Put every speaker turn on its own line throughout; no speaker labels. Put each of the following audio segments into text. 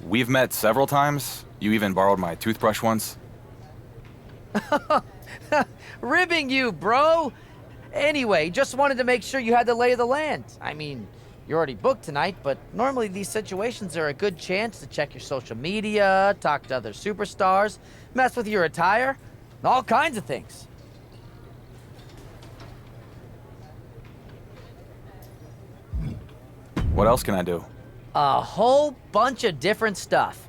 We've met several times. You even borrowed my toothbrush once.
Ribbing you, bro! Anyway, just wanted to make sure you had the lay of the land. I mean, you're already booked tonight, but normally these situations are a good chance to check your social media, talk to other superstars, mess with your attire, all kinds of things.
What else can I do?
A whole bunch of different stuff.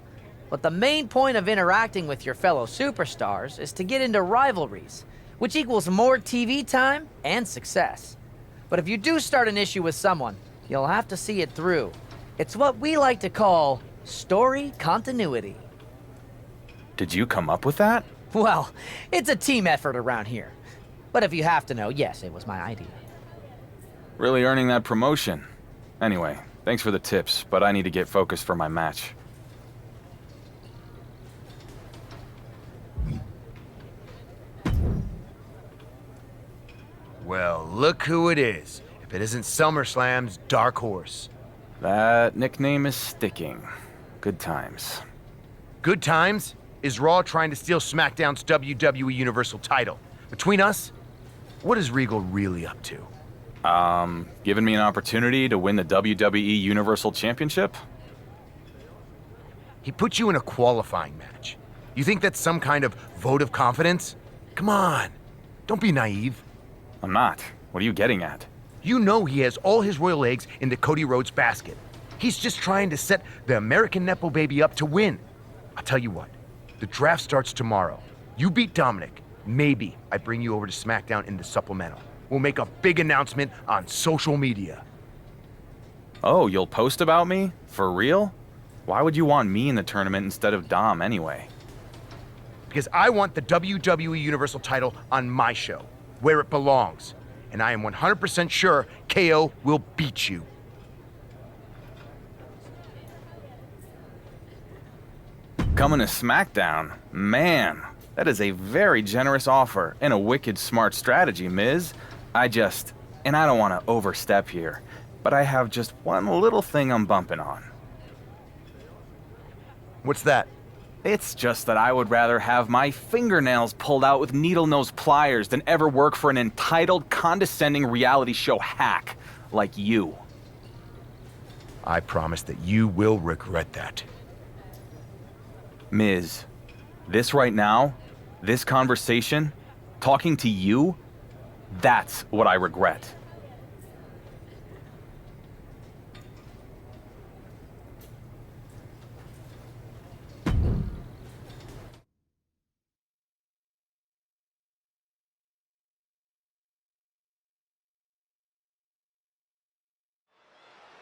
But the main point of interacting with your fellow superstars is to get into rivalries, which equals more TV time and success. But if you do start an issue with someone, you'll have to see it through. It's what we like to call story continuity.
Did you come up with that?
Well, it's a team effort around here. But if you have to know, yes, it was my idea.
Really earning that promotion. Anyway, thanks for the tips, but I need to get focused for my match.
Well, look who it is. If it isn't SummerSlam's Dark Horse.
That nickname is sticking. Good times.
Good times? Is Raw trying to steal SmackDown's WWE Universal title? Between us, what is Regal really up to?
Giving me an opportunity to win the WWE Universal Championship?
He put you in a qualifying match. You think that's some kind of vote of confidence? Come on, don't be naive.
I'm not. What are you getting at?
You know he has all his royal eggs in the Cody Rhodes basket. He's just trying to set the American Nepo baby up to win. I'll tell you what, the draft starts tomorrow. You beat Dominic, maybe I bring you over to SmackDown in the supplemental. We'll make a big announcement on social media.
Oh, you'll post about me? For real? Why would you want me in the tournament instead of Dom anyway?
Because I want the WWE Universal title on my show, where it belongs. And I am 100% sure KO will beat you.
Coming to SmackDown? Man, that is a very generous offer and a wicked smart strategy, Miz. And I don't want to overstep here, but I have just one little thing I'm bumping on.
What's that?
It's just that I would rather have my fingernails pulled out with needle-nose pliers than ever work for an entitled, condescending reality show hack like you.
I promise that you will regret that.
Miz, this right now, this conversation, talking to you, that's what I regret.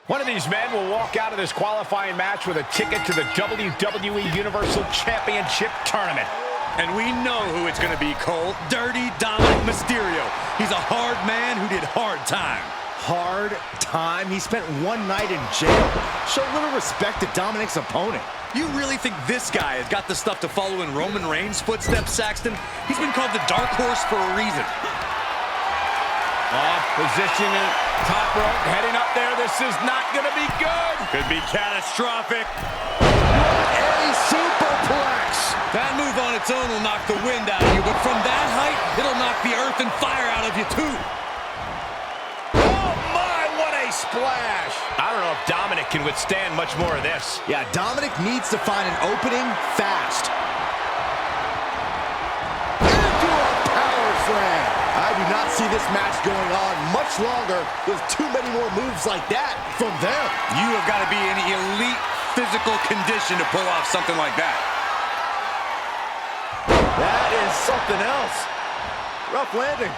One of these men will walk out of this qualifying match with a ticket to the WWE Universal Championship Tournament.
And we know who it's going to be, Cole. Dirty Dominic Mysterio. He's a hard man who did hard time.
Hard time? He spent one night in jail. Show little respect to Dominic's opponent.
You really think this guy has got the stuff to follow in Roman Reigns' footsteps, Saxton? He's been called the Dark Horse for a reason.
Off position at top rope, heading up there. This is not going to be good.
Could be catastrophic.
A superplex!
That move on its own will knock the wind out of you, but from that height, it'll knock the earth and fire out of you, too.
Oh, my, what a splash. I don't know if Dominic can withstand much more of this.
Yeah, Dominic needs to find an opening fast. Into a power slam! I do not see this match going on much longer with too many more moves like that from them.
You have got to be in elite physical condition to pull off something like that.
That is something else. Rough landing.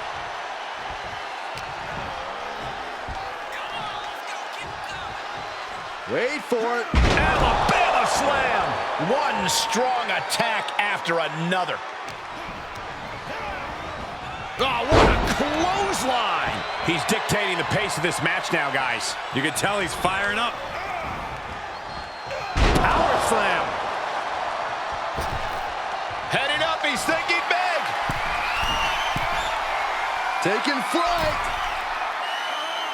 Wait for it.
Alabama slam. One strong attack after another. Oh, what a clothesline! He's dictating the pace of this match now, guys.
You can tell he's firing up.
Power slam. Heading up, he's thinking big.
Taking flight.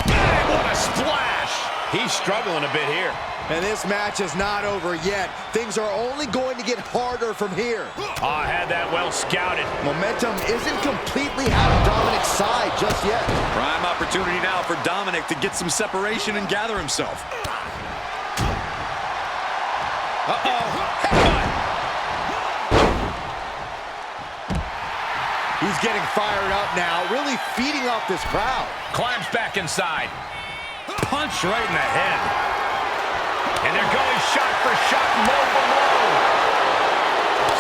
Bang, what a splash. He's struggling a bit here.
And this match is not over yet. Things are only going to get harder from here.
Oh, I had that well scouted.
Momentum isn't completely out of Dominic's side just yet.
Prime opportunity now for Dominic to get some separation and gather himself.
Uh-oh. Headbutt.
He's getting fired up now, really feeding off this crowd.
Climbs back inside. Punch right in the head. And they're going shot for shot, low below.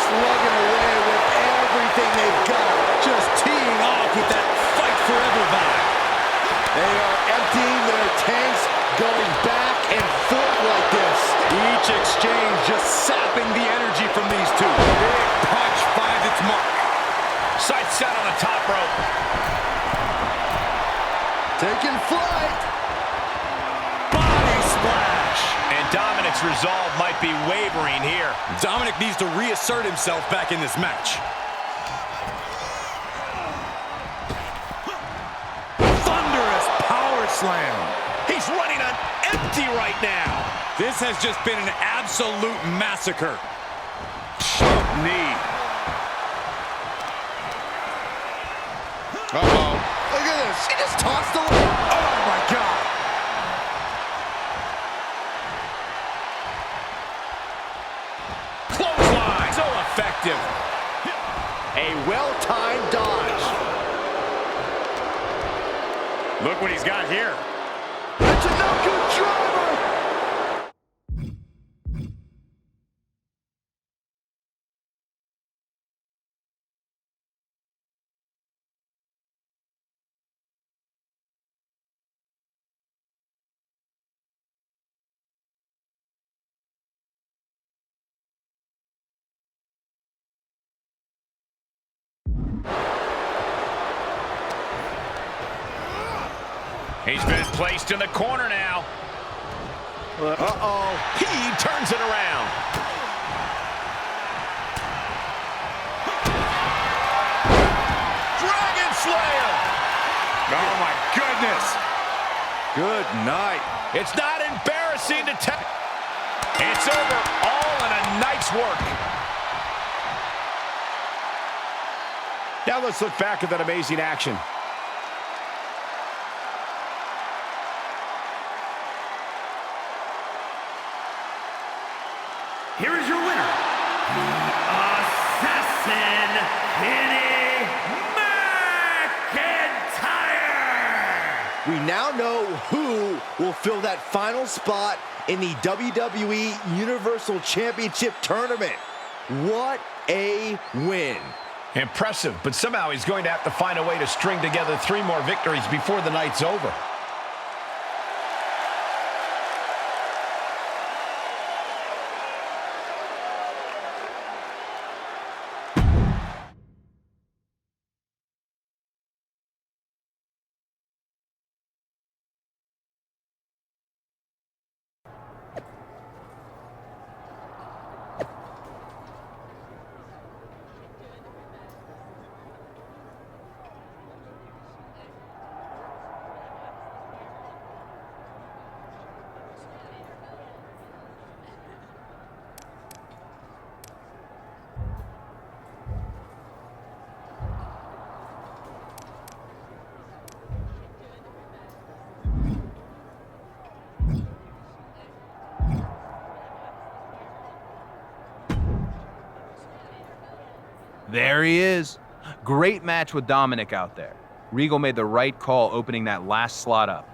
Slugging away with everything they've got.
Just teeing off with that fight forever vibe.
They are emptying their tanks, going back and forth like this.
Each exchange just sapping the energy from these two. Big punch finds its mark.
Sights set on the top rope.
Taking flight.
Body splash.
And Dominic's resolve might be wavering here.
Dominic needs to reassert himself back in this match. Thunderous power slam.
He's running on empty right now.
This has just been an absolute massacre. Sharp knee.
Uh-oh. Look at this. She just tossed away. Oh, my God.
Clothesline. So effective.
A well-timed dodge.
Look what he's got here.
That's a no-good driver.
He's been placed in the corner now.
Uh-oh.
He turns it around. Dragon Slayer.
Oh, my goodness. Good night.
It's not embarrassing to tell. It's over, all in a night's work. Now let's look back at that amazing action.
Here is your winner, the Assassin, Kenny McIntyre!
We now know who will fill that final spot in the WWE Universal Championship Tournament. What a win.
Impressive, but somehow he's going to have to find a way to string together 3 more victories before the night's over.
There he is. Great match with Dominic out there. Regal made the right call opening that last slot up.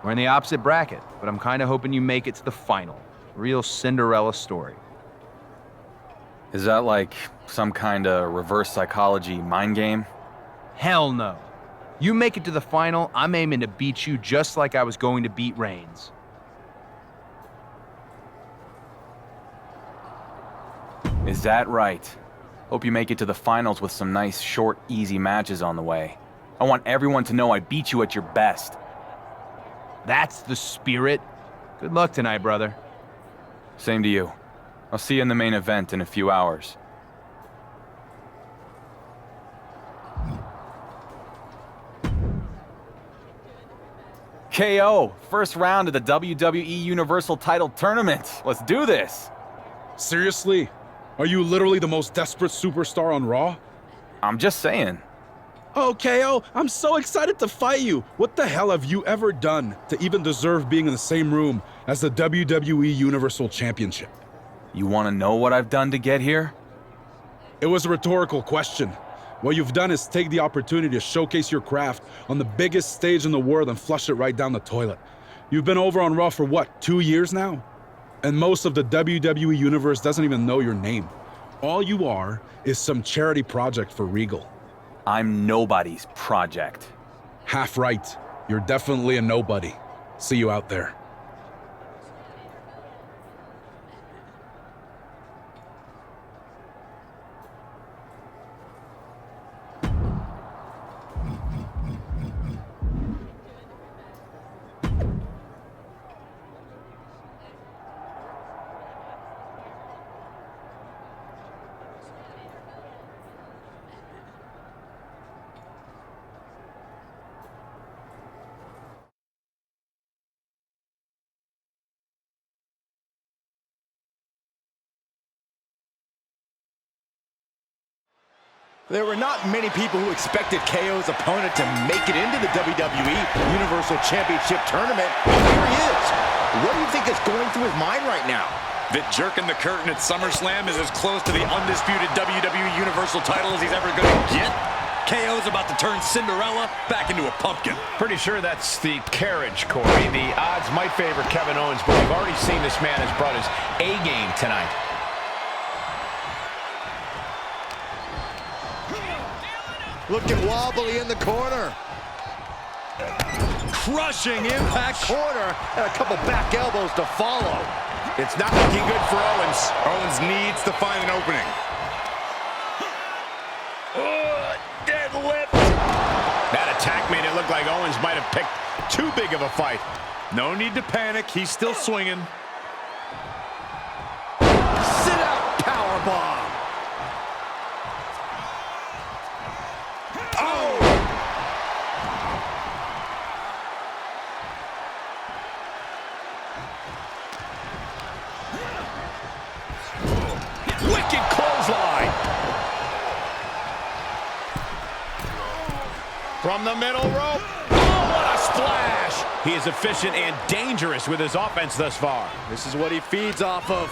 We're in the opposite bracket, but I'm kind of hoping you make it to the final. Real Cinderella story.
Is that like some kind of reverse psychology mind game?
Hell no. You make it to the final, I'm aiming to beat you just like I was going to beat Reigns.
Is that right? Hope you make it to the finals with some nice, short, easy matches on the way. I want everyone to know I beat you at your best.
That's the spirit. Good luck tonight, brother.
Same to you. I'll see you in the main event in a few hours. KO, first round of the WWE Universal Title Tournament. Let's do this.
Seriously? Are you literally the most desperate superstar on Raw?
I'm just saying.
Oh, KO, I'm so excited to fight you. What the hell have you ever done to even deserve being in the same room as the WWE Universal Championship?
You want to know what I've done to get here?
It was a rhetorical question. What you've done is take the opportunity to showcase your craft on the biggest stage in the world and flush it right down the toilet. You've been over on Raw for what, 2 years now? And most of the WWE Universe doesn't even know your name. All you are is some charity project for Regal.
I'm nobody's project.
Half right. You're definitely a nobody. See you out there.
There were not many people who expected KO's opponent to make it into the WWE Universal Championship Tournament. And here he is. What do you think is going through his mind right now?
That jerking the curtain at SummerSlam is as close to the undisputed WWE Universal title as he's ever going to get. KO's about to turn Cinderella back into a pumpkin.
Pretty sure that's the carriage, Corey. The odds might favor Kevin Owens, but we've already seen this man has brought his A game tonight.
Looking wobbly in the corner. Crushing impact corner, and a couple back elbows to follow.
It's not looking good for Owens. Owens needs to find an opening.
Deadlift. That attack made it look like Owens might have picked too big of a fight.
No need to panic. He's still swinging.
Sit out powerbomb.
Wicked clothesline. From the middle rope. Oh, what a splash. He is efficient and dangerous with his offense thus far.
This is what he feeds off of.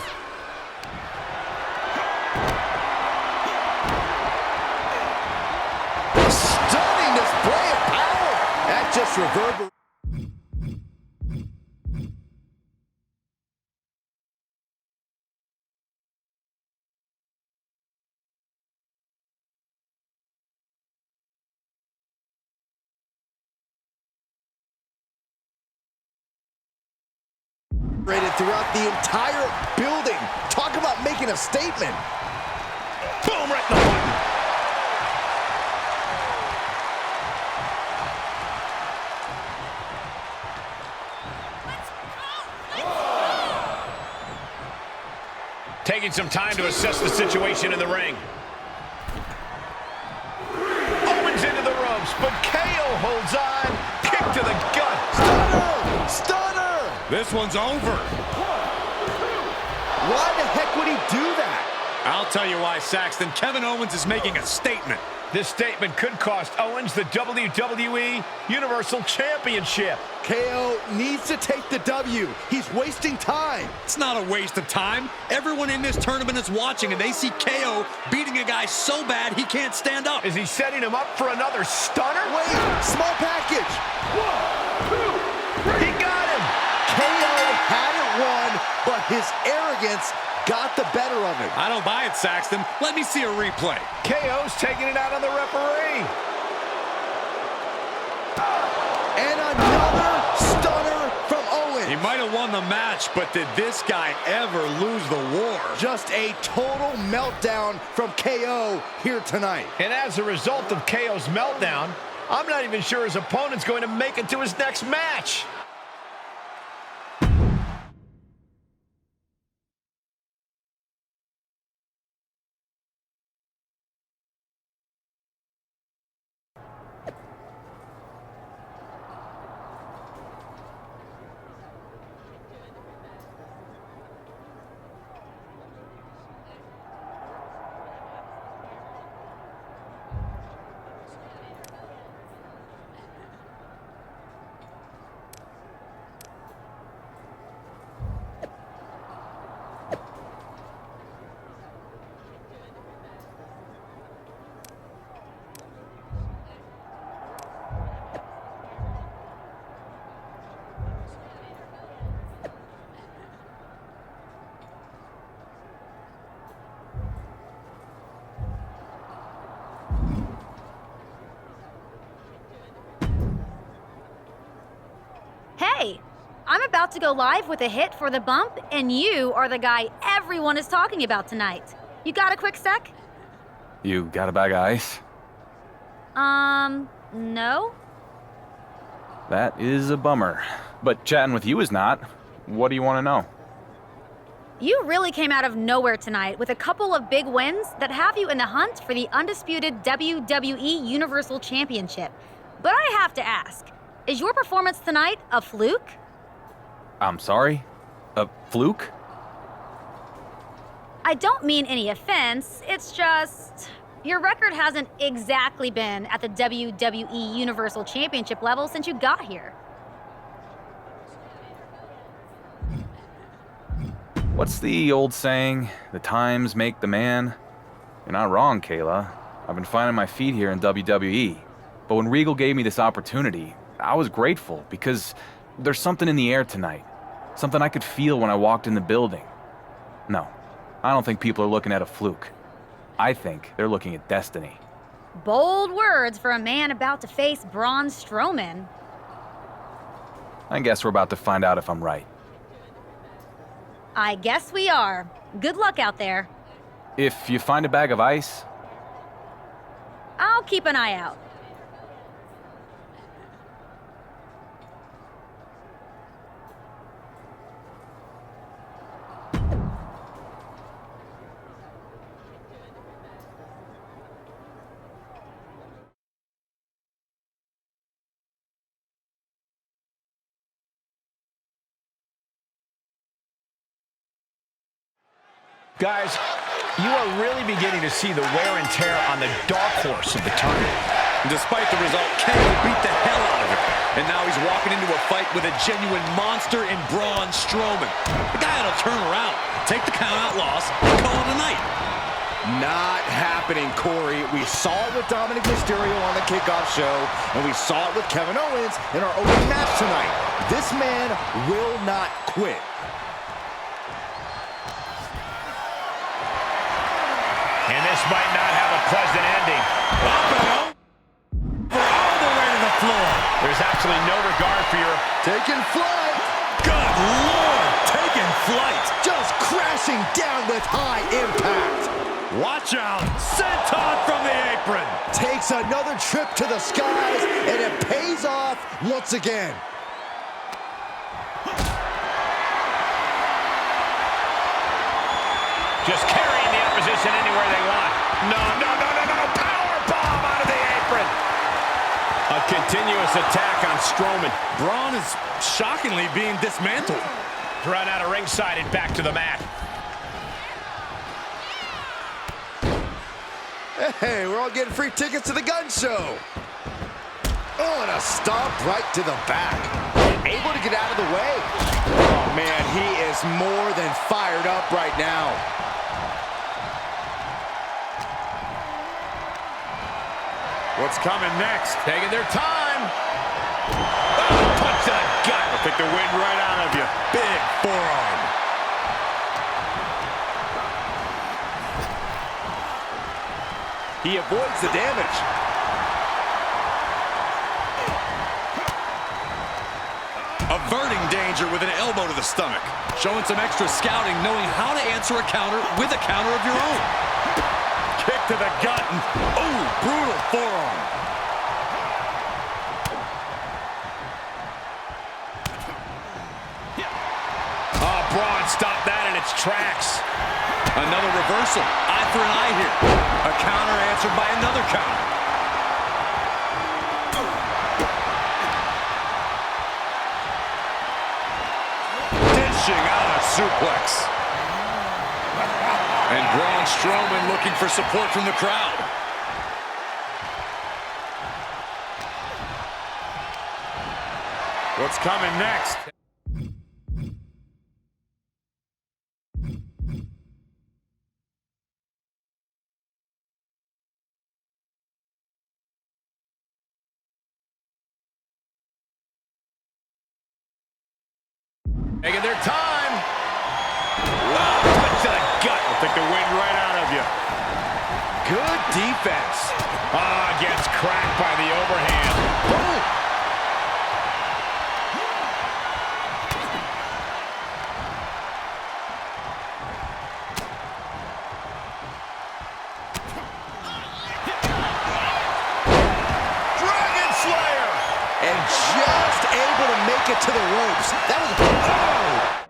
Stunning display of power. That just reverberates. Throughout the entire building. Talk about making a statement.
Boom, right in the button. Taking some time to assess the situation in the ring. Owens into the ropes, but KO holds on. Kick to the gut.
Stunner! Stunner!
This one's over.
Why the heck would he do that?
I'll tell you why, Saxton. Kevin Owens is making a statement.
This statement could cost Owens the WWE Universal Championship.
KO needs to take the W. He's wasting time.
It's not a waste of time. Everyone in this tournament is watching, and they see KO beating a guy so bad he can't stand up.
Is he setting him up for another stunner?
Wait, small package.
1, 2, 3. He got him.
KO had it won, but his arrogance got the better of him.
I don't buy it, Saxton. Let me see a replay.
KO's taking it out on the referee.
And another stunner from Owens.
He might have won the match, but did this guy ever lose the war?
Just a total meltdown from KO here tonight.
And as a result of KO's meltdown, I'm not even sure his opponent's going to make it to his next match.
I'm about to go live with a hit for the bump, and you are the guy everyone is talking about tonight. You got a quick sec?
You got a bag of ice?
No?
That is a bummer. But chatting with you is not. What do you want to know?
You really came out of nowhere tonight with a couple of big wins that have you in the hunt for the undisputed WWE Universal Championship. But I have to ask, is your performance tonight a fluke?
I'm sorry? A fluke?
I don't mean any offense, it's just... your record hasn't exactly been at the WWE Universal Championship level since you got here.
What's the old saying? The times make the man? You're not wrong, Kayla. I've been finding my feet here in WWE. But when Regal gave me this opportunity, I was grateful because there's something in the air tonight. Something I could feel when I walked in the building. No, I don't think people are looking at a fluke. I think they're looking at destiny.
Bold words for a man about to face Braun Strowman.
I guess we're about to find out if I'm right.
I guess we are. Good luck out there.
If you find a bag of ice,
I'll keep an eye out.
Guys, you are really beginning to see the wear and tear on the dark horse of the tournament.
Despite the result, KO beat the hell out of him. And now he's walking into a fight with a genuine monster in Braun Strowman. The guy ought to turn around, take the count-out loss, and call it a night.
Not happening, Corey. We saw it with Dominic Mysterio on the kickoff show, and we saw it with Kevin Owens in our opening match tonight. This man will not quit.
And this might not have a pleasant ending.
All the way to the floor.
There's actually no regard for your...
Taking flight.
Good Lord, taking flight.
Just crashing down with high impact.
Watch out, senton from the apron.
Takes another trip to the skies, and it pays off once again.
Just carrying the opposition anywhere they want. No. Power bomb out of the apron.
A continuous attack on Strowman. Braun is shockingly being dismantled.
Run out of ringside and back to the mat.
Hey, we're all getting free tickets to the gun show. Oh, and a stomp right to the back. Able to get out of the way. Oh, man, he is more than fired up right now.
What's coming next?
Taking their time.
Oh, punch to the gut. I'll take the wind right out of you. Big forearm. He avoids the damage. Averting danger with an elbow to the stomach. Showing some extra scouting, knowing how to answer a counter with a counter of your own. Kick to the gut and, ooh, brutal forearm.
Oh, Braun stopped that in its tracks.
Another reversal. Eye for an eye here. A counter answered by another counter. Dishing out a suplex. And Braun Strowman looking for support from the crowd. What's coming next?
Taking their time.
Oh, punch to the gut. I'll take the wind right out of you.
Good defense.
Gets cracked by the overhand.
Boom. take it to the ropes. That was... Oh!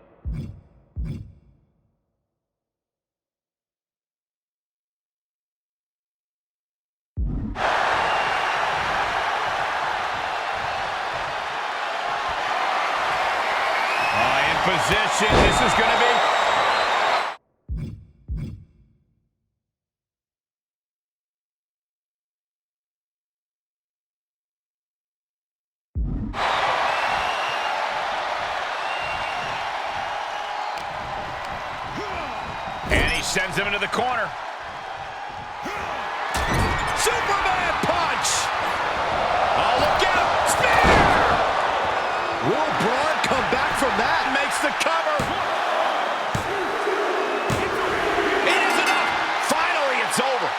Position. This is going to be... And he sends him into the corner. Superman punch! Oh, look out! Spear!
Will Braun come back from that?
Makes the cover. It is enough. Finally, it's over.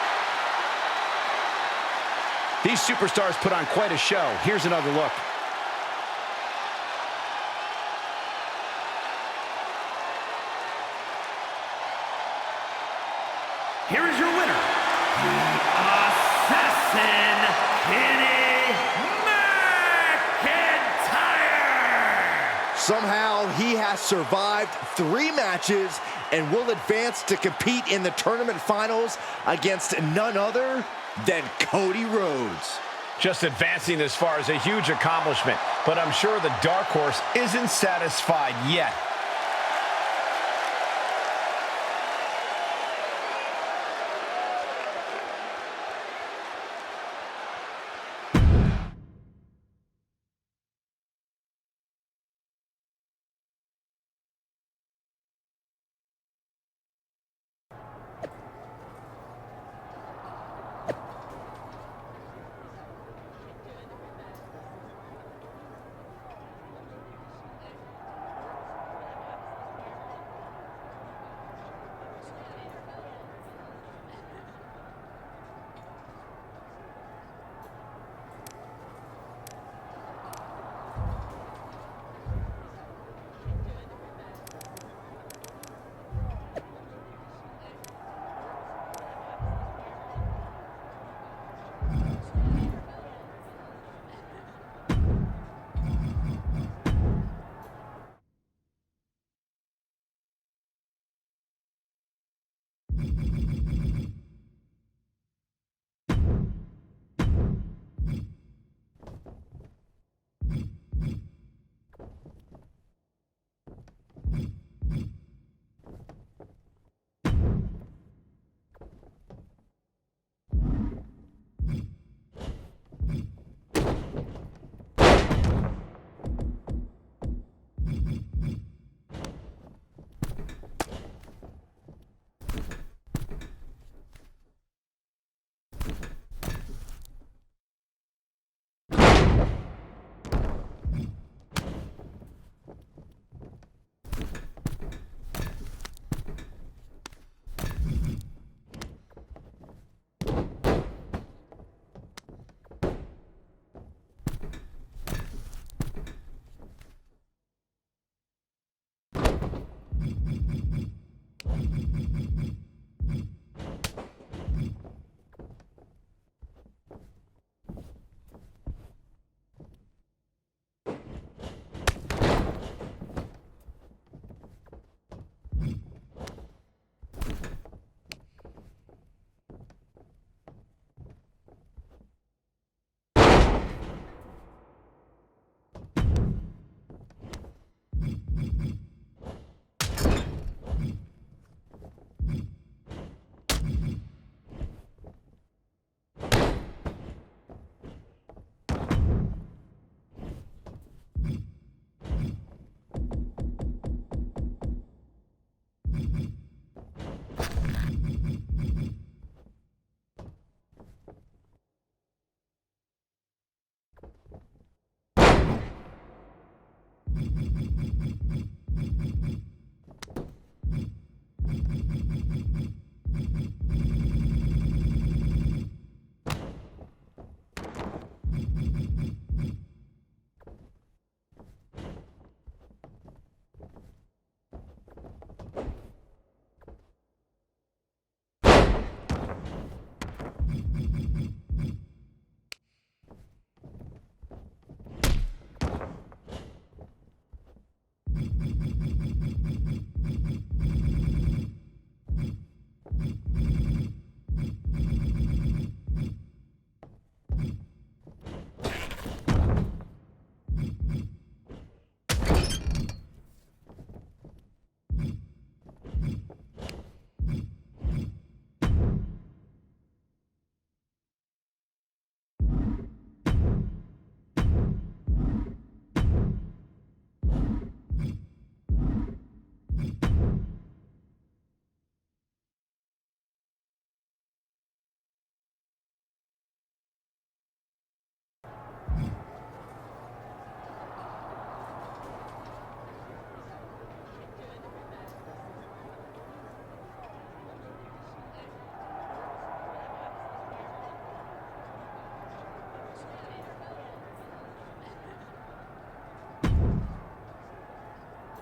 These superstars put on quite a show. Here's another look.
Here is your winner, the Assassin, Kenny McIntyre.
Somehow, he has survived 3 matches and will advance to compete in the tournament finals against none other than Cody Rhodes.
Just advancing this far is a huge accomplishment, but I'm sure the Dark Horse isn't satisfied yet.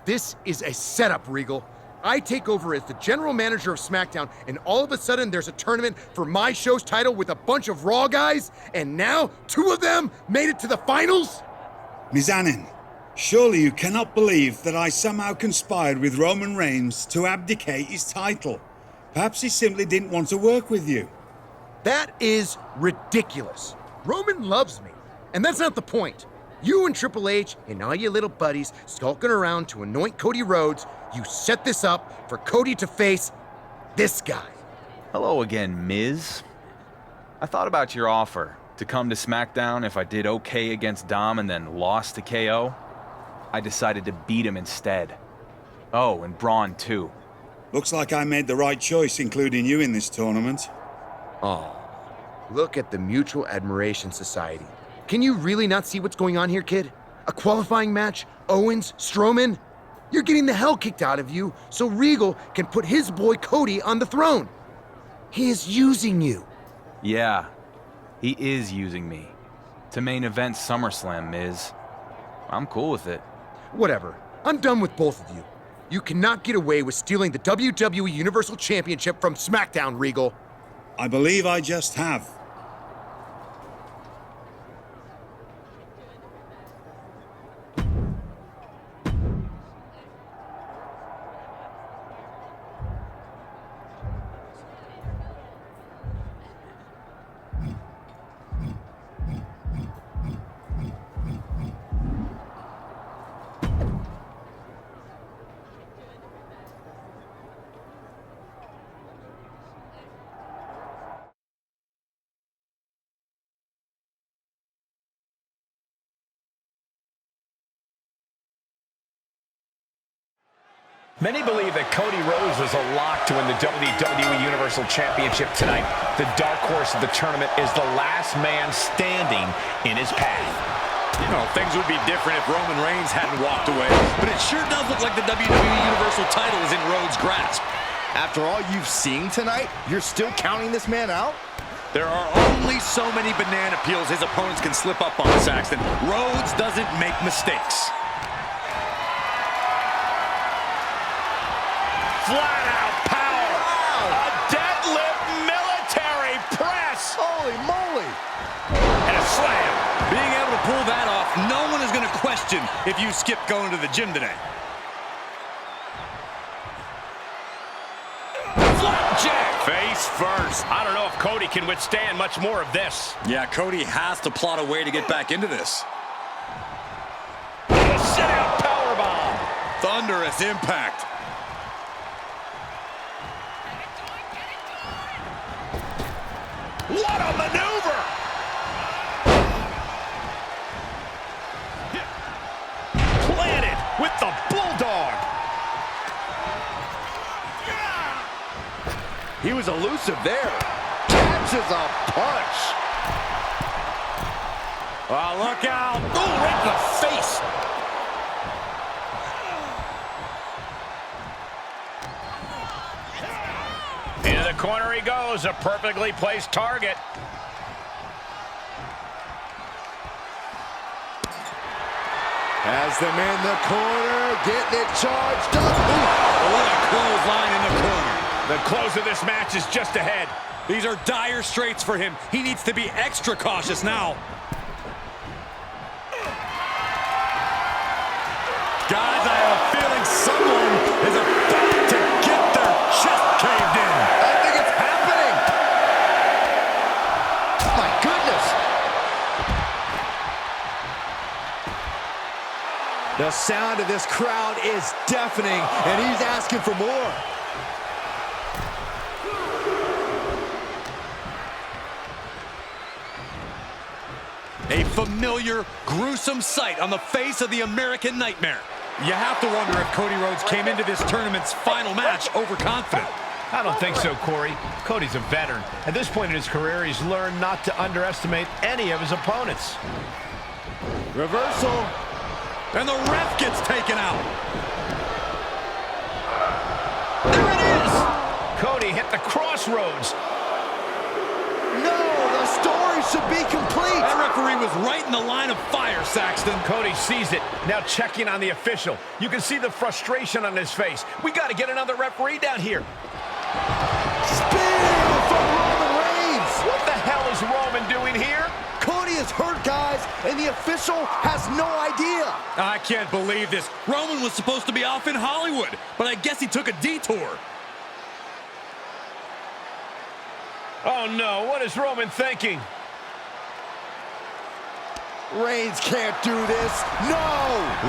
This is a setup, Regal. I take over as the general manager of SmackDown, and all of a sudden there's a tournament for my show's title with a bunch of Raw guys, and now 2 of them made it to the finals?
Mizanin, surely you cannot believe that I somehow conspired with Roman Reigns to abdicate his title. Perhaps he simply didn't want to work with you.
That is ridiculous. Roman loves me, and that's not the point. You and Triple H and all your little buddies skulking around to anoint Cody Rhodes, you set this up for Cody to face this guy.
Hello again, Miz. I thought about your offer to come to SmackDown if I did okay against Dom and then lost to KO. I decided to beat him instead. Oh, and Braun too.
Looks like I made the right choice including you in this tournament.
Oh, look at the Mutual Admiration Society. Can you really not see what's going on here, kid? A qualifying match? Owens? Strowman? You're getting the hell kicked out of you so Regal can put his boy Cody on the throne. He is using you.
Yeah, he is using me. To main event SummerSlam, Miz. I'm cool with it.
Whatever. I'm done with both of you. You cannot get away with stealing the WWE Universal Championship from SmackDown, Regal.
I believe I just have.
Many believe that Cody Rhodes is a lock to win the WWE Universal Championship tonight. The dark horse of the tournament is the last man standing in his path.
You know, things would be different if Roman Reigns hadn't walked away, but it sure does look like the WWE Universal title is in Rhodes' grasp.
After all you've seen tonight, you're still counting this man out?
There are only so many banana peels his opponents can slip up on, Saxton. Rhodes doesn't make mistakes. Flat-out power. Wow. A deadlift military press.
Holy moly.
And a slam. Being able to pull that off, no one is going to question if you skip going to the gym today. Flapjack. Face first. I don't know if Cody can withstand much more of this. Yeah, Cody has to plot a way to get back into this. A sit-out powerbomb. Thunderous impact. What a maneuver! Planted with the bulldog.
He was elusive there. Catches a punch.
Oh, look out. Ooh, right in the face. Into the corner he goes, a perfectly placed target.
Has them in the corner, getting it charged up.
Ooh, what a clothesline in the corner. The close of this match is just ahead. These are dire straits for him. He needs to be extra cautious now. Guys, I have a feeling someone is about to get their chest caved in.
I think it's happening. My goodness. The sound of this crowd is deafening, and he's asking for more.
A familiar, gruesome sight on the face of the American Nightmare. You have to wonder if Cody Rhodes came into this tournament's final match overconfident.
I don't think so, Corey. Cody's a veteran. At this point in his career, he's learned not to underestimate any of his opponents.
Reversal.
And the ref gets taken out.
There it is! Cody hit the crossroads.
No, the story should be complete. feet.
That referee was right in the line of fire, Saxton.
Cody sees it, now checking on the official. You can see the frustration on his face. We got to get another referee down here.
Spear from Roman Reigns.
What the hell is Roman doing here?
Cody is hurt, guys, and the official has no idea.
I can't believe this. Roman was supposed to be off in Hollywood, but I guess he took a detour.
Oh no, what is Roman thinking?
Reigns can't do this. No!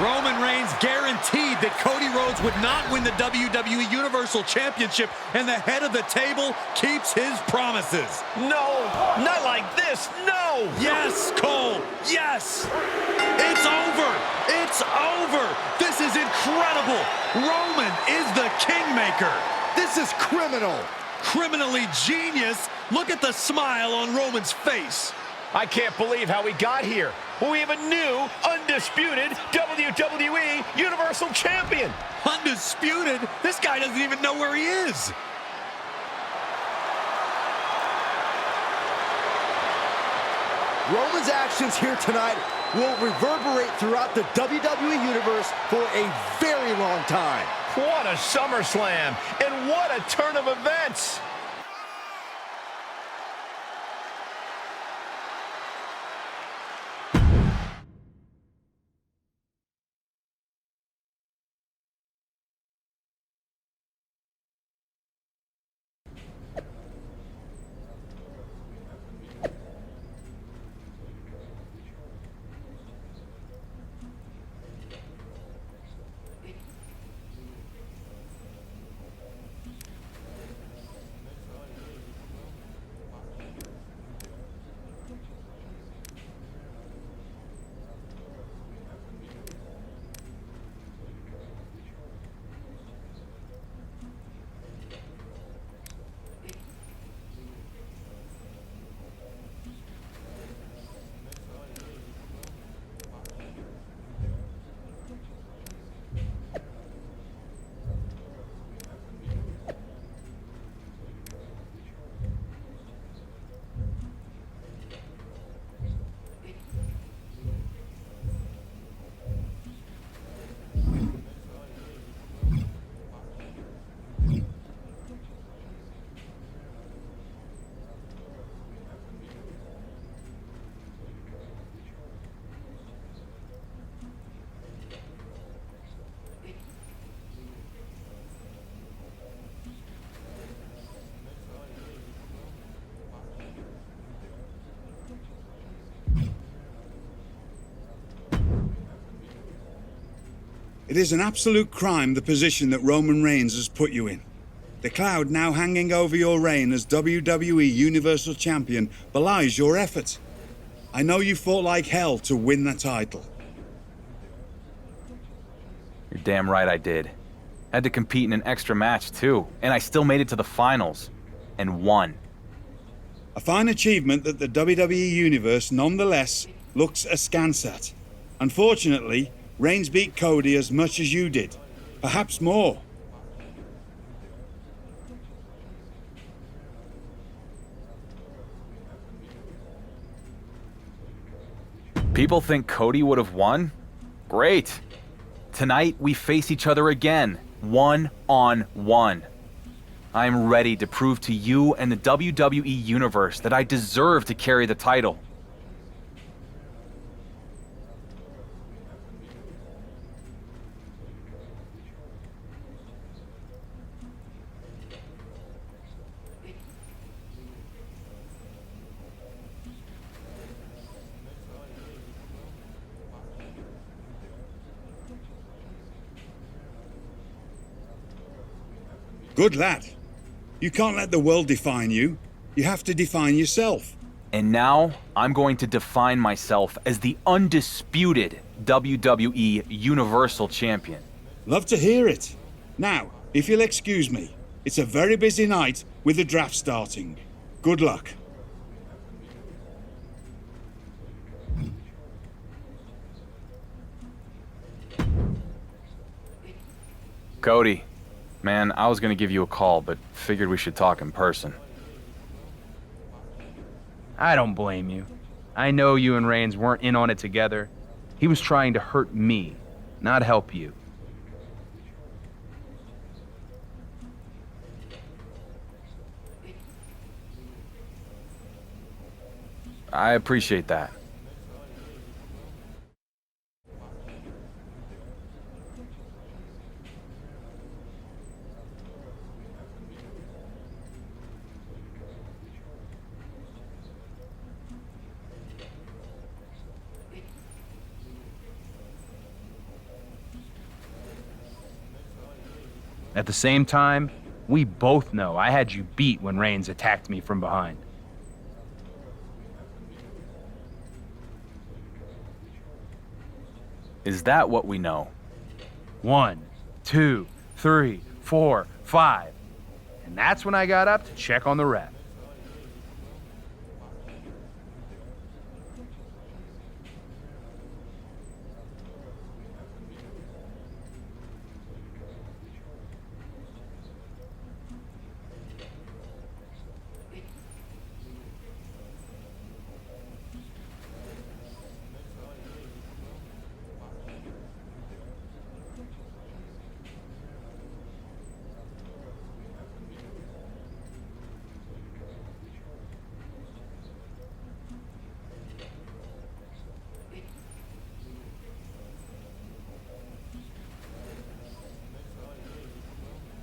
Roman Reigns guaranteed that Cody Rhodes would not win the WWE Universal Championship, and the head of the table keeps his promises.
No, not like this, no!
Yes, Cole, yes! It's over! It's over! This is incredible! Roman is the kingmaker!
This is criminal.
Criminally genius! Look at the smile on Roman's face.
I can't believe how we got here. We have a new, undisputed WWE Universal Champion.
Undisputed? This guy doesn't even know where he is.
Roman's actions here tonight will reverberate throughout the WWE Universe for a very long time.
What a SummerSlam, and what a turn of events.
It is an absolute crime, the position that Roman Reigns has put you in. The cloud now hanging over your reign as WWE Universal Champion belies your effort. I know you fought like hell to win the title.
You're damn right I did. Had to compete in an extra match too, and I still made it to the finals. And won.
A fine achievement that the WWE Universe nonetheless looks askance at. Unfortunately, Reigns beat Cody as much as you did. Perhaps more.
People think Cody would have won? Great. Tonight, we face each other again, 1-on-1. I am ready to prove to you and the WWE Universe that I deserve to carry the title.
Good lad. You can't let the world define you. You have to define yourself.
And now, I'm going to define myself as the undisputed WWE Universal Champion.
Love to hear it. Now, if you'll excuse me, it's a very busy night with the draft starting. Good luck.
Cody, man, I was gonna give you a call, but figured we should talk in person.
I don't blame you. I know you and Reigns weren't in on it together. He was trying to hurt me, not help you.
I appreciate that.
At the same time, we both know I had you beat when Reigns attacked me from behind.
Is that what we know?
1, 2, 3, 4, 5. And that's when I got up to check on the ref.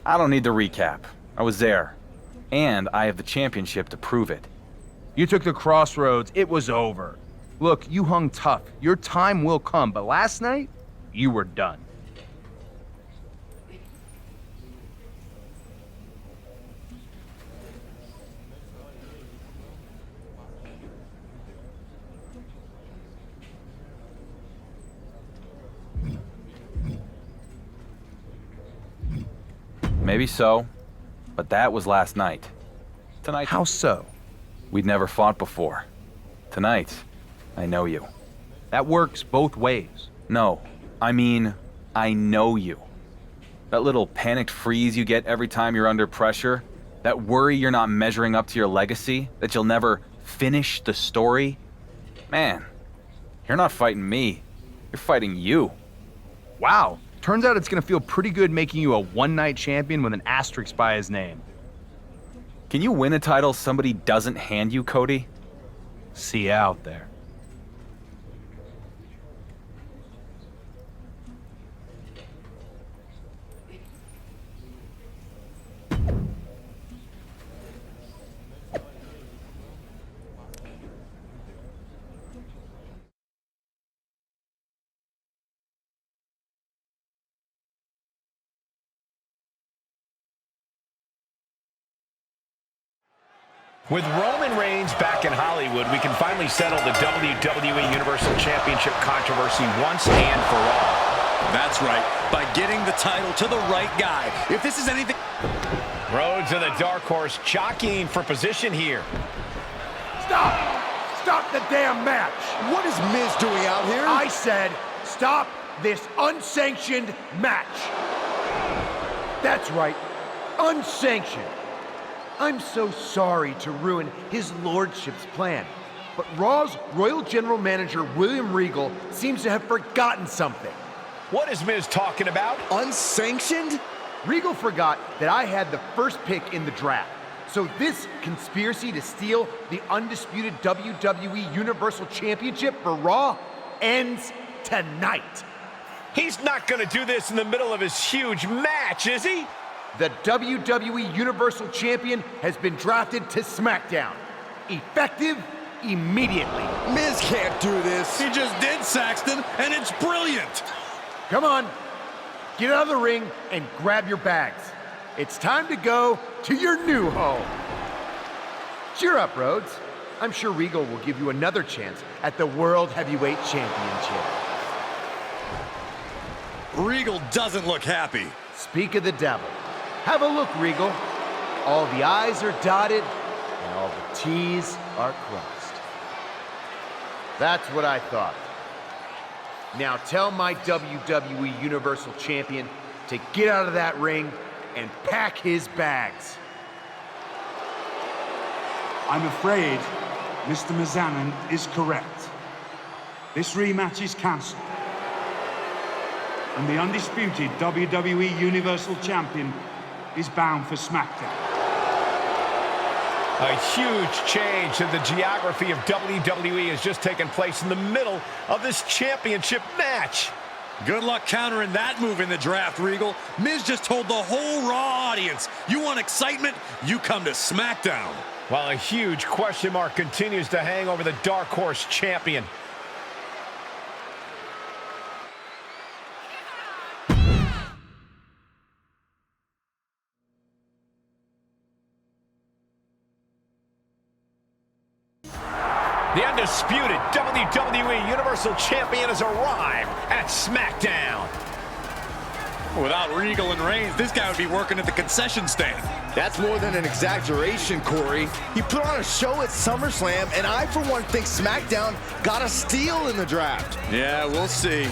I don't need the recap. I was there. And I have the championship to prove it.
You took the crossroads, it was over. Look, you hung tough. Your time will come, but last night, you were done.
Maybe so, but that was last night. Tonight,
How so?
we'd never fought before. Tonight, I know you.
That works both ways.
No, I mean, I know you. That little panicked freeze you get every time you're under pressure, that worry you're not measuring up to your legacy, that you'll never finish the story. Man, you're not fighting me. You're fighting you.
Wow. Turns out it's gonna feel pretty good making you a one-night champion with an asterisk by his name.
Can you win a title somebody doesn't hand you, Cody?
See you out there.
With Roman Reigns back in Hollywood, we can finally settle the WWE Universal Championship controversy once and for all.
That's right, by getting the title to the right guy. If this is anything...
Rhodes and the Dark Horse jockeying for position here.
Stop! Stop the damn match!
What is Miz doing out here?
I said, stop this unsanctioned match! That's right, unsanctioned. I'm so sorry to ruin his lordship's plan, but Raw's Royal General Manager William Regal seems to have forgotten something.
What is Miz talking about?
Unsanctioned?
Regal forgot that I had the first pick in the draft, so this conspiracy to steal the undisputed WWE Universal Championship for Raw ends tonight.
He's not going to do this in the middle of his huge match, is he?
The WWE Universal Champion has been drafted to SmackDown. Effective immediately.
Miz can't do this.
He just did, Saxton, and it's brilliant.
Come on, get out of the ring and grab your bags. It's time to go to your new home. Cheer up, Rhodes. I'm sure Regal will give you another chance at the World Heavyweight Championship.
Regal doesn't look happy.
Speak of the devil. Have a look, Regal. All the I's are dotted and all the T's are crossed. That's what I thought. Now tell my WWE Universal Champion to get out of that ring and pack his bags.
I'm afraid
Mr. Mizanin is correct. This rematch is cancelled. And the undisputed WWE Universal Champion is bound for SmackDown.
A huge change in the geography of WWE has just taken place in the middle of this championship match.
Good luck countering that move in the draft, Regal. Miz just told the whole Raw audience, you want excitement? You come to SmackDown.
While a huge question mark continues to hang over the Dark Horse champion. The undisputed WWE Universal Champion has arrived at SmackDown.
Without Regal and Reigns, this guy would be working at the concession stand.
That's more than an exaggeration, Corey. He put on a show at SummerSlam, and I, for one, think SmackDown got a steal in the draft.
Yeah, we'll see.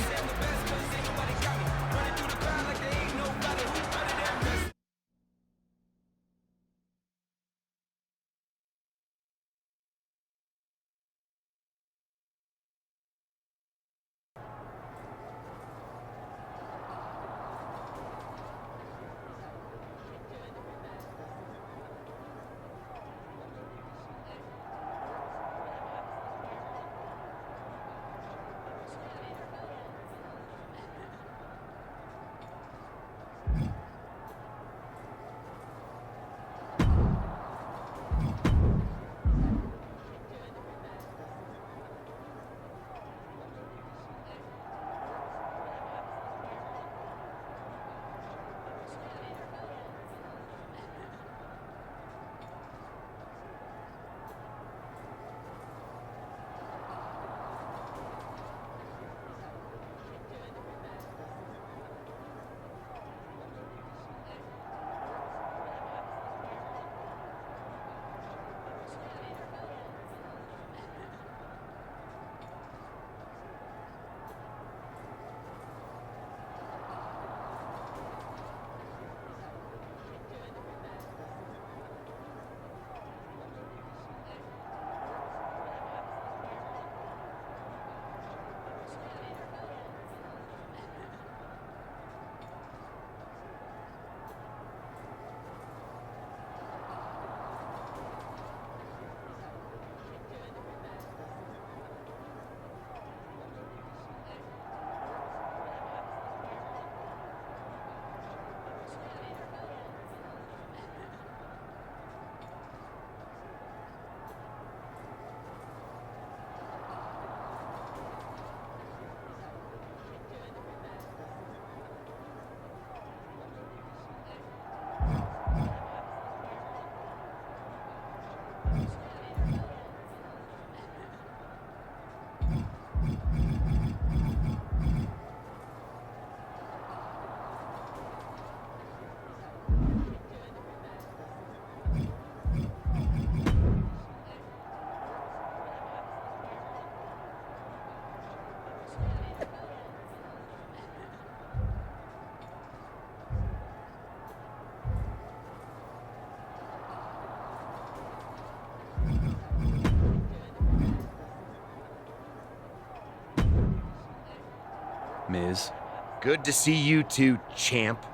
Miz.
Good to see you too, champ.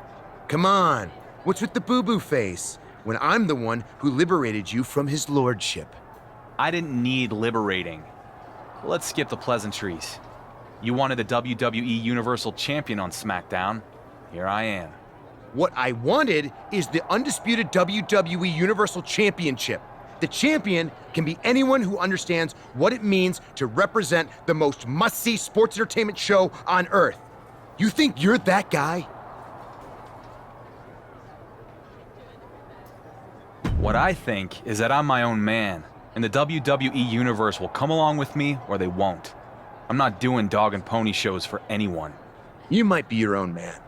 Come on, what's with the boo-boo face when I'm the one who liberated you from his lordship?
I didn't need liberating. Let's skip the pleasantries. You wanted the WWE Universal Champion on SmackDown. Here I am.
What I wanted is the undisputed WWE Universal Championship. The champion can be anyone who understands what it means to represent the most must-see sports entertainment show on Earth. You think you're that guy?
What I think is that I'm my own man, and the WWE Universe will come along with me or they won't. I'm not doing dog and pony shows for anyone.
You might be your own man,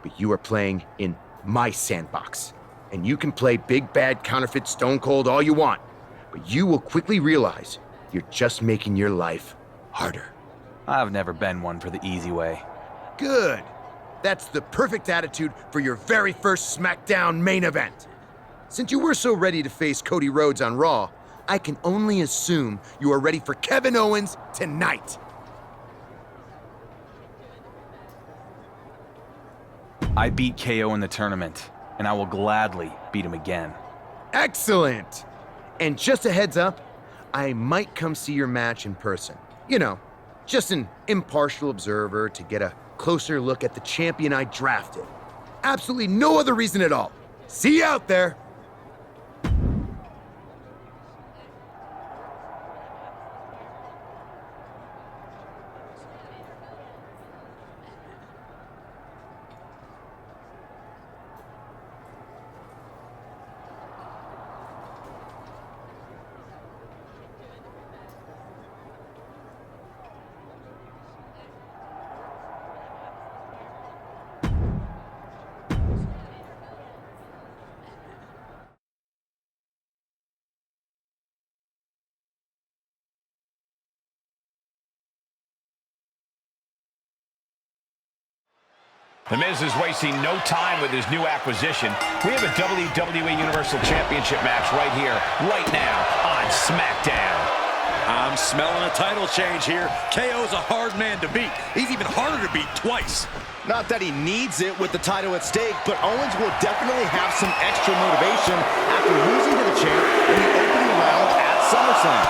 but you are playing in my sandbox. And you can play big bad counterfeit Stone Cold all you want, but you will quickly realize you're just making your life harder.
I've never been one for the easy way.
Good. That's the perfect attitude for your very first SmackDown main event. Since you were so ready to face Cody Rhodes on Raw, I can only assume you are ready for Kevin Owens tonight.
I beat KO in the tournament, and I will gladly beat him again.
Excellent! And just a heads up, I might come see your match in person. You know, just an impartial observer to get a closer look at the champion I drafted. Absolutely no other reason at all. See you out there!
The Miz is wasting no time with his new acquisition. We have a WWE Universal Championship match right here, right now, on SmackDown.
I'm smelling a title change here. KO's a hard man to beat. He's even harder to beat twice.
Not that he needs it with the title at stake, but Owens will definitely have some extra motivation after losing to the champ in the opening round at SummerSlam.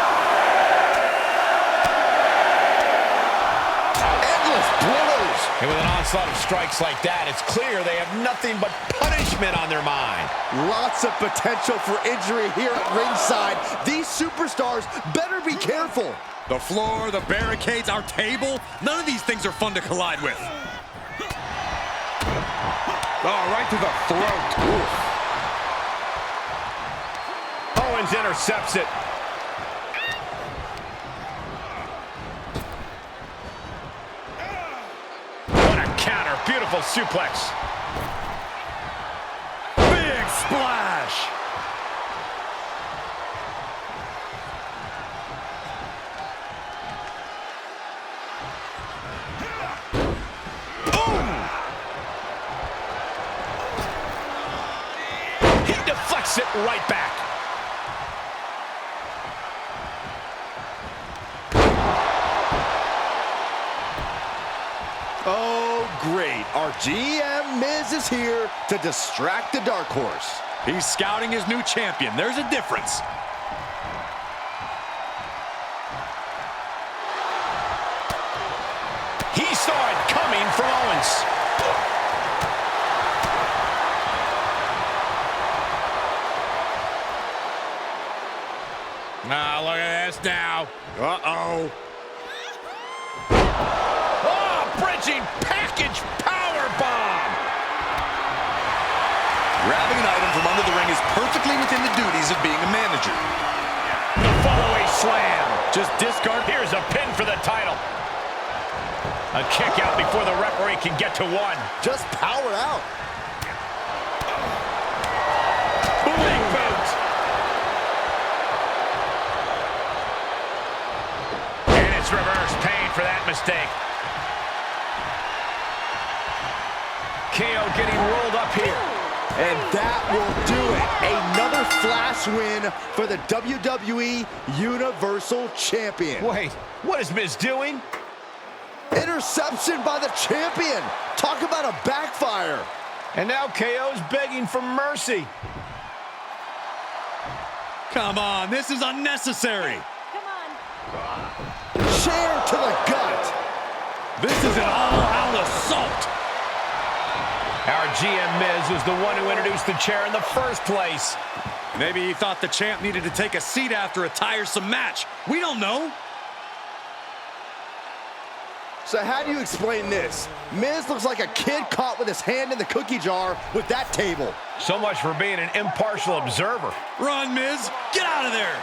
Endless blows.
And with an onslaught of strikes like that, it's clear they have nothing but punishment on their mind.
Lots of potential for injury here at ringside. These superstars better be careful.
The floor, the barricades, our table, none of these things are fun to collide with.
Oh, right to the throat. Oof. Owens intercepts it. What a counter. Beautiful suplex.
Big splash.
Deflects it right back.
Oh, great. Our GM Miz is here to distract the Dark Horse.
He's scouting his new champion. There's a difference.
He saw it coming from Owens.
Ah, look at this now. Uh-oh.
Oh, bridging package power bomb.
Grabbing an item from under the ring is perfectly within the duties of being a manager.
The follow-away slam. Just discard. Here's a pin for the title. A kick out before the referee can get to one.
Just power out.
Big boot. And it's reverse pain for that mistake. KO getting rolled up here.
And that will do it. Another flash win for the WWE Universal Champion.
Wait, what is Miz doing?
Interception by the champion. Talk about a backfire.
And now KO's begging for mercy.
Come on, this is unnecessary.
Chair to the gut.
This is an all-out assault.
Our GM Miz was the one who introduced the chair in the first place.
Maybe he thought the champ needed to take a seat after a tiresome match. We don't know.
So how do you explain this? Miz looks like a kid caught with his hand in the cookie jar with that table.
So much for being an impartial observer.
Run, Miz. Get out of there.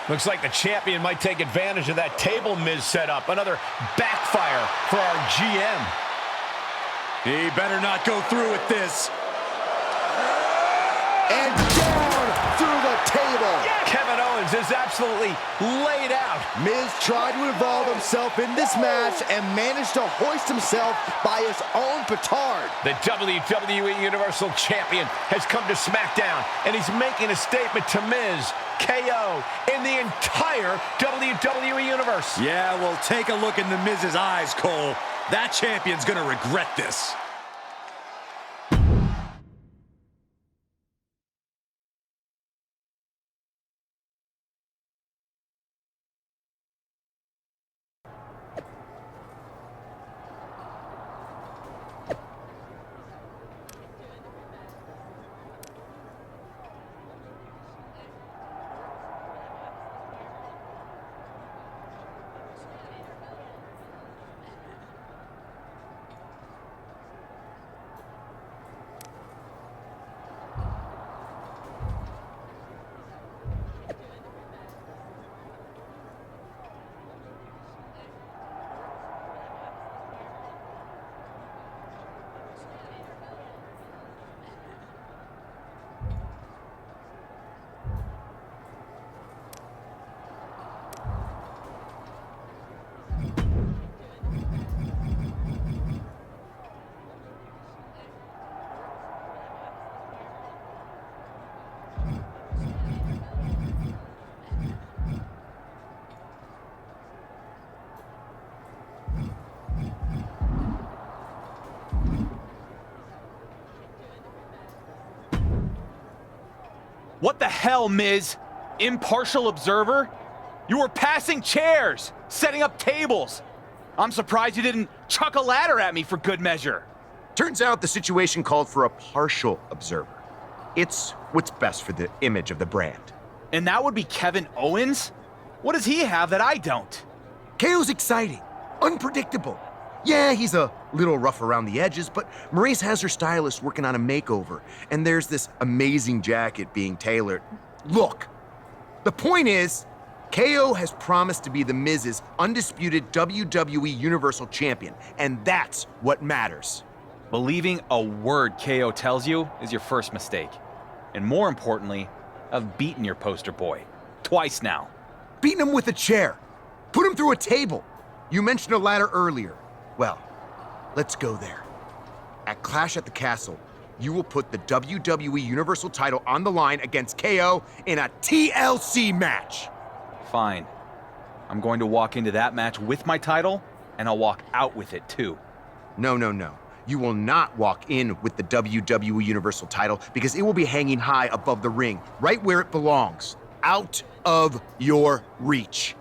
Looks like the champion might take advantage of that table Miz set up. Another backfire for our GM.
He better not go through with this.
And down through the table.
Kevin Owens is absolutely absolutely laid out.
Miz tried to involve himself in this match and managed to hoist himself by his own petard.
The WWE Universal Champion has come to SmackDown, and he's making a statement to Miz, KO, and the entire WWE Universe.
Yeah, well, take a look into Miz's eyes, Cole. That champion's gonna regret this.
What the hell, Miz? Impartial observer? You were passing chairs, setting up tables. I'm surprised you didn't chuck a ladder at me for good measure.
Turns out the situation called for a partial observer. It's what's best for the image of the brand.
And that would be Kevin Owens? What does he have that I don't?
KO's exciting, unpredictable. Yeah, he's a little rough around the edges, but Maurice has her stylist working on a makeover, and there's this amazing jacket being tailored. Look, the point is, KO has promised to be the Miz's undisputed WWE Universal Champion, and that's what matters.
Believing a word KO tells you is your first mistake. And more importantly, I've beaten your poster boy. Twice now.
Beating him with a chair. Put him through a table. You mentioned a ladder earlier. Well, let's go there. At Clash at the Castle, you will put the WWE Universal title on the line against KO in a TLC match.
Fine. I'm going to walk into that match with my title, and I'll walk out with it too.
No. You will not walk in with the WWE Universal title because it will be hanging high above the ring, right where it belongs, out of your reach.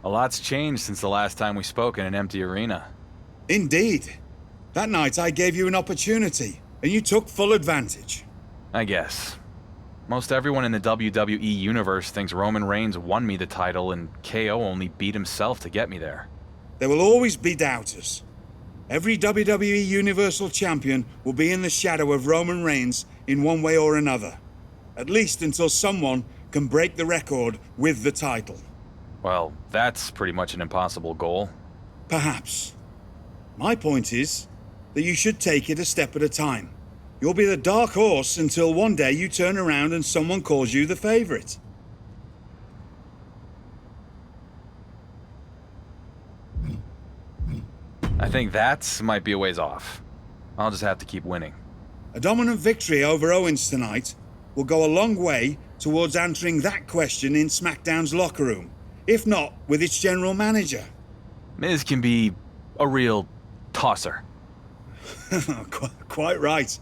A lot's changed since the last time we spoke in an empty arena.
Indeed. That night I gave you an opportunity, and you took full advantage.
I guess. Most everyone in the WWE Universe thinks Roman Reigns won me the title and KO only beat himself to get me there.
There will always be doubters. Every WWE Universal Champion will be in the shadow of Roman Reigns in one way or another. At least until someone can break the record with the title.
Well, that's pretty much an impossible goal.
Perhaps. My point is that you should take it a step at a time. You'll be the dark horse until one day you turn around and someone calls you the favorite.
I think that might be a ways off. I'll just have to keep winning.
A dominant victory over Owens tonight will go a long way towards answering that question in SmackDown's locker room, if not with its general manager.
Miz can be a real tosser.
Quite right.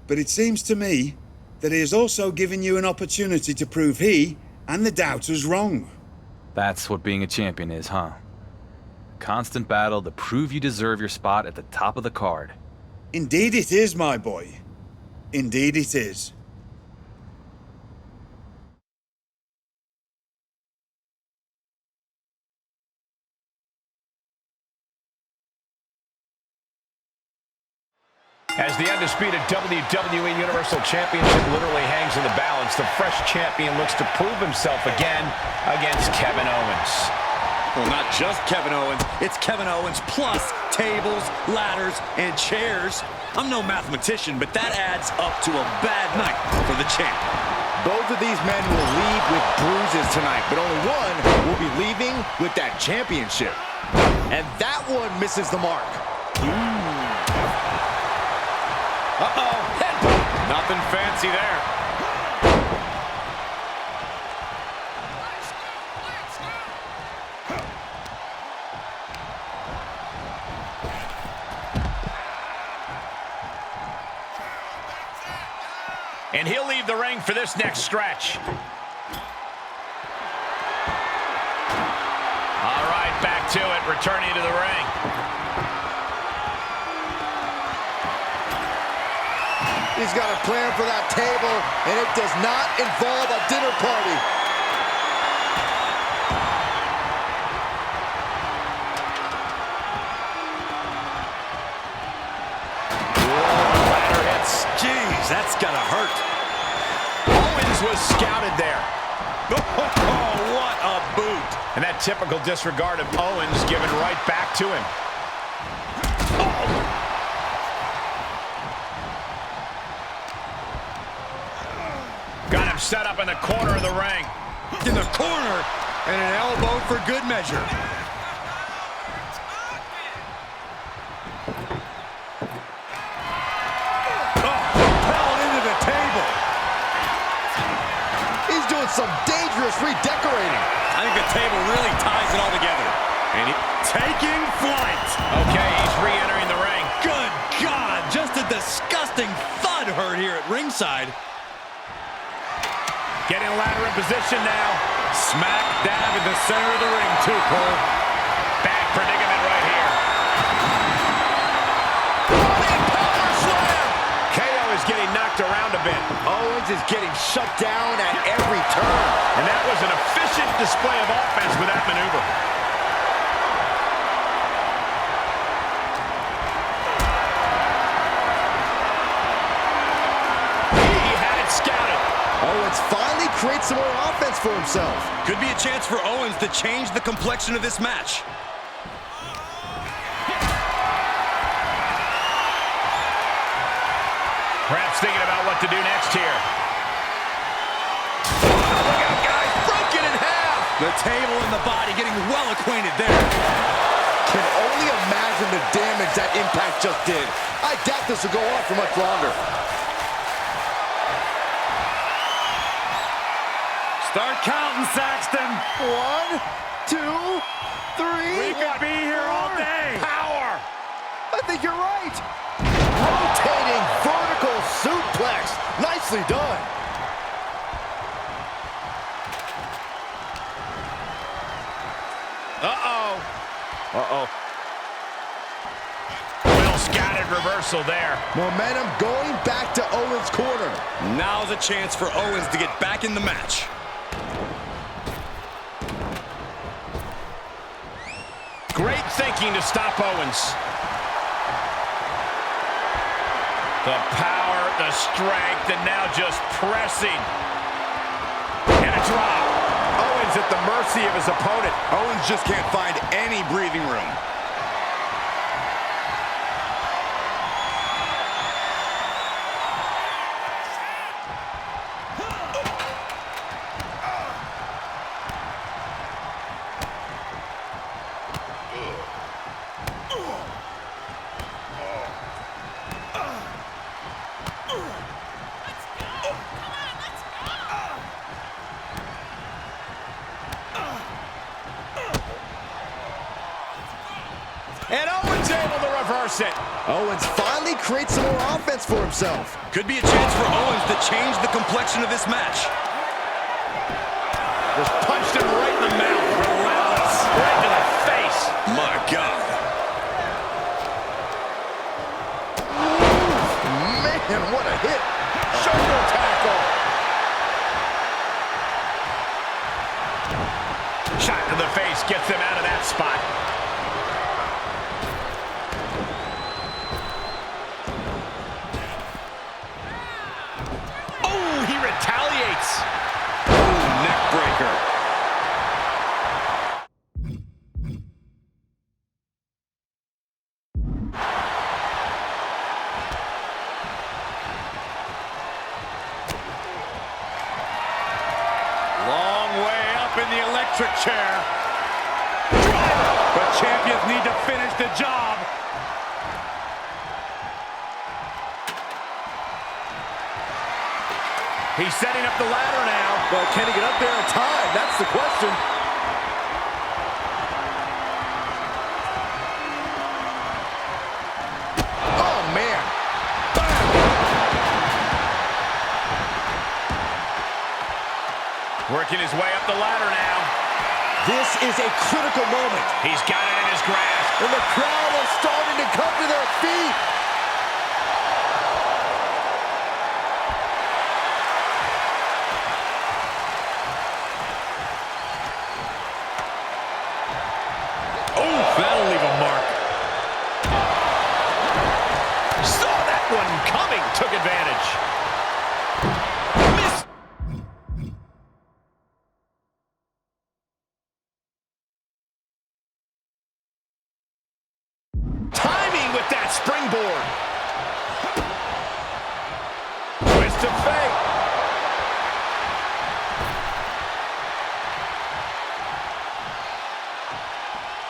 But it seems to me that he has also given you an opportunity to prove he and the doubters wrong.
That's what being a champion is, huh? Constant battle to prove you deserve your spot at the top of the card.
Indeed it is, my boy. Indeed it is.
As the undisputed WWE Universal Championship literally hangs in the balance, the fresh champion looks to prove himself again against Kevin Owens.
Well, not just Kevin Owens. It's Kevin Owens plus tables, ladders, and chairs. I'm no mathematician, but that adds up to a bad night for the champ.
Both of these men will leave with bruises tonight, but only one will be leaving with that championship. And that one misses the mark.
Uh-oh, headbutt. Nothing fancy there.
And he'll leave the ring for this next stretch. All right, back to it, returning to the ring.
He's got a plan for that table, and it does not involve a dinner party.
Whoa, ladder hits. Jeez, that's gotta hurt.
Owens was scouted there.
Oh, what a boot.
And that typical disregard of Owens given right back to him. Got him set up in the corner of the ring.
In the corner, and an elbow for good measure. Propelled into the table.
He's doing some dangerous redecorating.
I think the table really ties it all together. And taking flight.
Okay, he's re-entering the ring.
Good God, just a disgusting thud heard here at ringside.
Getting a ladder in position now.
Smack dab in the center of the ring, too, Cole.
Bad predicament right here.
Big power slam.
KO is getting knocked around a bit.
Owens is getting shut down at every turn.
And that was an efficient display of offense with that maneuver. He had it scouted.
Owens finally creates some more offense for himself.
Could be a chance for Owens to change the complexion of this match.
Perhaps thinking about what to do next here. Look out, guys. Broken in half.
The table and the body getting well acquainted there.
Can only imagine the damage that impact just did. I doubt this will go on for much longer.
Start counting, Saxton.
1, 2, 3.
We could be here all day.
Power. I think you're right. Rotating vertical suplex. Nicely done.
Uh-oh. Uh-oh. Well scattered reversal there.
Momentum going back to Owens' corner.
Now's a chance for Owens to get back in the match.
Great thinking to stop Owens. The power, the strength, and now just pressing. And a drop. Owens at the mercy of his opponent.
Owens just can't find any breathing room.
And Owens able to reverse it.
Owens finally creates some more offense for himself.
Could be a chance for Owens to change the complexion of this match.
Just punched him right in the mouth. Relentless. Right to the face.
My God.
Man, what a hit. Shoulder tackle.
Shot to the face gets him out of that spot.
heights. Ooh, neck breaker. Long way up in the electric chair. But champions need to finish the job. He's setting up the ladder now.
But can he get up there in time? That's the question. Oh, man.
Working his way up the ladder now.
This is a critical moment.
He's got it in his grasp.
And the crowd is starting to come to their feet.
Oh, that'll leave a mark.
Saw that one coming. Took advantage. Missed. Timing with that springboard. Twist of fate.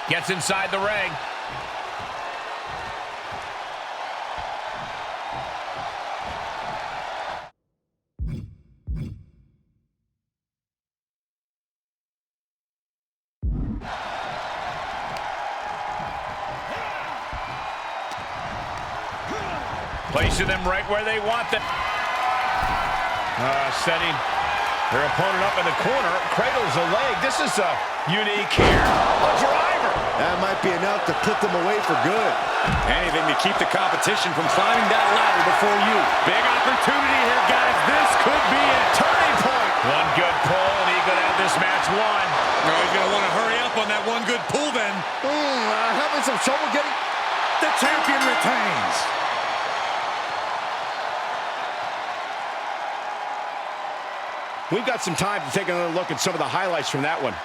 Gets inside the ring. Placing them right where they want them. Setting their opponent up in the corner. Cradles a leg. This is unique here. A driver.
That might be enough to put them away for good.
Anything to keep the competition from climbing that ladder before you. Big opportunity here, guys. This could be a turning point.
One good pull, and he could have this match won.
Oh, he's going to want to hurry up on that one good pull then.
Having some trouble getting...
The champion retains.
We've got some time to take another look at some of the highlights from that one.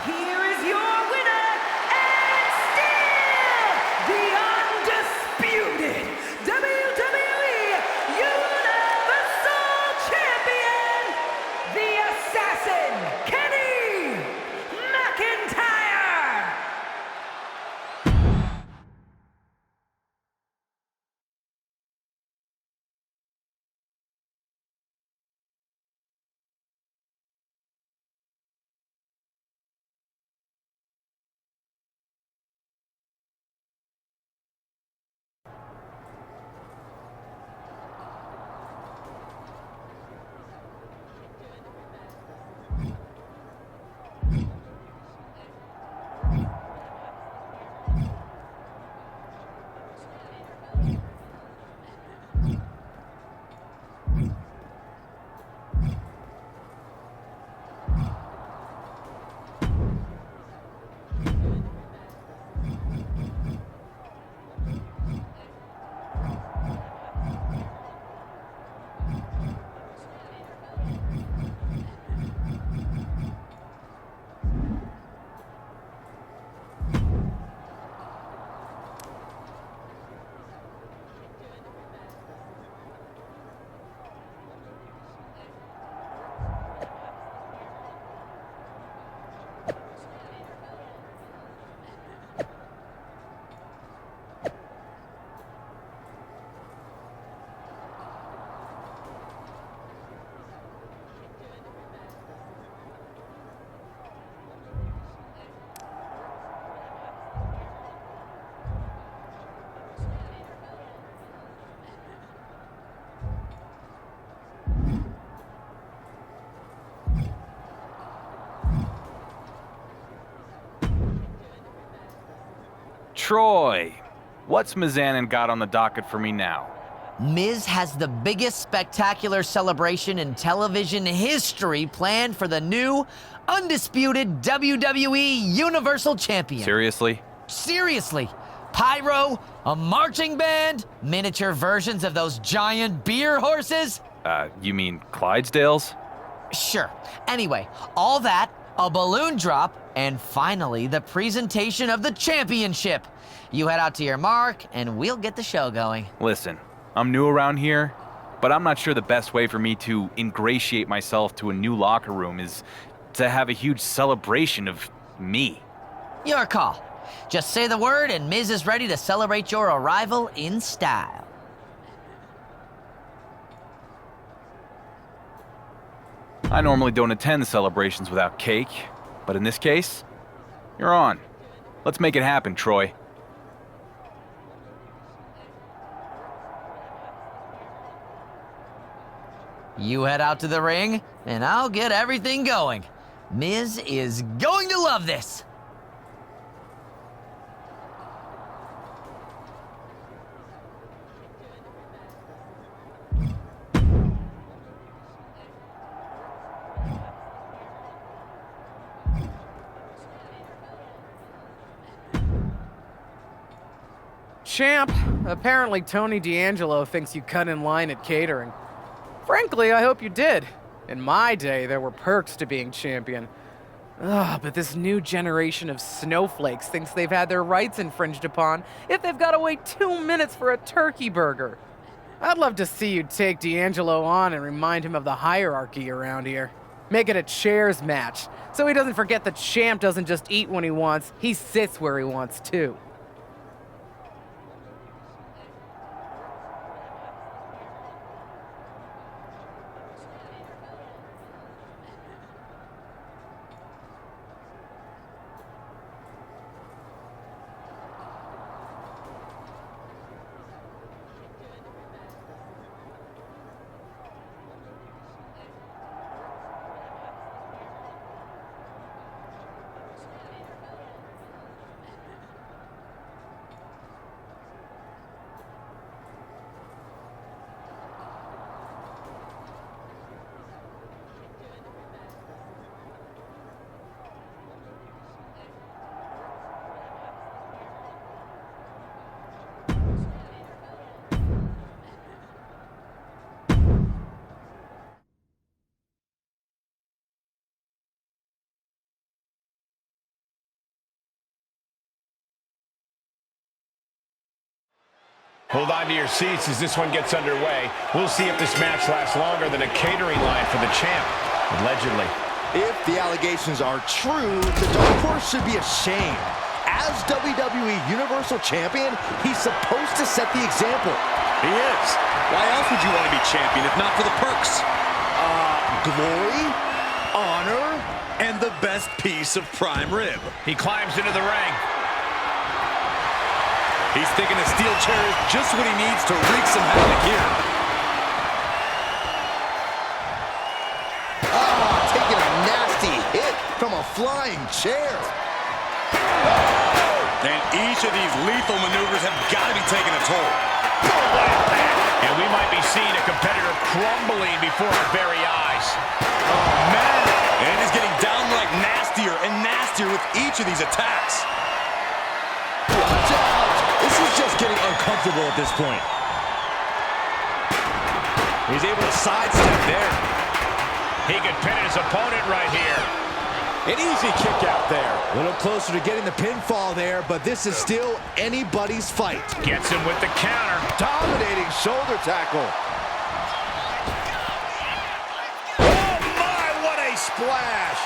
Here is your winner, and still the undisputed WWE Universal Champion, the Assassin, Kenny McIntyre.
Troy, what's Mizanin got on the docket for me now?
Miz has the biggest spectacular celebration in television history planned for the new, undisputed WWE Universal Champion.
Seriously?
Seriously. Pyro, a marching band, miniature versions of those giant beer horses.
You mean Clydesdales?
Sure. Anyway, all that, a balloon drop, and finally the presentation of the championship. You head out to your mark, and we'll get the show going.
Listen, I'm new around here, but I'm not sure the best way for me to ingratiate myself to a new locker room is to have a huge celebration of me.
Your call. Just say the word, and Miz is ready to celebrate your arrival in style.
I normally don't attend celebrations without cake, but in this case, you're on. Let's make it happen, Troy.
You head out to the ring, and I'll get everything going. Miz is going to love this.
Champ, apparently Tony D'Angelo thinks you cut in line at catering. Frankly, I hope you did. In my day, there were perks to being champion. Ugh, but this new generation of snowflakes thinks they've had their rights infringed upon if they've got to wait 2 minutes for a turkey burger. I'd love to see you take D'Angelo on and remind him of the hierarchy around here. Make it a chairs match, so he doesn't forget the champ doesn't just eat when he wants, he sits where he wants too.
Hold on to your seats as this one gets underway. We'll see if this match lasts longer than a catering line for the champ, allegedly.
If the allegations are true, the Dark Horse should be ashamed. As WWE Universal Champion, he's supposed to set the example.
He is. Why else would you want to be champion if not for the perks?
Glory, honor,
And the best piece of prime rib.
He climbs into the ring.
He's thinking the steel chair is just what he needs to wreak some havoc here.
Taking a nasty hit from a flying chair.
And each of these lethal maneuvers have got to be taking a toll.
And we might be seeing a competitor crumbling before our very eyes.
Oh, man. And he's getting downright nastier and nastier with each of these attacks.
Watch out! This is just getting uncomfortable at this point.
He's able to sidestep there.
He could pin his opponent right here.
An easy kick out there. A little closer to getting the pinfall there, but this is still anybody's fight.
Gets him with the counter.
Dominating shoulder tackle.
Oh, my, what a splash.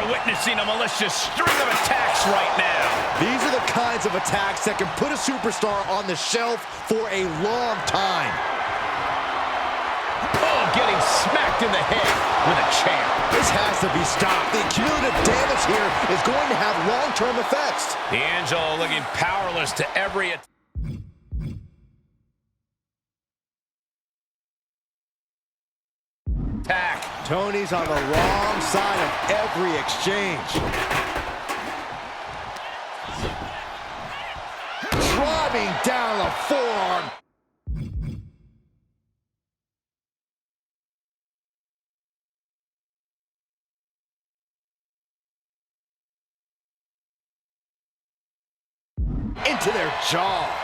Witnessing a malicious string of attacks right now.
These are the kinds of attacks that can put a superstar on the shelf for a long time.
Oh, getting smacked in the head with a chair.
This has to be stopped. The cumulative damage here is going to have long-term effects.
D'Angelo looking powerless to every attack.
Tony's on the wrong side of every exchange. Driving down the forearm. Into their jaw.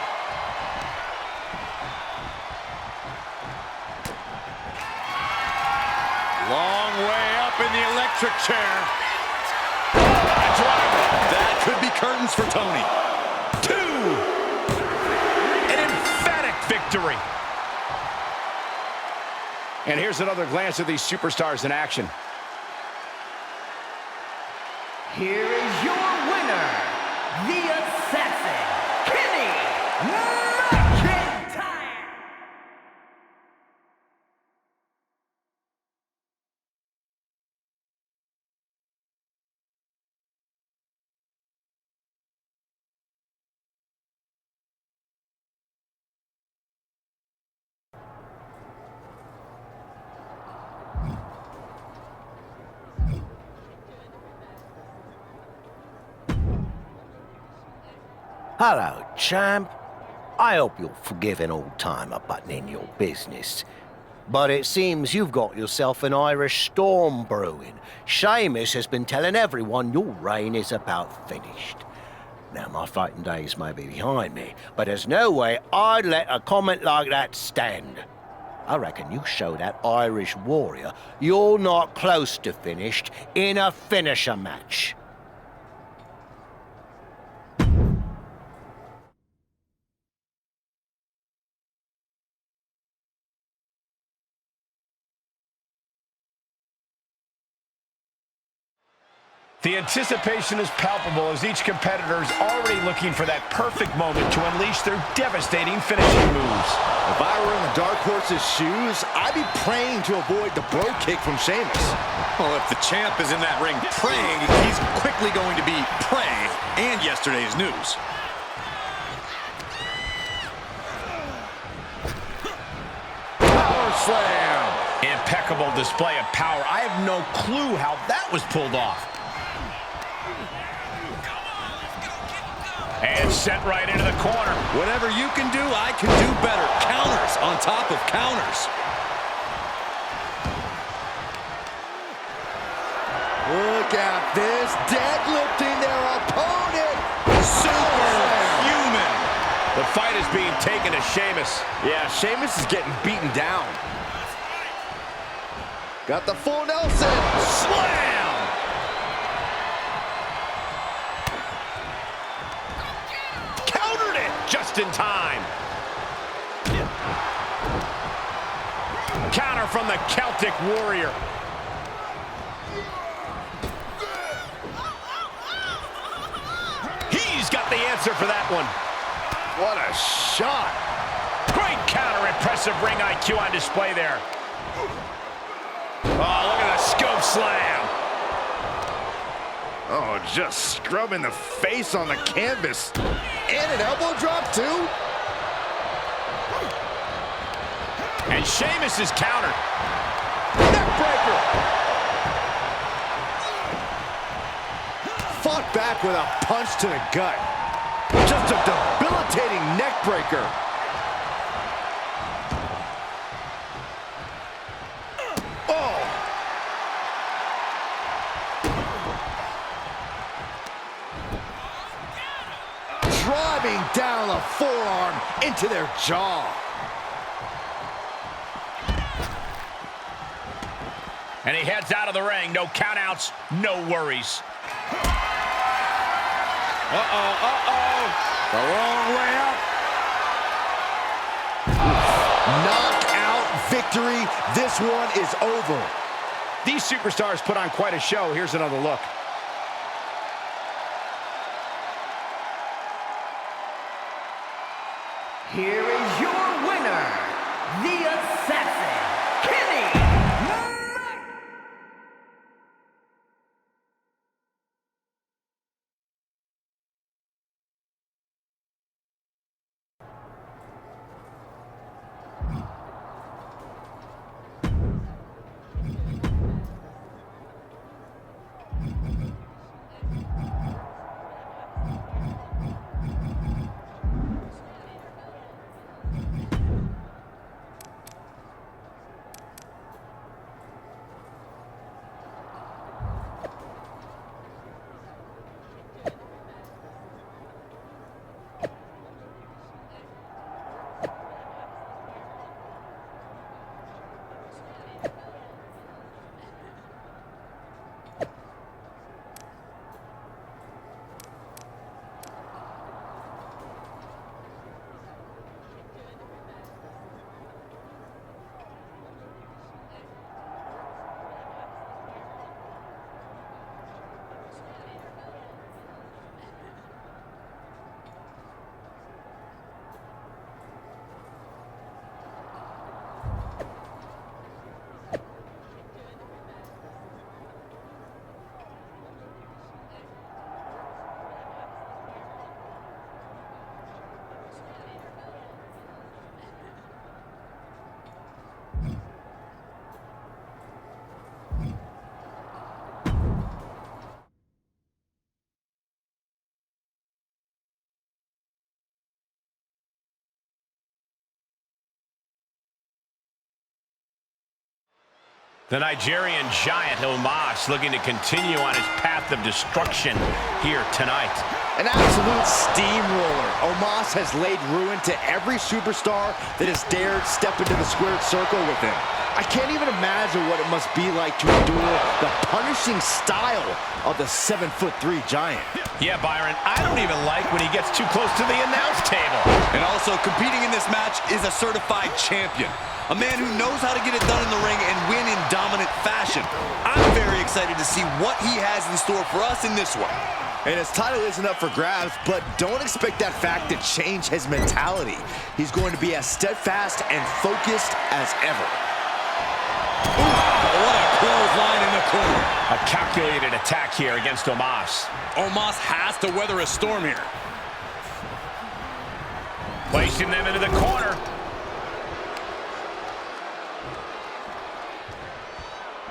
Long way up in the electric chair. A driver. That could be curtains for Tony.
2. An emphatic victory. And here's another glance at these superstars in action.
Here is your winner, the Assassin, Kenny McIntyre!
Hello, champ. I hope you'll forgive an old-timer butting in your business. But it seems you've got yourself an Irish storm brewing. Sheamus has been telling everyone your reign is about finished. Now, my fighting days may be behind me, but there's no way I'd let a comment like that stand. I reckon you show that Irish warrior you're not close to finished in a finisher match.
The anticipation is palpable as each competitor is already looking for that perfect moment to unleash their devastating finishing moves.
If I were in the Dark Horse's shoes, I'd be praying to avoid the bro kick from Sheamus.
Well, if the champ is in that ring praying, he's quickly going to be praying and yesterday's news.
Power slam.
Impeccable display of power. I have no clue how that was pulled off. And sent right into the corner.
Whatever you can do, I can do better. Counters on top of counters.
Look at this, deadlifting their opponent.
Superhuman.
The fight is being taken to Sheamus.
Yeah, Sheamus is getting beaten down. Got the full Nelson. Slam!
Countered it just in time. Counter from the Celtic Warrior. He's got the answer for that one.
What a shot.
Great counter, impressive ring IQ on display there. Oh, look at the scope slam.
Oh, just scrubbing the face on the canvas. And an elbow drop, too.
And Sheamus is countered.
Neckbreaker. Fought back with a punch to the gut. Just a debilitating neckbreaker. Oh. Driving down the forearm into their jaw.
And he heads out of the ring. No countouts, no worries.
The long way up. Knockout victory. This one is over.
These superstars put on quite a show. Here's another look.
Here is your winner, the Assassin, Kenny.
The Nigerian giant Omos looking to continue on his path of destruction here tonight.
An absolute steamroller. Omos has laid ruin to every superstar that has dared step into the squared circle with him. I can't even imagine what it must be like to endure the punishing style of the 7'3" giant.
Yeah, Byron, I don't even like when he gets too close to the announce table.
And also, competing in this match is a certified champion. A man who knows how to get it done in the ring and win in dominant fashion. I'm very excited to see what he has in store for us in this one.
And his title isn't up for grabs, but don't expect that fact to change his mentality. He's going to be as steadfast and focused as ever.
Ooh, what a clothesline in the corner.
A calculated attack here against Omos.
Omos has to weather a storm here.
Placing them into the corner.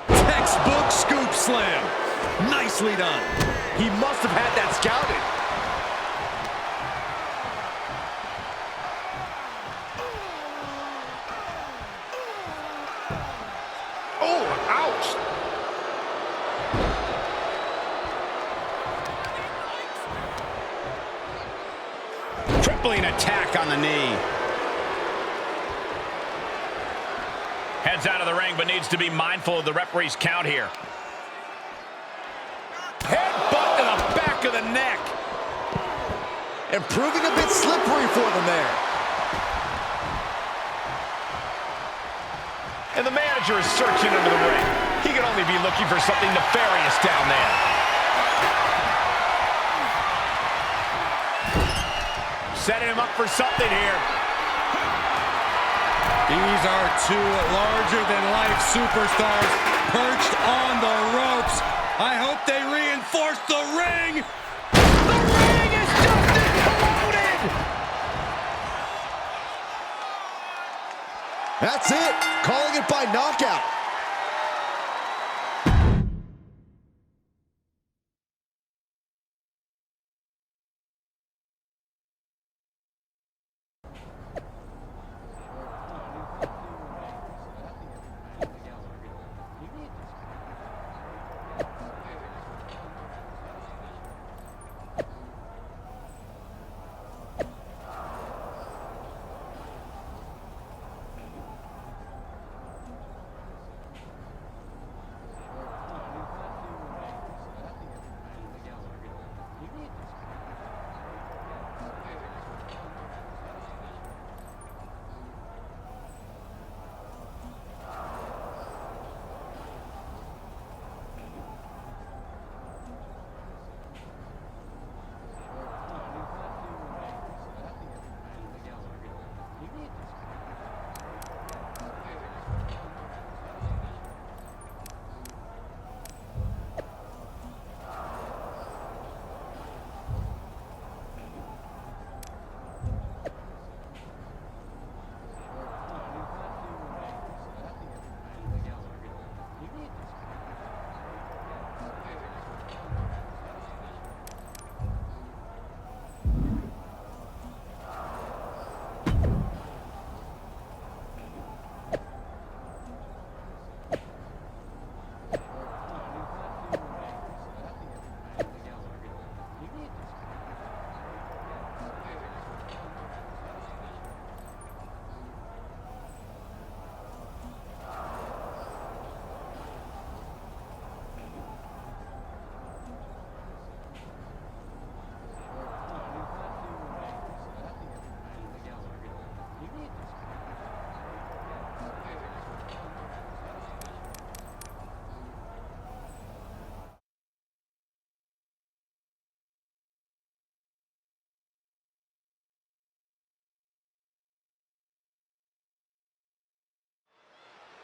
Textbook scoop slam. Nicely done.
He must have had that scouted. Oh, ouch.
Tripling attack on the knee. Heads out of the ring, but needs to be mindful of the referee's count here.
Headbutt to the back of the neck.
And proving a bit slippery for them there.
And the manager is searching under the ring. He could only be looking for something nefarious down there. Setting him up for something here.
These are two larger-than-life superstars perched on the ropes. I hope they reinforce the ring. The ring is just exploded.
That's it. Calling it by knockout.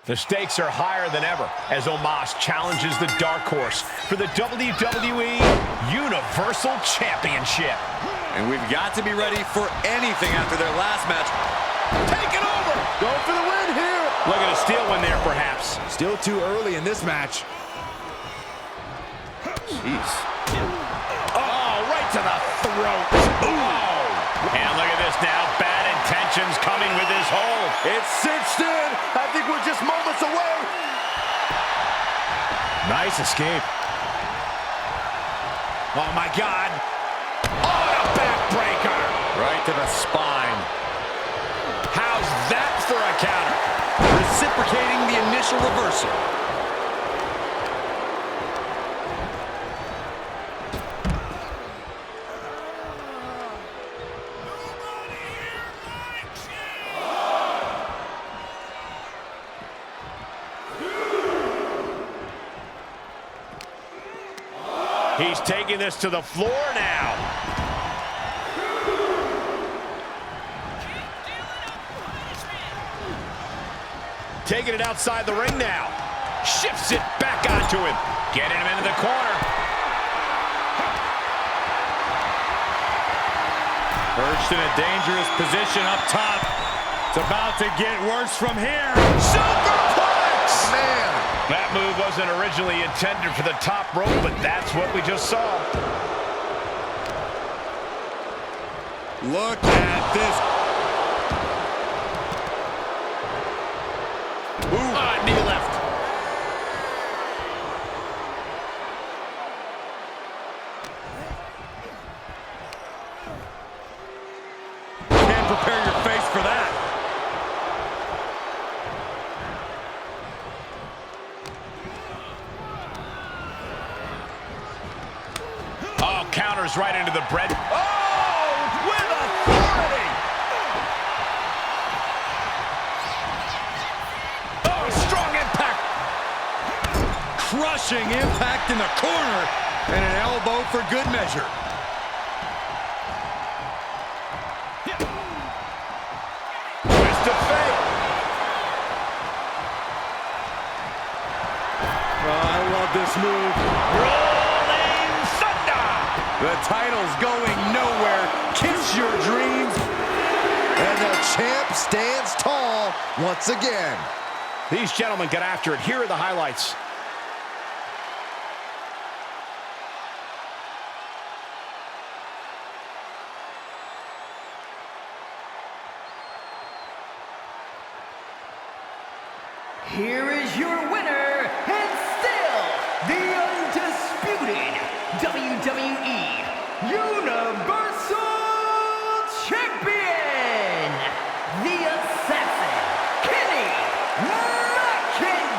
The stakes are higher than ever as Omos challenges the dark horse for the WWE Universal Championship.
And we've got to be ready for anything after their last match. Take it over!
Going for the win here.
Looking to steal one there, perhaps.
Still too early in this match.
Jeez. Oh, right to the throat. Ooh. And look at this now. Bad intentions coming with his hold.
It's cinched in. I think we're just moments away.
Nice escape. Oh, my God. Oh, a backbreaker. Right to the spine. How's that for a counter? Reciprocating the initial reversal. He's taking this to the floor now. Taking it outside the ring now. Shifts it back onto him. Getting him into the corner. Perched in a dangerous position up top. It's about to get worse from here. Superplex! Man!
That move wasn't originally intended for the top rope, but that's what we just saw.
Look at this. Ooh. Knee left. Can't prepare your face for that.
Oh, counters right into the bread. Oh, with authority.
Oh, strong impact. Crushing impact in the corner. And an elbow for good measure.
Twist of fate.
Oh, I love this move.
Rolling thunder.
The title's going nowhere. Kiss your dreams.
And the champ stands tall once again.
These gentlemen get after it. Here are the highlights.
Here is your winner, and still the undisputed WWE Universal Champion, the Assassin, Kenny McIntyre.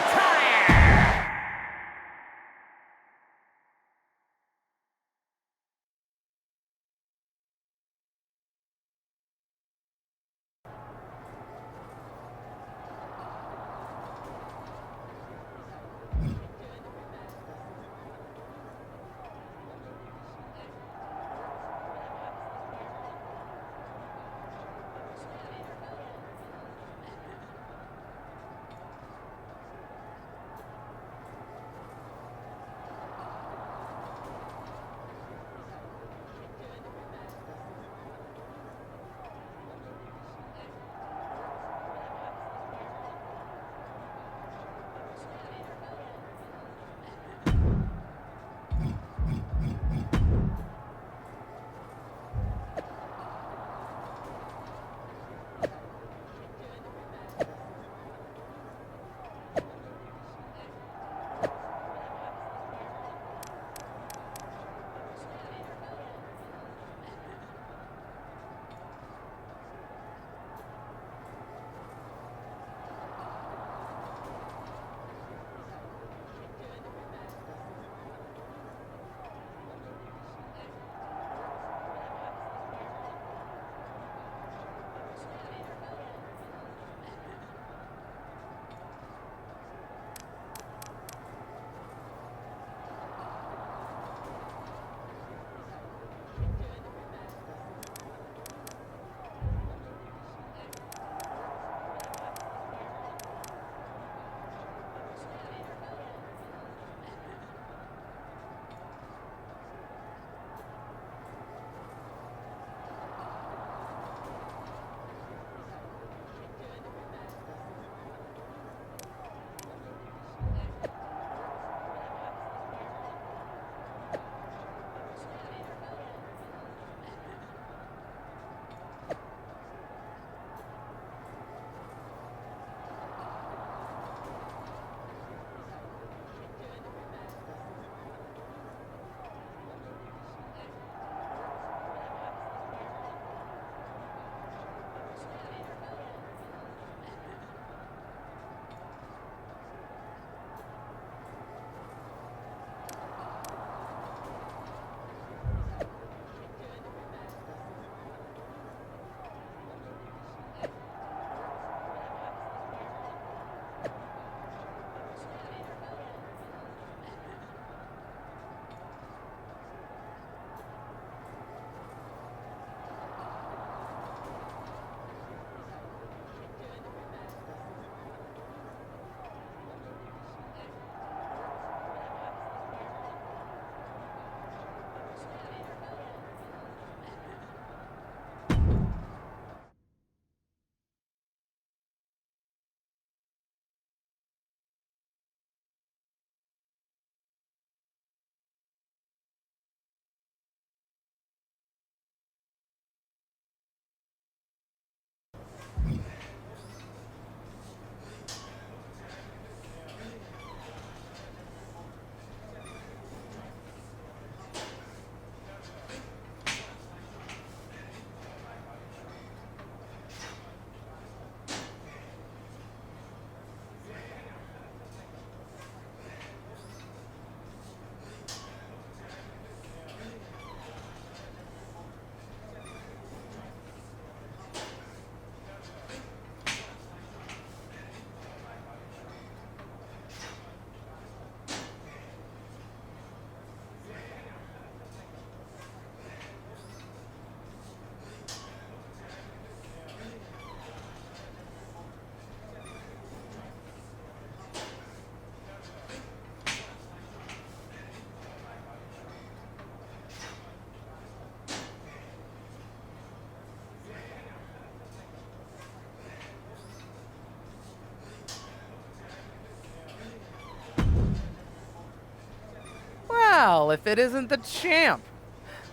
hell if it isn't the champ?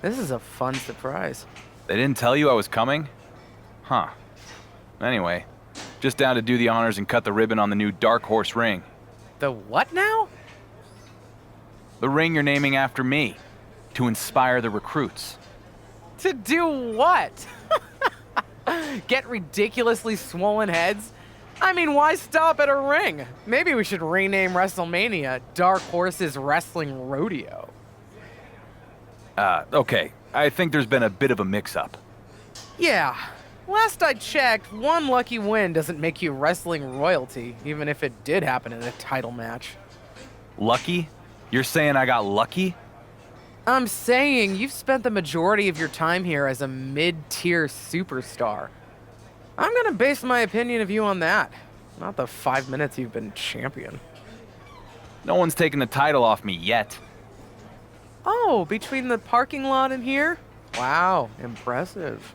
This is a fun surprise.
They didn't tell you I was coming? Huh. Anyway, just down to do the honors and cut the ribbon on the new Dark Horse ring.
The what now?
The ring you're naming after me, to inspire the recruits.
To do what? Get ridiculously swollen heads? I mean, why stop at a ring? Maybe we should rename WrestleMania Dark Horse's Wrestling Rodeo.
Okay. I think there's been a bit of a mix-up.
Yeah. Last I checked, one lucky win doesn't make you wrestling royalty, even if it did happen in a title match.
Lucky? You're saying I got lucky?
I'm saying you've spent the majority of your time here as a mid-tier superstar. I'm gonna base my opinion of you on that, not the 5 minutes you've been champion.
No one's taken the title off me yet.
Oh, between the parking lot and here? Wow, impressive.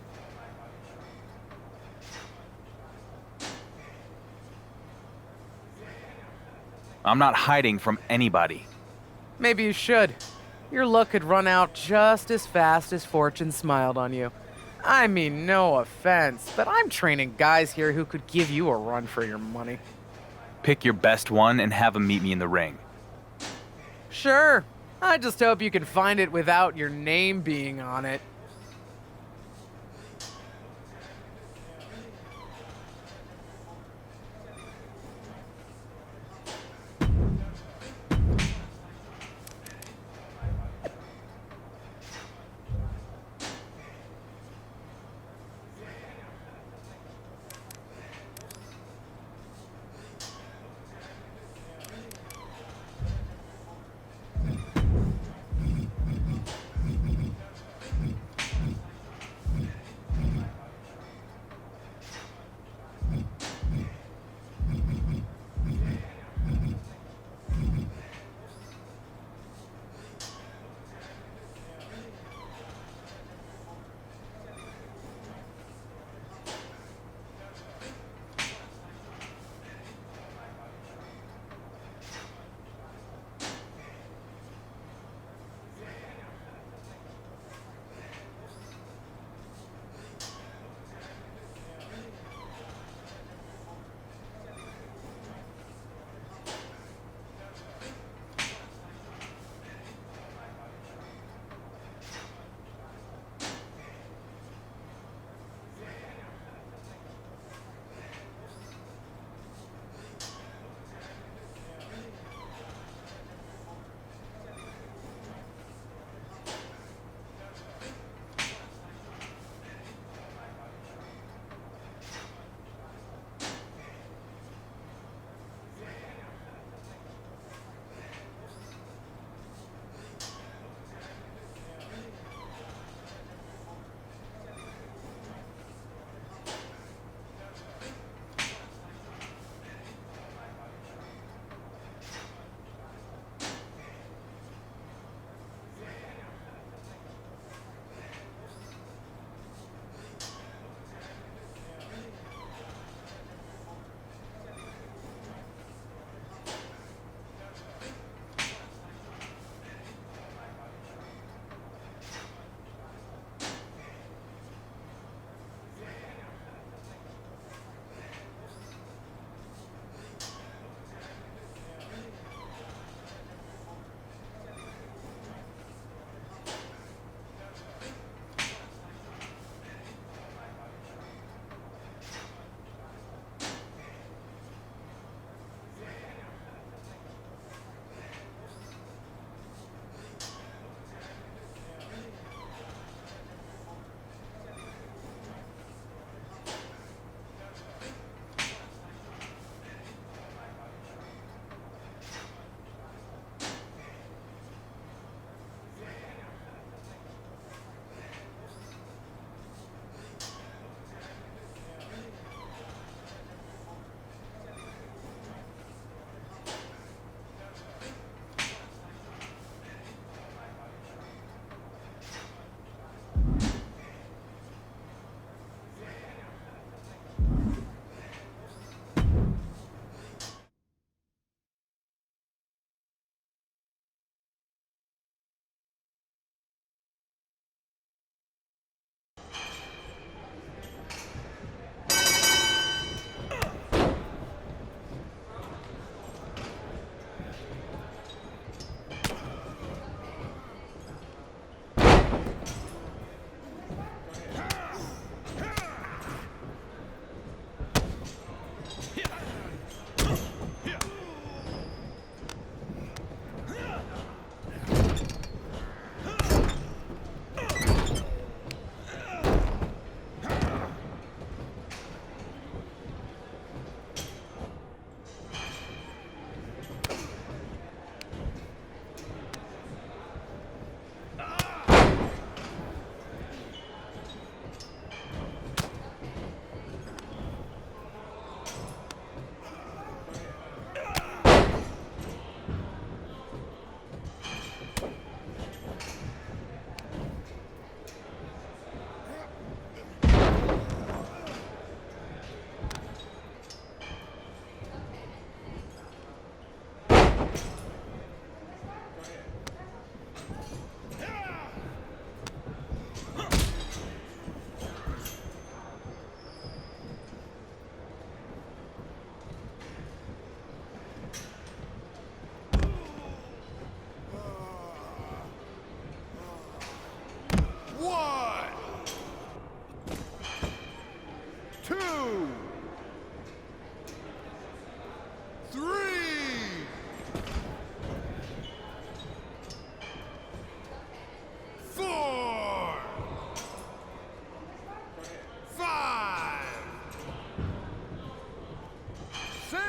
I'm not hiding from anybody.
Maybe you should. Your luck could run out just as fast as fortune smiled on you. I mean, no offense, but I'm training guys here who could give you a run for your money.
Pick your best one and have them meet me in the ring.
Sure. I just hope you can find it without your name being on it.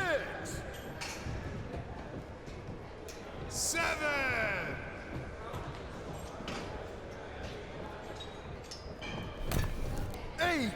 6, 7, 8.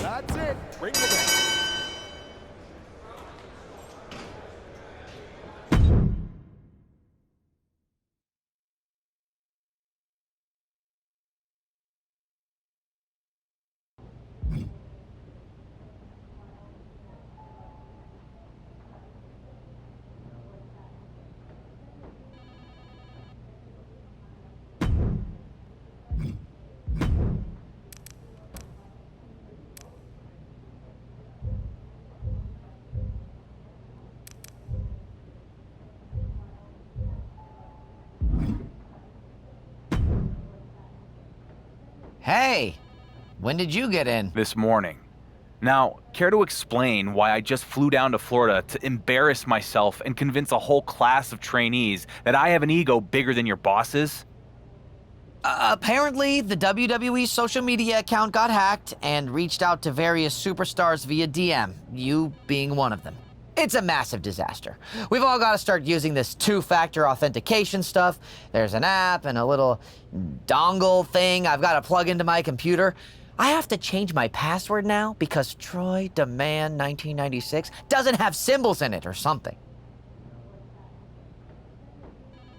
That's it. Ring the bell.
Hey, when did you get in?
This morning. Now, care to explain why I just flew down to Florida to embarrass myself and convince a whole class of trainees that I have an ego bigger than your boss's?
Apparently, the WWE social media account got hacked and reached out to various superstars via DM, you being one of them. It's a massive disaster. We've all got to start using this two-factor authentication stuff. There's an app and a little dongle thing I've got to plug into my computer. I have to change my password now because Troy Demand 1996 doesn't have symbols in it or something.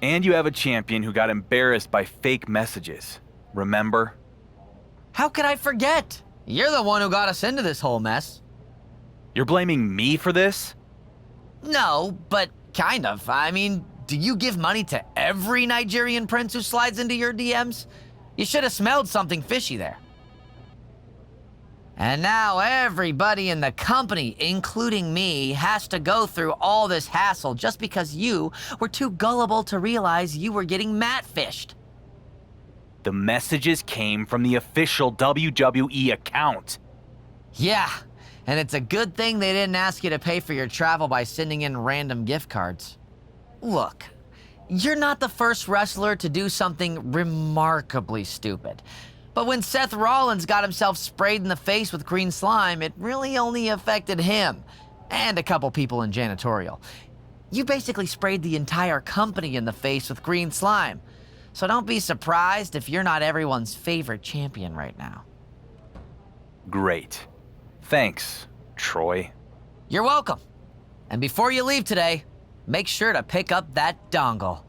And you have a champion who got embarrassed by fake messages. Remember?
How could I forget? You're the one who got us into this whole mess.
You're blaming me for this?
No, but kind of. I mean, do you give money to every Nigerian prince who slides into your DMs? You should have smelled something fishy there. And now everybody in the company, including me, has to go through all this hassle just because you were too gullible to realize you were getting matfished.
The messages came from the official WWE account.
Yeah, and it's a good thing they didn't ask you to pay for your travel by sending in random gift cards. Look, You're not the first wrestler to do something remarkably stupid. But when Seth Rollins got himself sprayed in the face with green slime, it really only affected him and a couple people in janitorial. You basically sprayed the entire company in the face with green slime. So don't be surprised if you're not everyone's favorite champion right now.
Great. Thanks, Troy.
You're welcome. And before you leave today, make sure to pick up that dongle.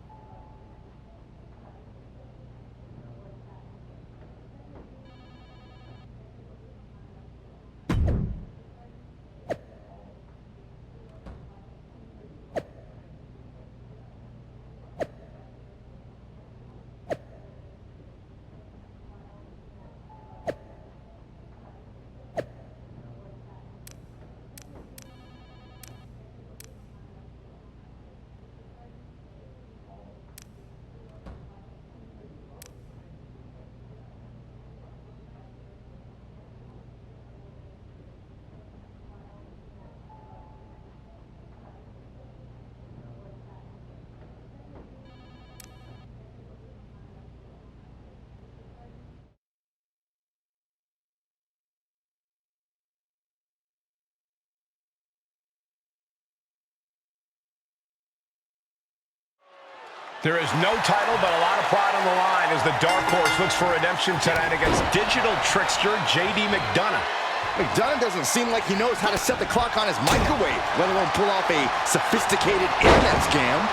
There is no title, but a lot of pride on the line as the Dark Horse looks for redemption tonight against digital trickster J.D. McDonough.
McDonough doesn't seem like he knows how to set the clock on his microwave, let alone pull off a sophisticated internet scam.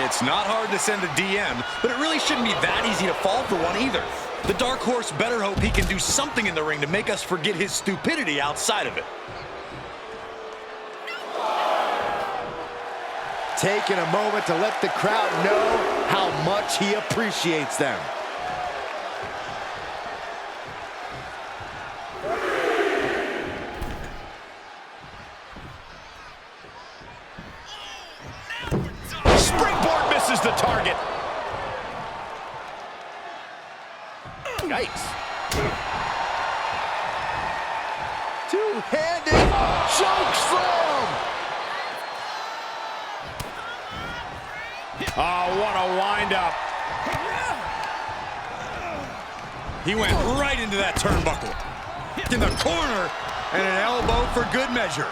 It's not hard to send a DM, but it really shouldn't be that easy to fall for one either. The Dark Horse better hope he can do something in the ring to make us forget his stupidity outside of it.
Taking a moment to let the crowd know how much he appreciates them.
Springboard misses the target.
Yikes. Two-handed choke slam.
Oh, what a wind-up. He went right into that turnbuckle. In the corner, and an elbow for good measure.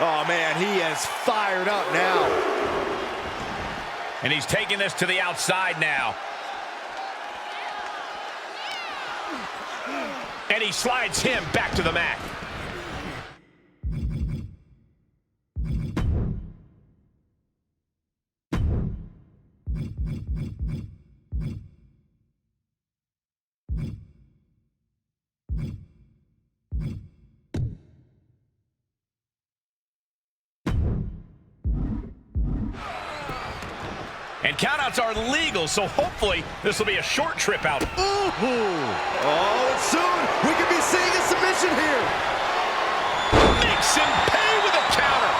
Oh, man, he is fired up now.
And he's taking this to the outside now. And he slides him back to the mat. And countouts are legal, so hopefully this will be a short trip out.
Ooh. Oh, and soon we could be seeing a submission here.
Makes him pay with a counter.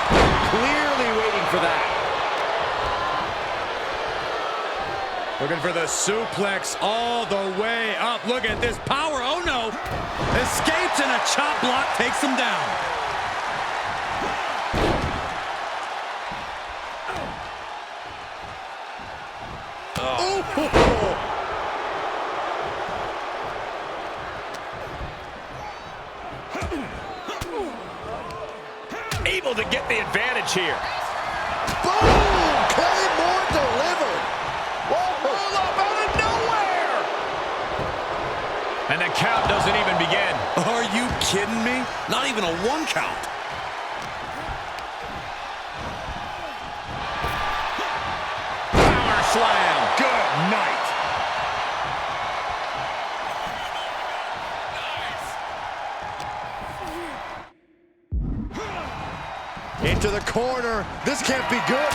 Clearly waiting for that.
Looking for the suplex all the way up. Look at this power. Oh, no. Escapes, and a chop block takes him down.
Able to get the advantage here.
Boom! Claymore delivered. Whoa, roll up out of nowhere.
And the count doesn't even begin.
Are you kidding me? Not even a one count.
Power slam.
Good night. Into the corner. This can't be good.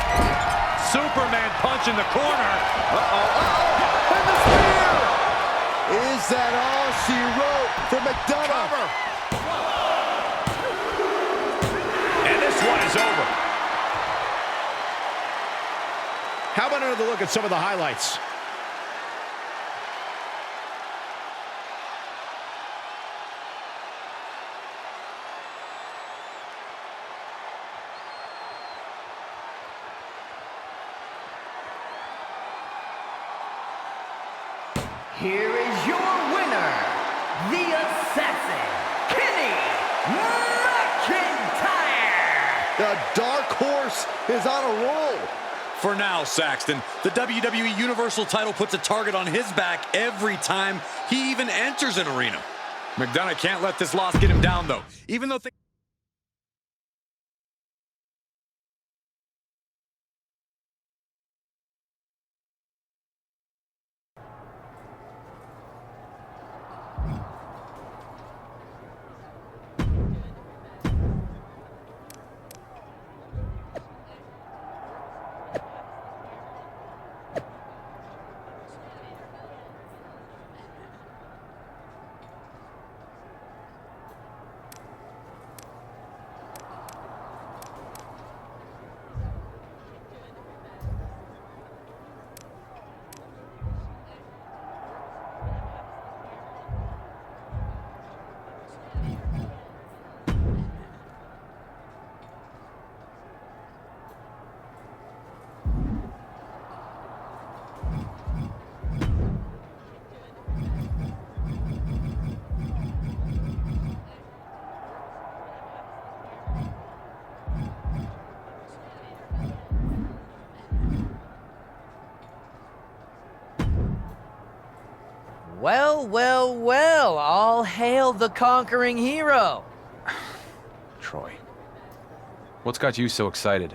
Superman punch in the corner.
And the spear! Is that all she wrote for McDonough?
And this one is over. How about another look at some of the highlights?
Here is your winner, the Assassin, Kenny McIntyre!
The dark horse is on a roll.
For now, Saxton, the WWE Universal title puts a target on his back every time he even enters an arena. McDonough can't let this loss get him down, though. Even though
Well, well, well, all hail the conquering hero.
Troy, what's got you so excited?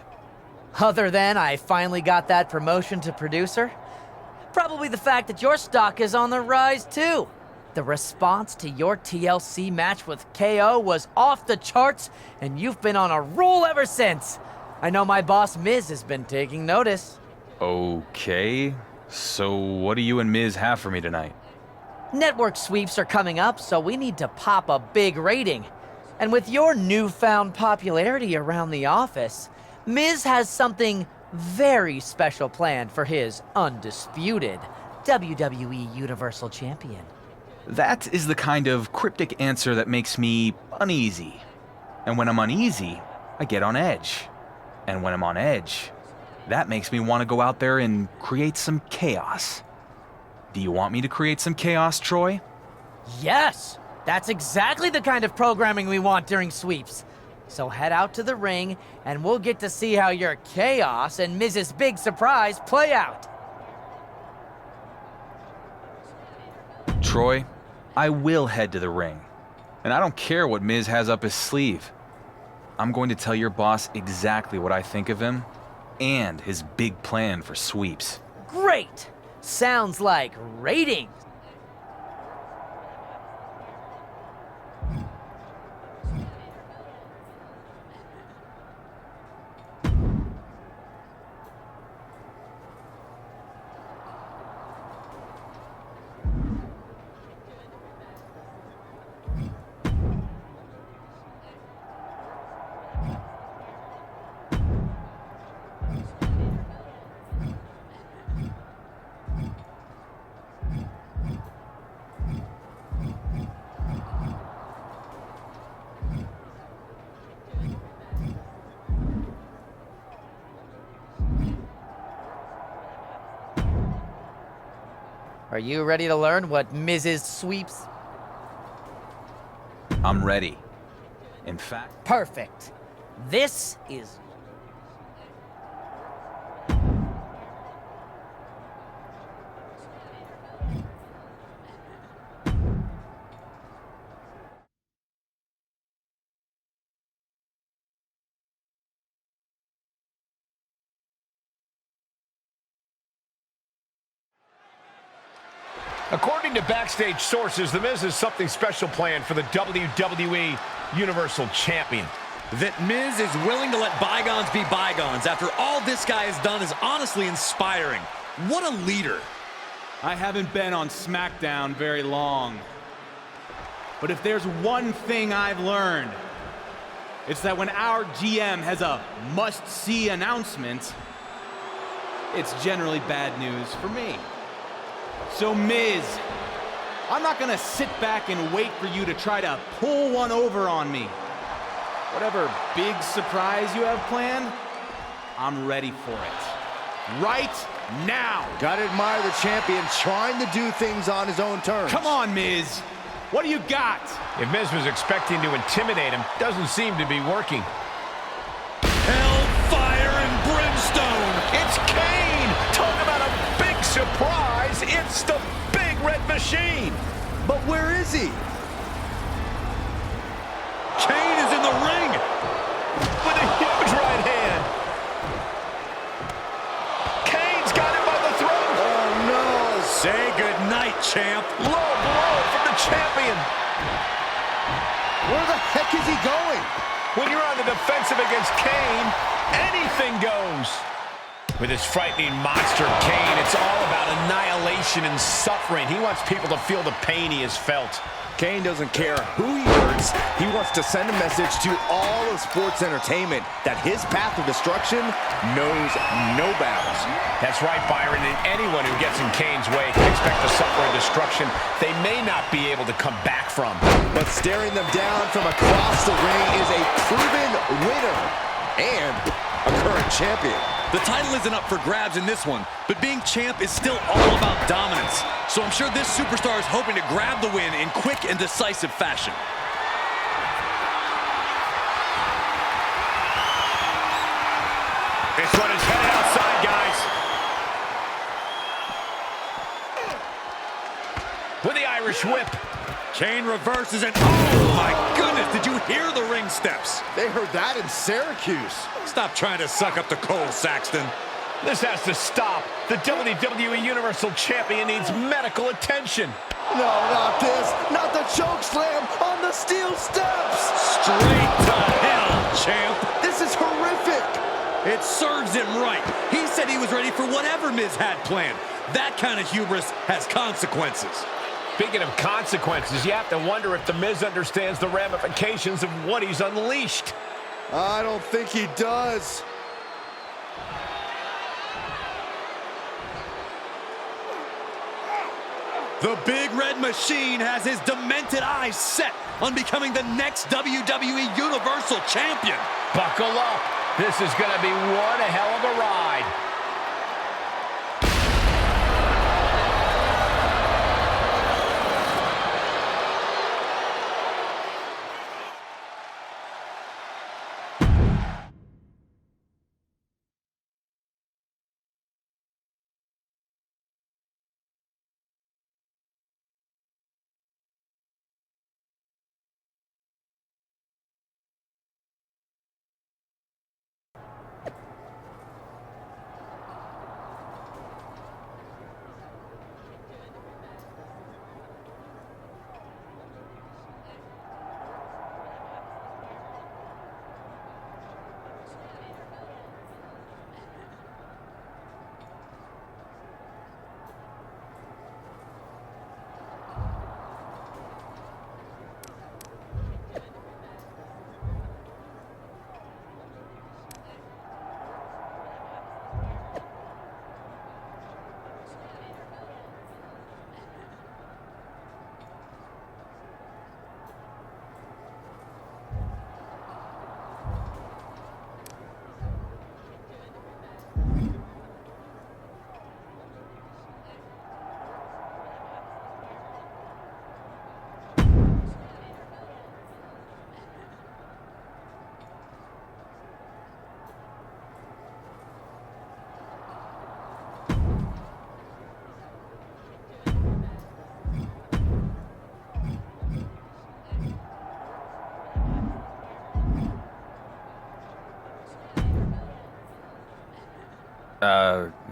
Other than I finally got that promotion to producer, probably the fact that your stock is on the rise too. The response to your TLC match with KO was off the charts, and you've been on a roll ever since. I know my boss Miz has been taking notice.
Okay, so what do you and Miz have for me tonight?
Network sweeps are coming up, so we need to pop a big rating. And with your newfound popularity around the office, Miz has something very special planned for his undisputed WWE Universal Champion.
That is the kind of cryptic answer that makes me uneasy. And when I'm uneasy, I get on edge. And when I'm on edge, that makes me want to go out there and create some chaos. Do you want me to create some chaos, Troy?
Yes! That's exactly the kind of programming we want during sweeps. So head out to the ring, and we'll get to see how your chaos and Miz's big surprise play out.
Troy, I will head to the ring. And I don't care what Miz has up his sleeve. I'm going to tell your boss exactly what I think of him and his big plan for sweeps.
Great! Sounds like ratings. Are you ready to learn what Mrs. Sweeps?
I'm ready. In fact...
Perfect. This is...
According to backstage sources, The Miz has something special planned for the WWE Universal Champion.
That Miz is willing to let bygones be bygones after all this guy has done is honestly inspiring. What a leader.
I haven't been on SmackDown very long. But if there's one thing I've learned, it's that when our GM has a must-see announcement, it's generally bad news for me. So Miz, I'm not gonna sit back and wait for you to try to pull one over on me. Whatever big surprise you have planned, I'm ready for it. Right now.
Gotta admire the champion trying to do things on his own terms.
Come on, Miz. What do you got?
If Miz was expecting to intimidate him, doesn't seem to be working.
Hellfire and brimstone.
It's Kane! Talk about a big surprise! It's the Big Red Machine!
But where is he?
Kane is in the ring.
With a huge right hand. Kane's got him by the throat.
Oh, no.
Say goodnight, champ.
Low blow from the champion.
Where the heck is he going?
When you're on the defensive against Kane, anything goes. With his frightening monster, Kane, it's all about annihilation and suffering. He wants people to feel the pain he has felt.
Kane doesn't care who he hurts. He wants to send a message to all of sports entertainment that his path of destruction knows no bounds.
That's right, Byron, and anyone who gets in Kane's way can expect to suffer a destruction they may not be able to come back from.
But staring them down from across the ring is a proven winner and a current champion.
The title isn't up for grabs in this one, but being champ is still all about dominance. So I'm sure this superstar is hoping to grab the win in quick and decisive fashion.
This one is headed outside, guys. With the Irish whip.
Kane reverses and oh my goodness, did you hear the ring steps?
They heard that in Syracuse.
Stop trying to suck up the coal, Saxton.
This has to stop. The WWE Universal Champion needs medical attention.
No, not this. Not the choke slam on the steel steps.
Straight to hell, champ.
This is horrific.
It serves him right. He said he was ready for whatever Miz had planned. That kind of hubris has consequences.
Speaking of consequences, you have to wonder if The Miz understands the ramifications of what he's unleashed.
I don't think he does.
The Big Red Machine has his demented eyes set on becoming the next WWE Universal Champion.
Buckle up. This is going to be one hell of a ride.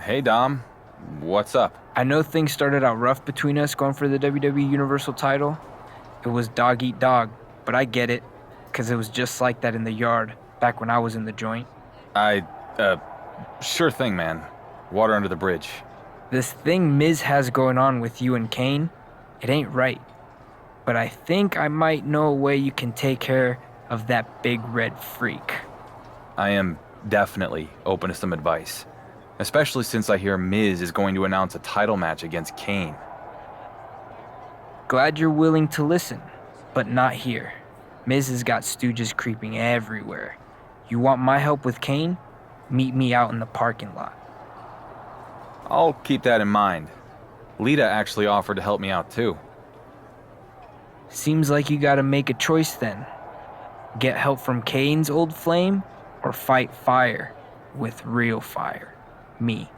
Hey Dom, what's up?
I know things started out rough between us going for the WWE Universal title. It was dog eat dog, but I get it. Because it was just like that in the yard, back when I was in the joint.
Sure thing, man. Water under the bridge.
This thing Miz has going on with you and Kane, it ain't right. But I think I might know a way you can take care of that big red freak.
I am definitely open to some advice. Especially since I hear Miz is going to announce a title match against Kane.
Glad you're willing to listen, but not here. Miz has got stooges creeping everywhere. You want my help with Kane? Meet me out in the parking lot.
I'll keep that in mind. Lita actually offered to help me out too.
Seems like you gotta make a choice then. Get help from Kane's old flame, or fight fire with real fire. Me.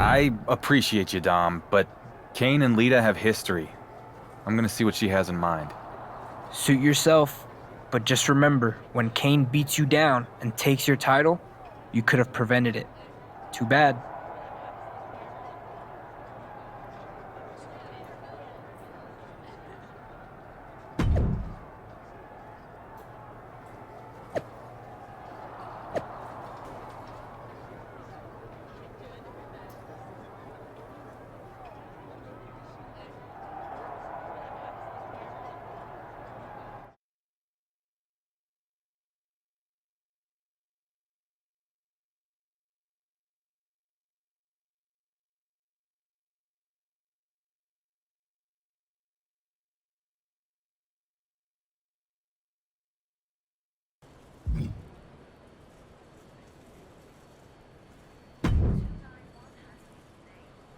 I appreciate you, Dom, but Kane and Lita have history. I'm gonna see what she has in mind.
Suit yourself, but just remember, when Kane beats you down and takes your title, you could have prevented it. Too bad.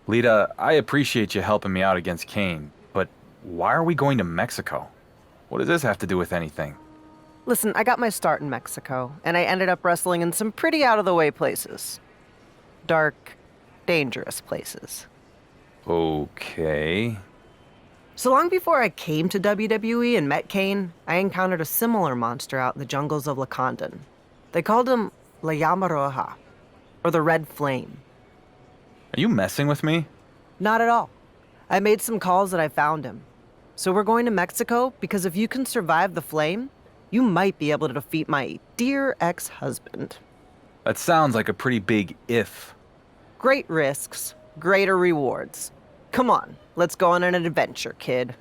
Lita, I appreciate you helping me out against Kane, but why are we going to Mexico? What does this have to do with anything?
Listen, I got my start in Mexico, and I ended up wrestling in some pretty out-of-the-way places. Dark, dangerous places.
Okay.
So long before I came to WWE and met Kane, I encountered a similar monster out in the jungles of Lacandon. They called him La Llama Roja, or the Red Flame.
Are you messing with me?
Not at all. I made some calls and I found him. So we're going to Mexico because if you can survive the flame, you might be able to defeat my dear ex-husband.
That sounds like a pretty big if.
Great risks, greater rewards. Come on, let's go on an adventure, kid.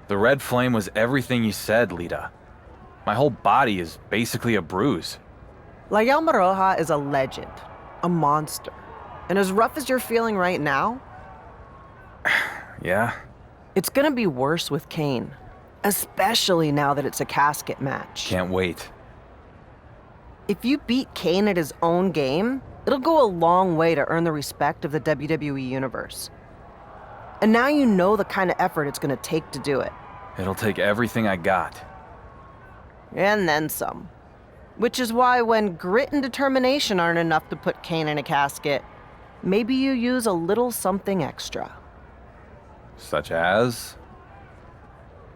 The red flame was everything you said, Lita. My whole body is basically a bruise.
La Llama Roja is a legend, a monster. And as rough as you're feeling right now,
Yeah?
it's gonna be worse with Kane. Especially now that it's a casket match.
Can't wait.
If you beat Kane at his own game, it'll go a long way to earn the respect of the WWE Universe. And now you know the kind of effort it's gonna take to do it.
It'll take everything I got.
And then some. Which is why when grit and determination aren't enough to put Kane in a casket, maybe you use a little something extra.
Such as?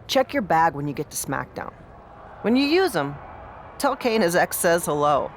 Check your bag when you get to SmackDown. When you use them, tell Kane his ex says hello.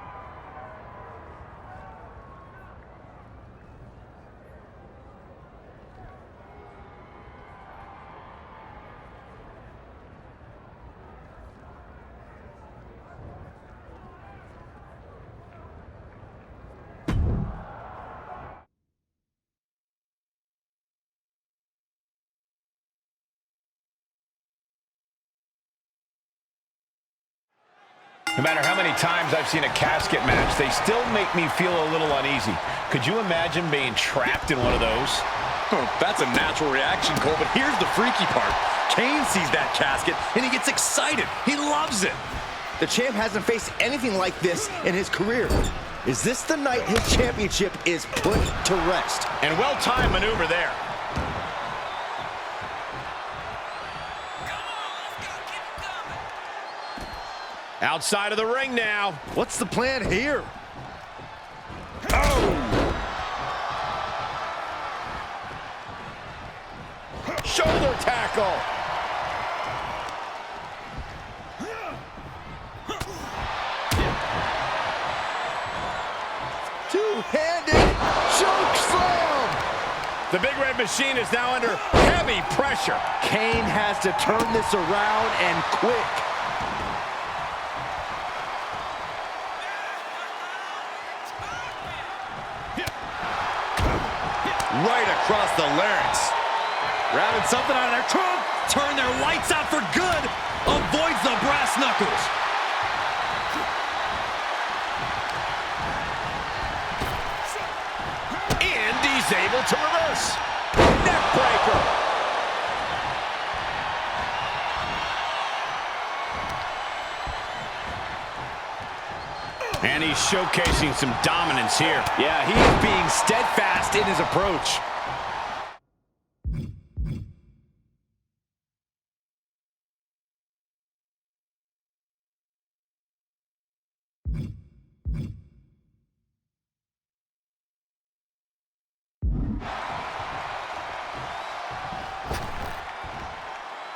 No matter how many times I've seen a casket match, they still make me feel a little uneasy. Could you imagine being trapped in one of those?
Oh, that's a natural reaction, Cole, but here's the freaky part. Kane sees that casket, and he gets excited. He loves it.
The champ hasn't faced anything like this in his career. Is this the night his championship is put to rest?
And well-timed maneuver there. Outside of the ring now.
What's the plan here?
Oh! Shoulder tackle.
Two-handed choke slam.
The Big Red Machine is now under heavy pressure.
Kane has to turn this around and quick.
right across the larynx. Grabbing something out of their trunk. Turn their lights out for good. Avoids the brass knuckles.
And he's able to reverse. Neck breaker. And he's showcasing some dominance here.
Yeah, he is being steadfast in his approach.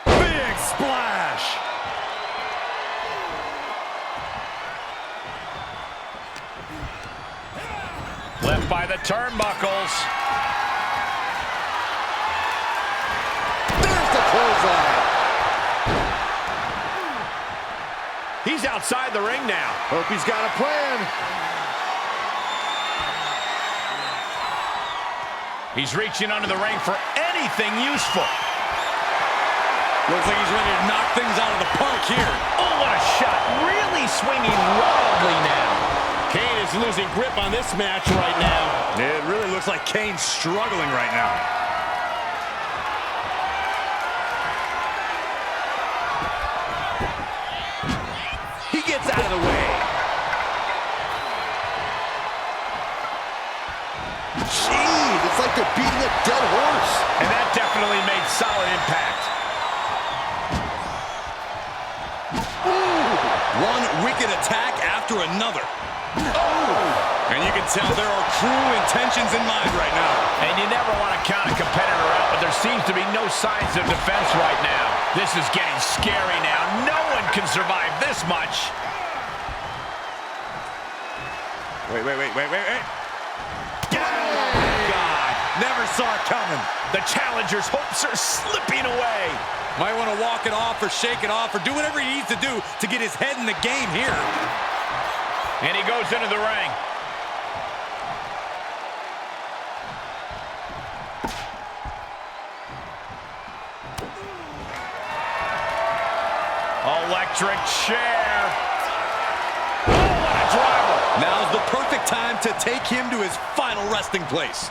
Big splash.
Left by the turnbuckles.
There's the clothesline.
He's outside the ring now.
Hope he's got a plan.
He's reaching under the ring for anything useful.
Looks like he's ready to knock things out of the park here.
Oh, what a shot. Really swinging wildly now. Kane is losing grip on this match right now.
It really looks like Kane's struggling right now.
He gets out of the way. Jeez, it's like they're beating a dead horse.
And that definitely made solid impact.
One wicked attack after another. And you can tell there are cruel intentions in mind right now.
And you never want to count a competitor out, but there seems to be no signs of defense right now. This is getting scary now. No one can survive this much.
Wait. God, never saw it coming.
The challenger's hopes are slipping away.
Might want to walk it off or shake it off or do whatever he needs to do to get his head in the game here.
And he goes into the ring. Electric chair. Oh, what a driver.
Now's the perfect time to take him to his final resting place.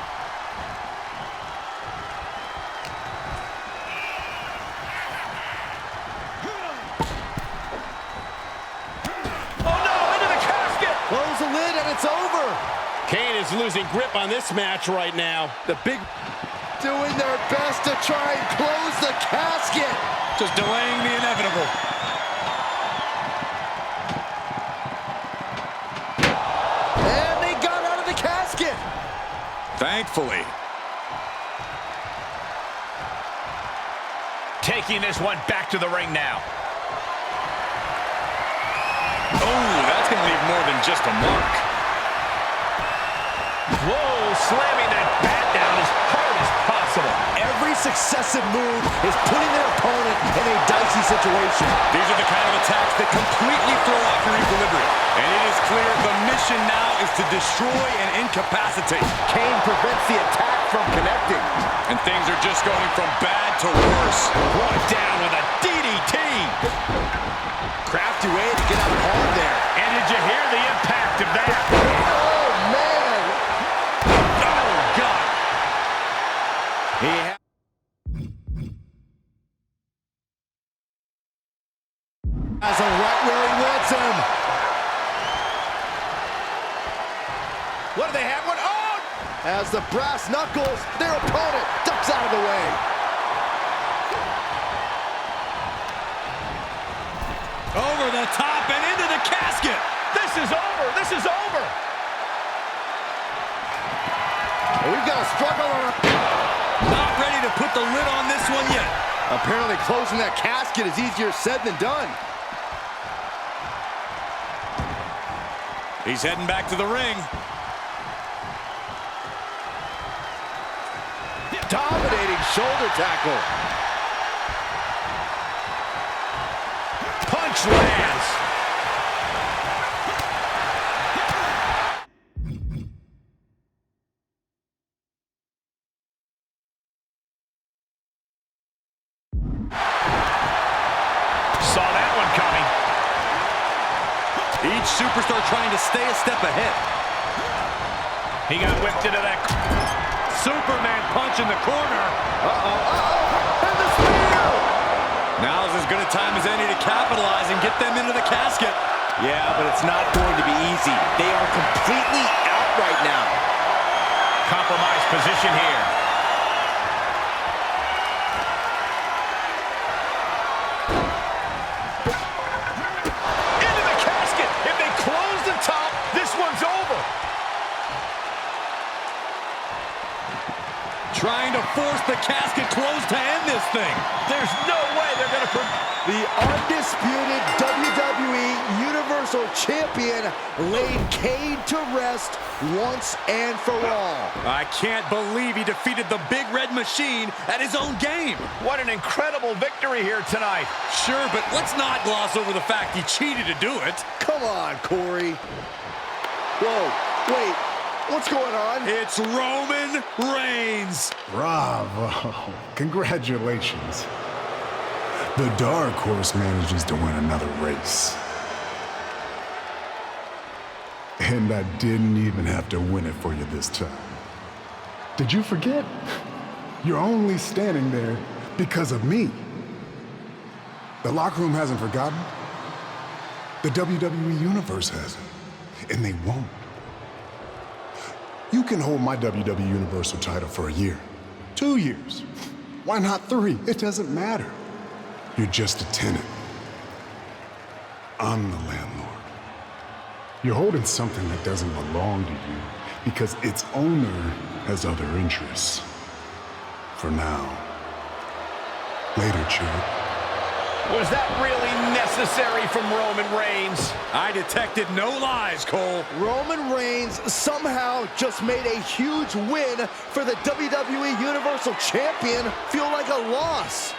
Close the lid and it's over.
Kane is losing grip on this match right now.
The big doing their best to try and close the casket.
Just delaying the inevitable.
And they got out of the casket.
Thankfully.
Taking this one back to the ring now.
Oh, that's going to leave more than just a mark.
Whoa, slamming that bat down as hard as possible.
Every successive move is putting their opponent in a dicey situation.
These are the kind of attacks that completely throw off your equilibrium. And it is clear the mission now is to destroy and incapacitate.
Kane prevents the attack from connecting.
And things are just going from bad to worse.
Brought down with a DDT.
Crafty way to get out hard there.
And did you hear the impact of that?
Oh, man.
Oh, God.
He has him right where he wants him.
What do they have? What? Oh!
As the brass knuckles, their opponent ducks out of the way.
Over the top and into the casket.
This is over. This is over.
We've got a struggle on a...
Not ready to put the lid on this one yet.
Apparently closing that casket is easier said than done.
He's heading back to the ring.
Dominating shoulder tackle.
Punch lands.
Each superstar trying to stay a step ahead.
He got whipped into that
Superman punch in the corner. And the spear! Now is as good a time as any to capitalize and get them into the casket.
Yeah, but it's not going to be easy. They are completely out right now.
compromised position here. Into the casket. If they close the top, this one's over.
Trying to force the casket closed to end this thing.
There's no way they're going to...
The undisputed WWE Universal Champion laid Kane to rest once and for all.
I can't believe he defeated the Big Red Machine at his own game.
What an incredible victory here tonight.
Sure, but let's not gloss over the fact he cheated to do it.
Come on, Corey. Whoa, wait. What's going on?
It's Roman Reigns.
Bravo. Congratulations. The Dark Horse manages to win another race. And I didn't even have to win it for you this time. Did you forget? You're only standing there because of me. The locker room hasn't forgotten. The WWE Universe hasn't. And they won't. You can hold my WWE Universal title for a year, 2 years. Why not 3? It doesn't matter. You're just a tenant. I'm the landlord. You're holding something that doesn't belong to you because its owner has other interests. For now. Later, Chuck.
Was that really necessary from Roman Reigns?
I detected no lies, Cole.
Roman Reigns somehow just made a huge win for the WWE Universal Champion feel like a loss.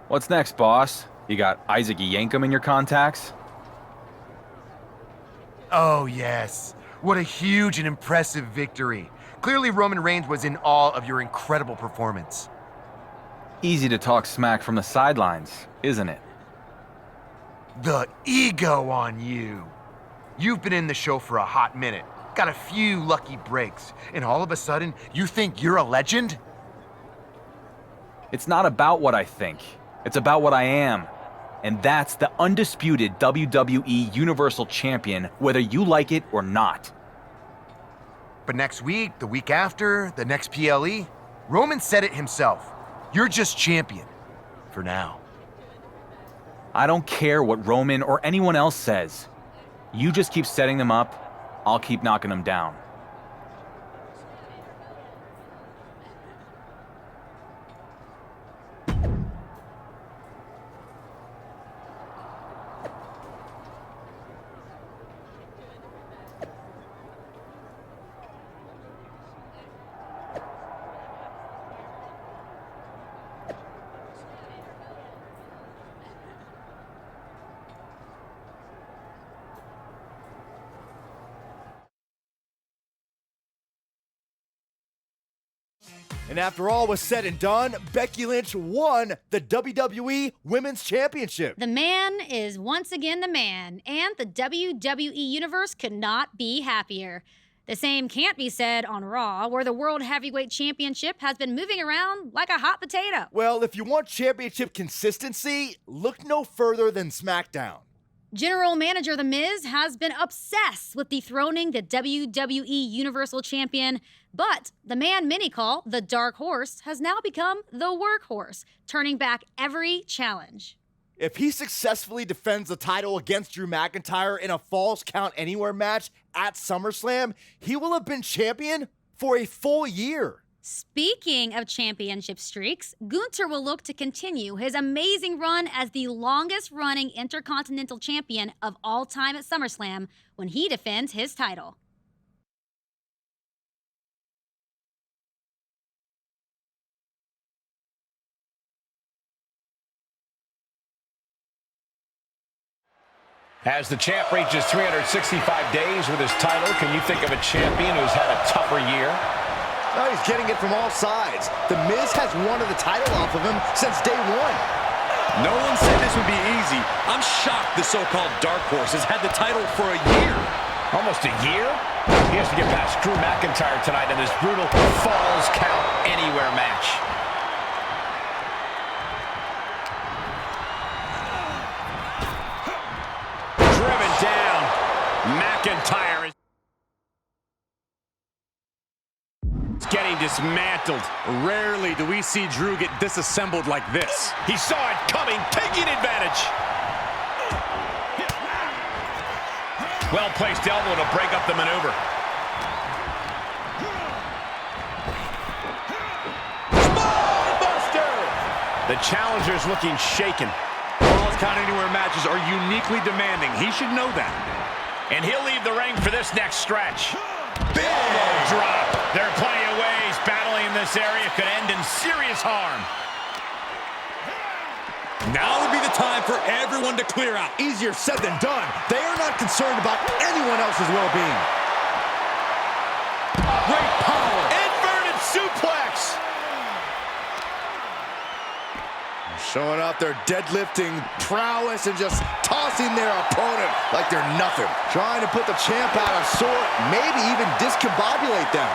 What's next, boss? You got Isaac Yankum in your contacts?
Oh, yes. What a huge and impressive victory. Clearly, Roman Reigns was in awe of your incredible performance.
Easy to talk smack from the sidelines, isn't it?
The ego on you. You've been in the show for a hot minute, got a few lucky breaks, and all of a sudden, you think you're a legend?
It's not about what I think. It's about what I am. And that's the undisputed WWE Universal Champion, whether you like it or not.
But next week, the week after, the next PLE, Roman said it himself. You're just champion. For now.
I don't care what Roman or anyone else says. You just keep setting them up, I'll keep knocking them down.
And after all was said and done, Becky Lynch won the WWE Women's Championship.
The man is once again the man, and the WWE Universe could not be happier. The same can't be said on Raw, where the World Heavyweight Championship has been moving around like a hot potato.
Well, if you want championship consistency, look no further than SmackDown.
General Manager The Miz has been obsessed with dethroning the WWE Universal Champion, but the man many call the Dark Horse has now become the Workhorse, turning back every challenge.
If he successfully defends the title against Drew McIntyre in a Falls Count Anywhere match at SummerSlam, he will have been champion for a full year.
Speaking of championship streaks, Gunther will look to continue his amazing run as the longest-running Intercontinental Champion of all time at SummerSlam when he defends his title.
As the champ reaches 365 days with his title, can you think of a champion who's had a tougher year?
No, he's getting it from all sides. The Miz has wanted the title off of him since day one.
No one said this would be easy. I'm shocked the so-called Dark Horse has had the title for a year.
Almost a year? He has to get past Drew McIntyre tonight in this brutal Falls Count Anywhere match. Driven down. McIntyre is getting dismantled.
Rarely do we see Drew get disassembled like this.
He saw it coming, taking advantage. Well-placed elbow to break up the maneuver. Spinebuster! The challenger's looking shaken.
Falls Count Anywhere matches are uniquely demanding. He should know that.
And he'll leave the ring for this next stretch. Big drop. There are plenty of ways battling in this area could end in serious harm.
Now would be the time for everyone to clear out.
Easier said than done. They are not concerned about anyone else's well-being.
Great power. Inverted suplex.
Showing off their deadlifting prowess and just tossing their opponent like they're nothing. Trying to put the champ out of sort, maybe even discombobulate them.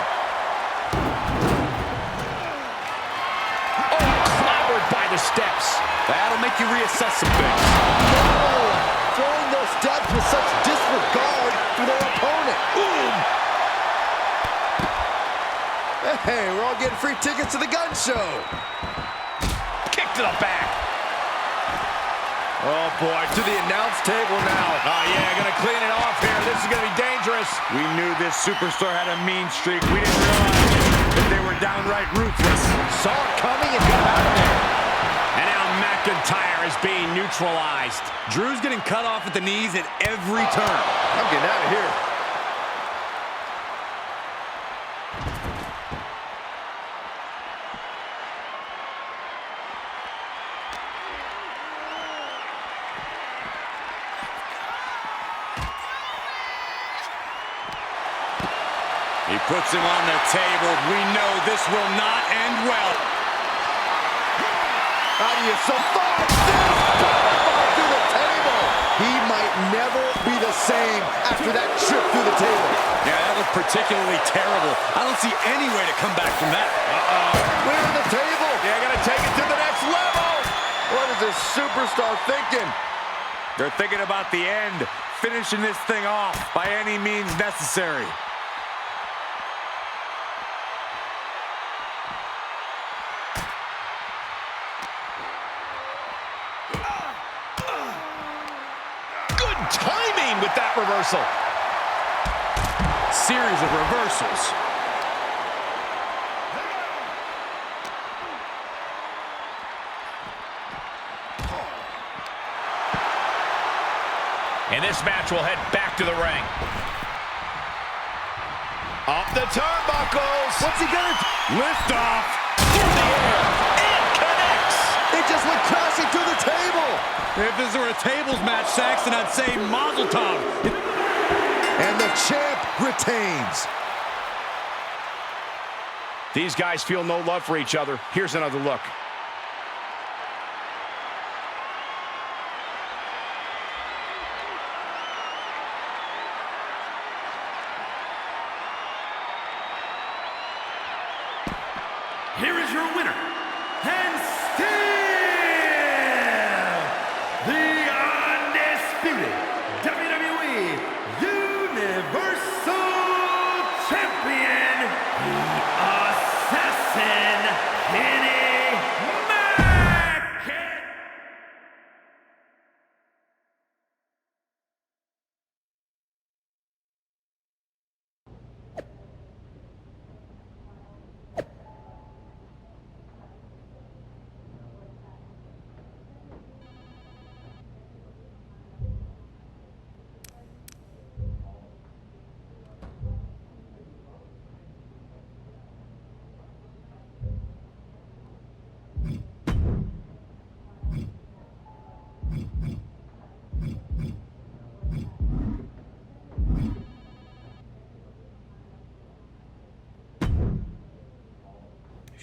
Oh, clobbered by the steps.
That'll make you reassess some things.
No! Throwing those steps with such disregard for their opponent. Boom! Hey, we're all getting free tickets to the gun show.
Kick to the back.
Oh, boy, to the announce table now.
Oh, yeah, gonna clean it off here. This is gonna be dangerous.
We knew this superstar had a mean streak. We didn't realize that they were downright ruthless.
Saw it coming and got out of there.
And now McIntyre is being neutralized.
Drew's getting cut off at the knees at every turn.
I'm getting out of here.
He puts him on the table. We know this will not end well.
How do you survive this? Butterfly through the table. He might never be the same after that trip through the table.
Yeah, that was particularly terrible. I don't see any way to come back from that.
Clear the table.
They're gonna take it to the next level.
What is this superstar thinking?
They're thinking about the end, finishing this thing off by any means necessary.
Timing with that reversal.
Series of reversals.
And this match will head back to the ring. Up the turnbuckles.
What's he gonna do?
Lift off. Through the air. And connects.
It just went crashing through the table.
If this were a tables match, Saxton, I'd say Mazel Tov.
And the champ retains.
These guys feel no love for each other. Here's another look.
Here is your winner, and still the undisputed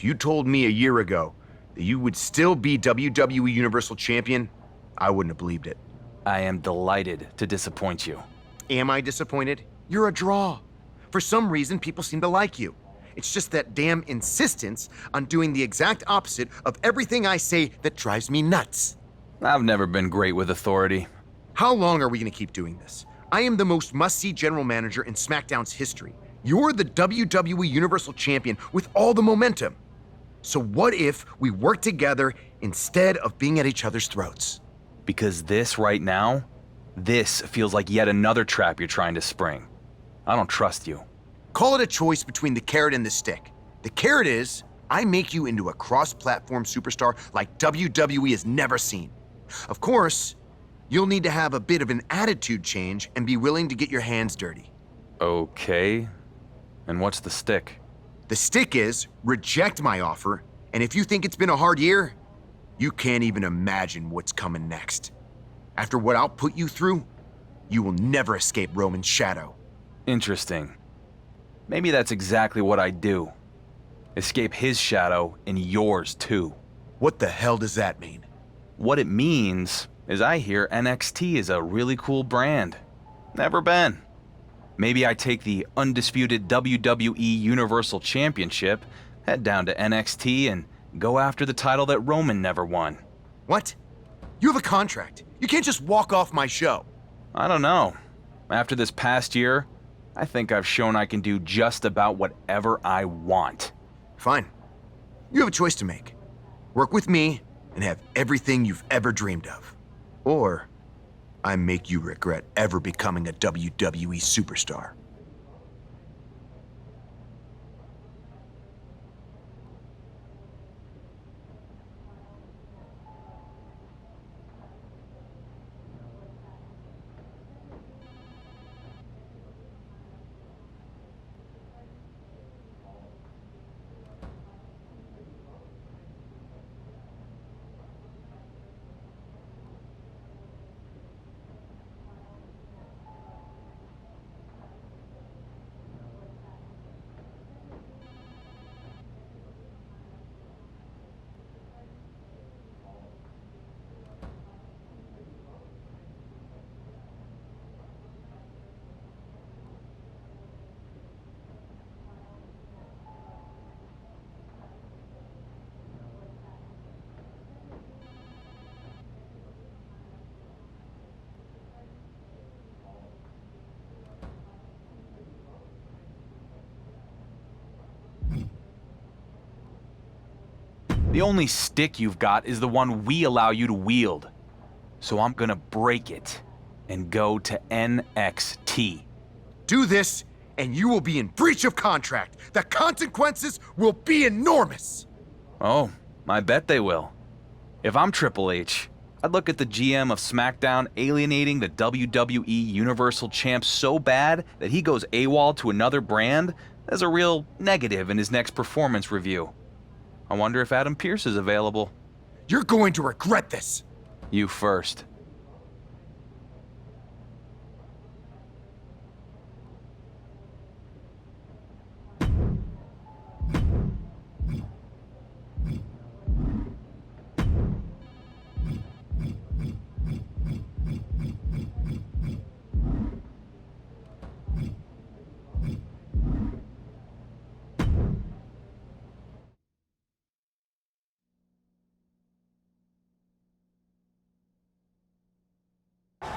If you told me a year ago that you would still be WWE Universal Champion, I wouldn't have believed it.
I am delighted to disappoint you.
Am I disappointed? You're a draw. For some reason, people seem to like you. It's just that damn insistence on doing the exact opposite of everything I say that drives me nuts.
I've never been great with authority.
How long are we going to keep doing this? I am the most must-see general manager in SmackDown's history. You're the WWE Universal Champion with all the momentum. So what if we work together instead of being at each other's throats?
Because this right now, this feels like yet another trap you're trying to spring. I don't trust you.
Call it a choice between the carrot and the stick. The carrot is, I make you into a cross-platform superstar like WWE has never seen. Of course, you'll need to have a bit of an attitude change and be willing to get your hands dirty.
Okay. And what's the stick?
The stick is, reject my offer, and if you think it's been a hard year, you can't even imagine what's coming next. After what I'll put you through, you will never escape Roman's shadow.
Interesting. Maybe that's exactly what I do. Escape his shadow and yours too.
What the hell does that mean?
What it means is I hear NXT is a really cool brand. Never been. Maybe I take the undisputed WWE Universal Championship, head down to NXT, and go after the title that Roman never won.
What? You have a contract. You can't just walk off my show.
I don't know. After this past year, I think I've shown I can do just about whatever I want.
Fine. You have a choice to make. Work with me and have everything you've ever dreamed of. Or I make you regret ever becoming a WWE superstar.
The only stick you've got is the one we allow you to wield. So I'm gonna break it and go to NXT.
Do this, and you will be in breach of contract. The consequences will be enormous.
Oh, I bet they will. If I'm Triple H, I'd look at the GM of SmackDown alienating the WWE Universal Champ so bad that he goes AWOL to another brand as a real negative in his next performance review. I wonder if Adam Pearce is available.
You're going to regret this.
You first.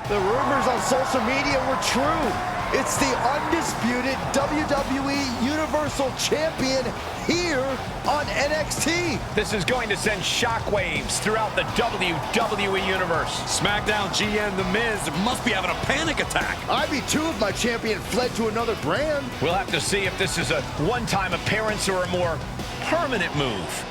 The rumors on social media were true. It's the undisputed WWE Universal Champion here on NXT.
This is going to send shockwaves throughout the WWE Universe.
SmackDown GM The Miz must be having a panic attack.
I'd be too if my champion fled to another brand.
We'll have to see if this is a one-time appearance or a more permanent move.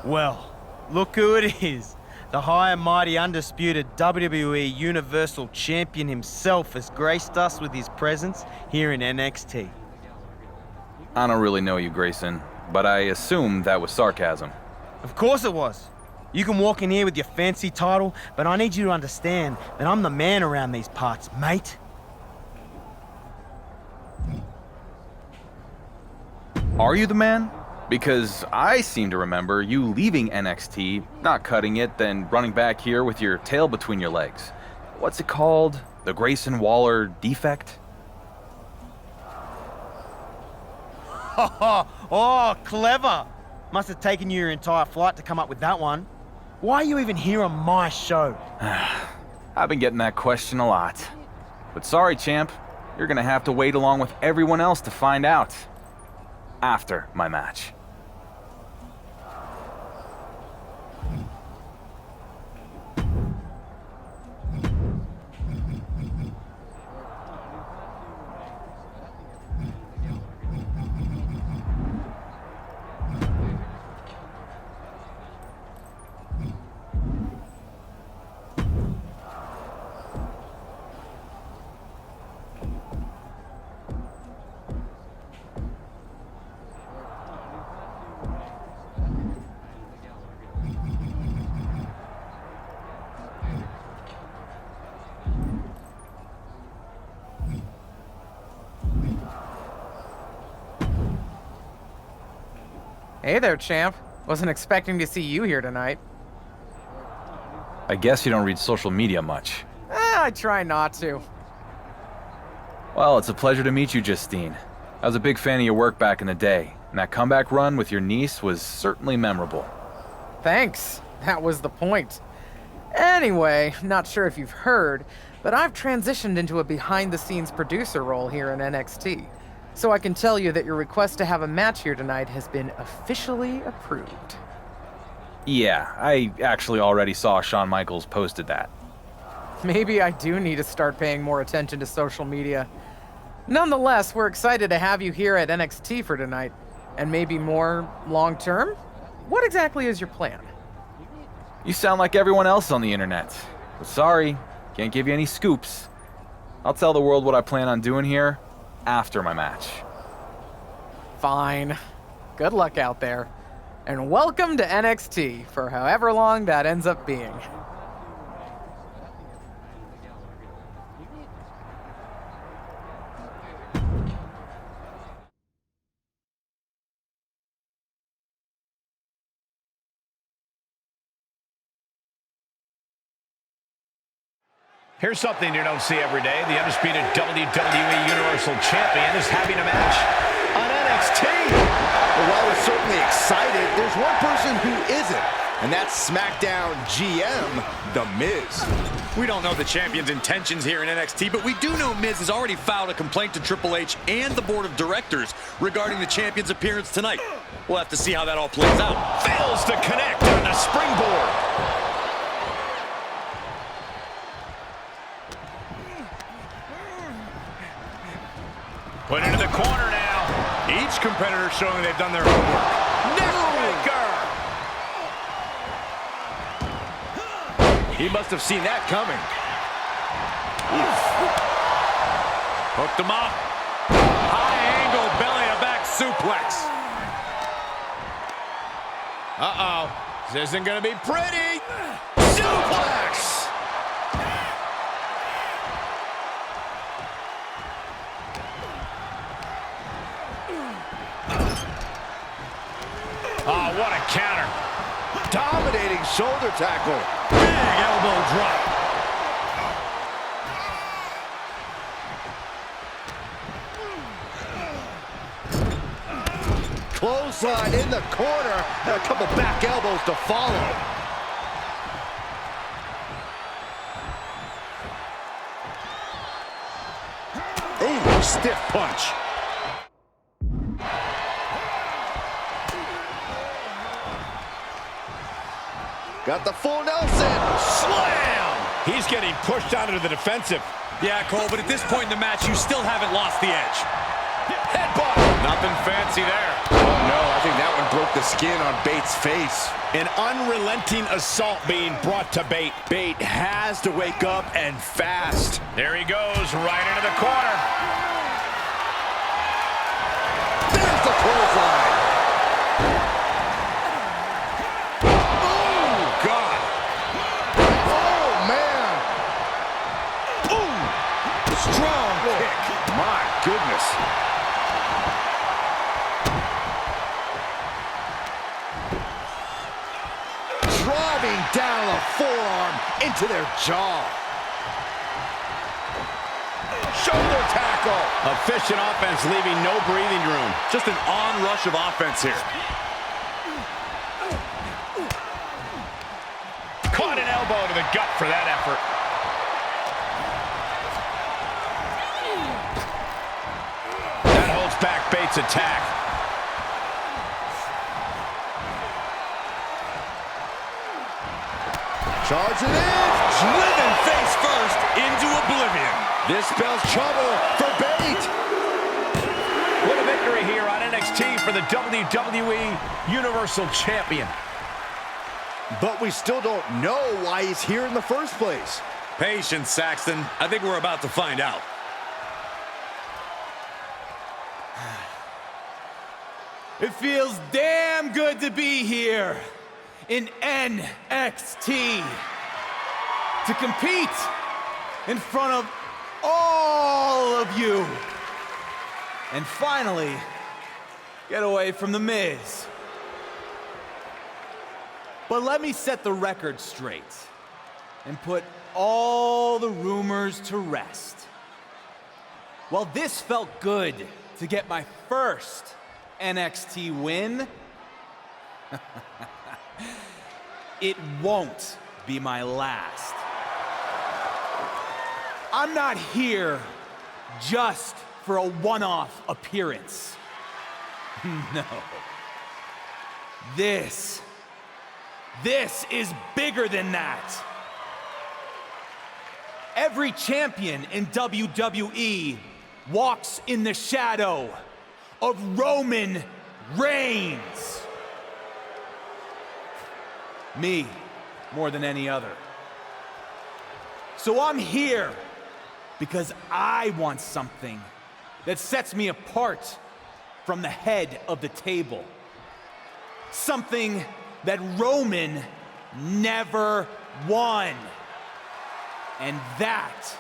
Well, look who it is. The high and mighty undisputed WWE Universal Champion himself has graced us with his presence here in NXT.
I don't really know you, Grayson, but I assume that was sarcasm.
Of course it was. You can walk in here with your fancy title, but I need you to understand that I'm the man around these parts, mate.
Are you the man? Because I seem to remember you leaving NXT, not cutting it, then running back here with your tail between your legs. What's it called? The Grayson Waller defect?
Oh, clever. Must have taken you your entire flight to come up with that one. Why are you even here on my show?
I've been getting that question a lot. But sorry, champ. You're gonna have to wait along with everyone else to find out. After my match.
Hey there, champ. Wasn't expecting to see you here tonight.
I guess you don't read social media much.
I try not to.
Well, it's a pleasure to meet you, Justine. I was a big fan of your work back in the day, and that comeback run with your niece was certainly memorable.
Thanks. That was the point. Anyway, not sure if you've heard, but I've transitioned into a behind-the-scenes producer role here in NXT. So I can tell you that your request to have a match here tonight has been officially approved.
Yeah, I actually already saw Shawn Michaels posted that.
Maybe I do need to start paying more attention to social media. Nonetheless, we're excited to have you here at NXT for tonight. And maybe more long-term? What exactly is your plan?
You sound like everyone else on the internet. But sorry, can't give you any scoops. I'll tell the world what I plan on doing here after my match.
Fine. Good luck out there. And welcome to NXT for however long that ends up being.
Here's something you don't see every day. The undisputed WWE Universal Champion is having a match on NXT.
Well, while we're certainly excited, there's one person who isn't, and that's SmackDown GM, The Miz.
We don't know the champion's intentions here in NXT, but we do know Miz has already filed a complaint to Triple H and the board of directors regarding the champion's appearance tonight. We'll have to see how that all plays out.
Fails to connect on the springboard. Put into the corner now.
Each competitor showing they've done their homework.
Neckbreaker! He must have seen that coming.
Hooked him up. High angle belly-to-back suplex.
Uh-oh. This isn't going to be pretty.
Suplex!
Oh, what a counter.
Dominating shoulder tackle.
Big elbow drop.
Clothesline in the corner. And a couple back elbows to follow. Ooh, stiff punch. Got the full Nelson.
Slam! He's getting pushed out into the defensive.
Yeah, Cole, but at this point in the match, you still haven't lost the edge.
Headbutt!
Nothing fancy there.
Oh no, I think that one broke the skin on Bates' face.
An unrelenting assault being brought to Bate.
Bate has to wake up and fast.
There he goes, right into the corner.
There's the clothesline. Oh, God. Oh, man. Boom. Strong kick. My goodness. Driving down a forearm into their jaw. Shoulder tackle.
Efficient offense, leaving no breathing room.
Just an onrush of offense here.
Caught an elbow to the gut for that effort. That holds back Bates' attack.
Charging in.
Driven face first into oblivion.
This spells trouble for Bate.
What a victory here on NXT for the WWE Universal Champion.
But we still don't know why he's here in the first place.
Patience, Saxton. I think we're about to find out.
It feels damn good to be here in NXT. To compete in front of all of you. And finally, get away from The Miz. But let me set the record straight and put all the rumors to rest. While this felt good to get my first NXT win, it won't be my last. I'm not here just for a one-off appearance. No. This is bigger than that. Every champion in WWE walks in the shadow of Roman Reigns. Me, more than any other. So I'm here because I want something that sets me apart from the head of the table. Something that Roman never won. And that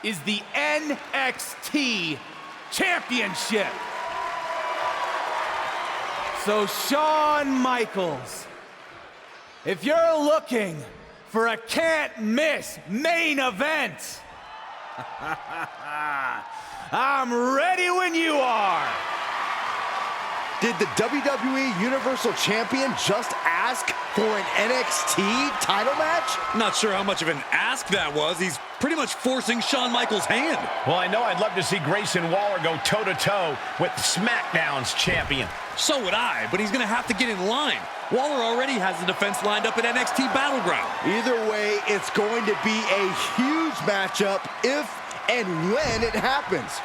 is the NXT Championship. So Shawn Michaels, if you're looking for a can't-miss main event, I'm ready when you are.
Did the WWE Universal Champion just ask for an NXT title match?
Not sure how much of an ask that was. He's pretty much forcing Shawn Michaels' hand.
Well, I know I'd love to see Grayson Waller go toe-to-toe with SmackDown's champion.
So would I, but he's going to have to get in line. Waller already has the defense lined up at NXT Battleground.
Either way, it's going to be a huge matchup if and when it happens.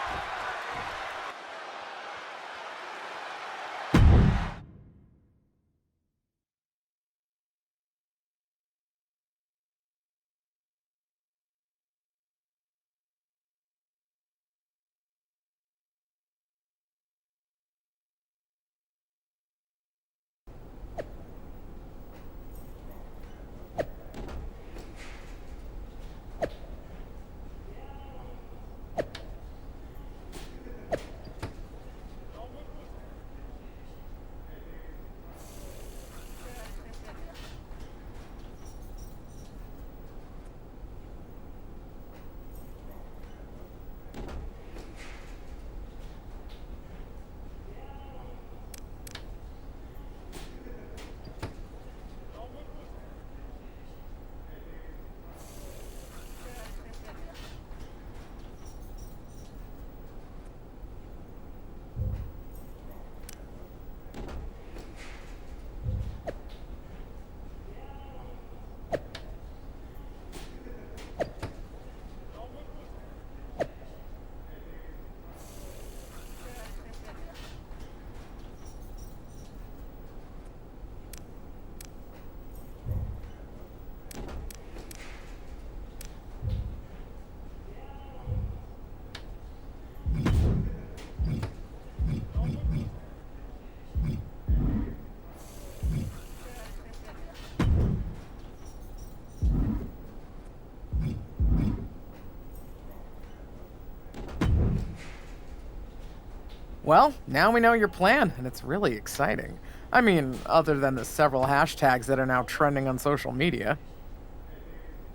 Well, now we know your plan, and it's really exciting. I mean, other than the several hashtags that are now trending on social media.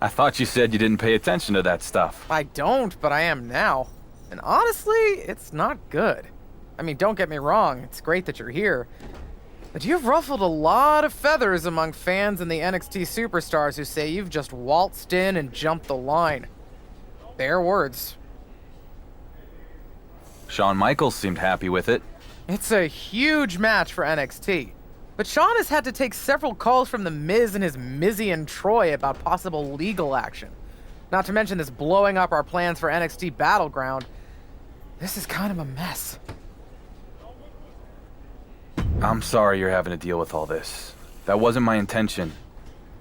I thought you said you didn't pay attention to that stuff.
I don't, but I am now. And honestly, it's not good. I mean, don't get me wrong, it's great that you're here. But you've ruffled a lot of feathers among fans and the NXT superstars who say you've just waltzed in and jumped the line. Their words.
Shawn Michaels seemed happy with it.
It's a huge match for NXT. But Shawn has had to take several calls from The Miz and his Mizian Troy about possible legal action. Not to mention this blowing up our plans for NXT Battleground. This is kind of a mess.
I'm sorry you're having to deal with all this. That wasn't my intention.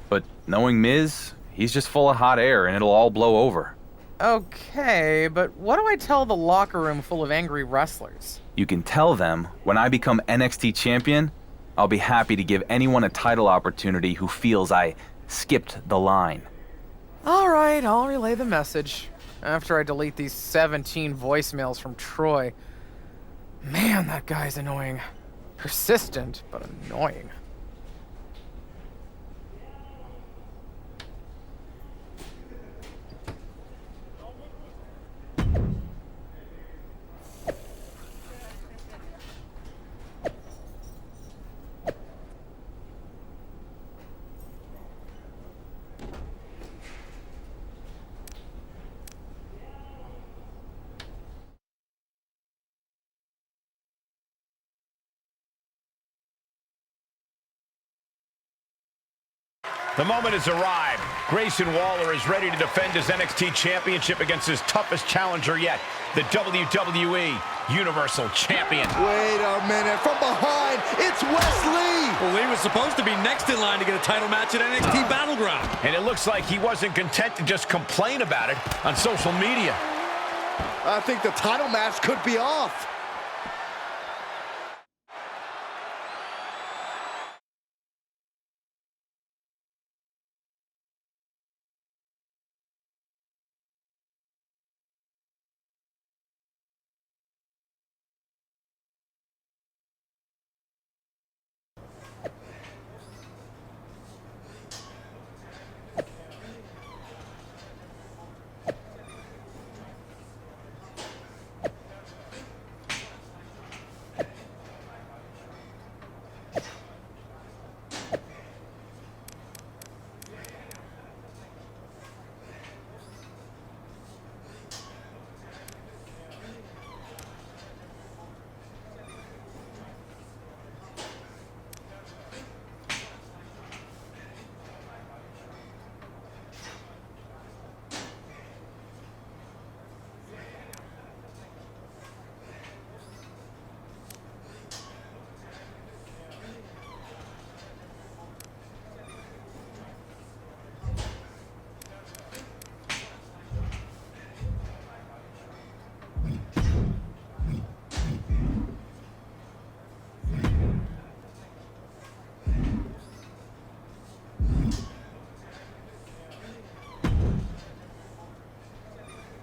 But knowing Miz, he's just full of hot air and it'll all blow over.
Okay, but what do I tell the locker room full of angry wrestlers?
You can tell them, when I become NXT champion, I'll be happy to give anyone a title opportunity who feels I skipped the line.
All right, I'll relay the message after I delete these 17 voicemails from Troy. Man, that guy's annoying. Persistent, but annoying.
The moment has arrived. Grayson Waller is ready to defend his NXT Championship against his toughest challenger yet, the WWE Universal Champion.
Wait a minute, from behind, it's Wesley!
Well, he was supposed to be next in line to get a title match at NXT Battleground.
And it looks like he wasn't content to just complain about it on social media.
I think the title match could be off.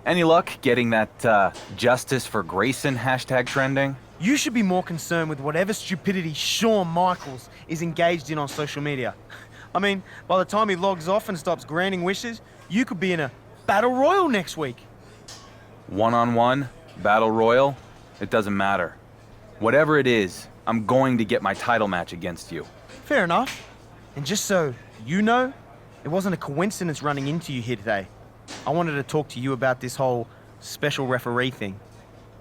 Any luck getting that Justice for Grayson hashtag trending?
You should be more concerned with whatever stupidity Shawn Michaels is engaged in on social media. I mean, by the time he logs off and stops granting wishes, you could be in a battle royal next week.
One-on-one, battle royal, it doesn't matter. Whatever it is, I'm going to get my title match against you.
Fair enough. And just so you know, it wasn't a coincidence running into you here today. I wanted to talk to you about this whole special referee thing.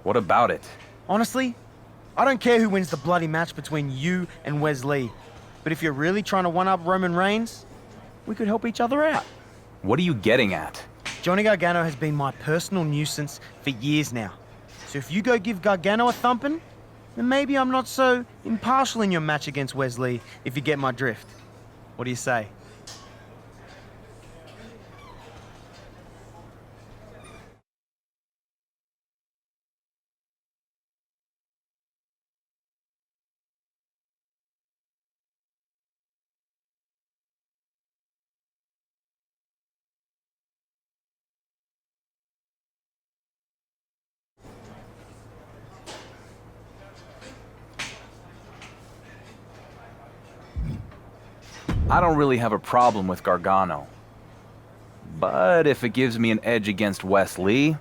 What about it?
Honestly, I don't care who wins the bloody match between you and Wesley. But if you're really trying to one-up Roman Reigns, we could help each other out.
What are you getting at?
Johnny Gargano has been my personal nuisance for years now. So if you go give Gargano a thumping, then maybe I'm not so impartial in your match against Wesley, if you get my drift. What do you say?
I don't really have a problem with Gargano. But if it gives me an edge against Wes Lee,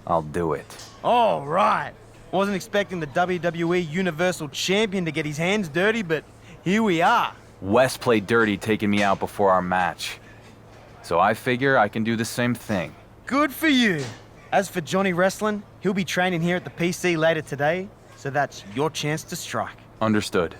I'll do it.
All right. Wasn't expecting the WWE Universal Champion to get his hands dirty, but here we are.
Wes played dirty taking me out before our match. So I figure I can do the same thing.
Good for you. As for Johnny Wrestling, he'll be training here at the PC later today, so that's your chance to strike.
Understood.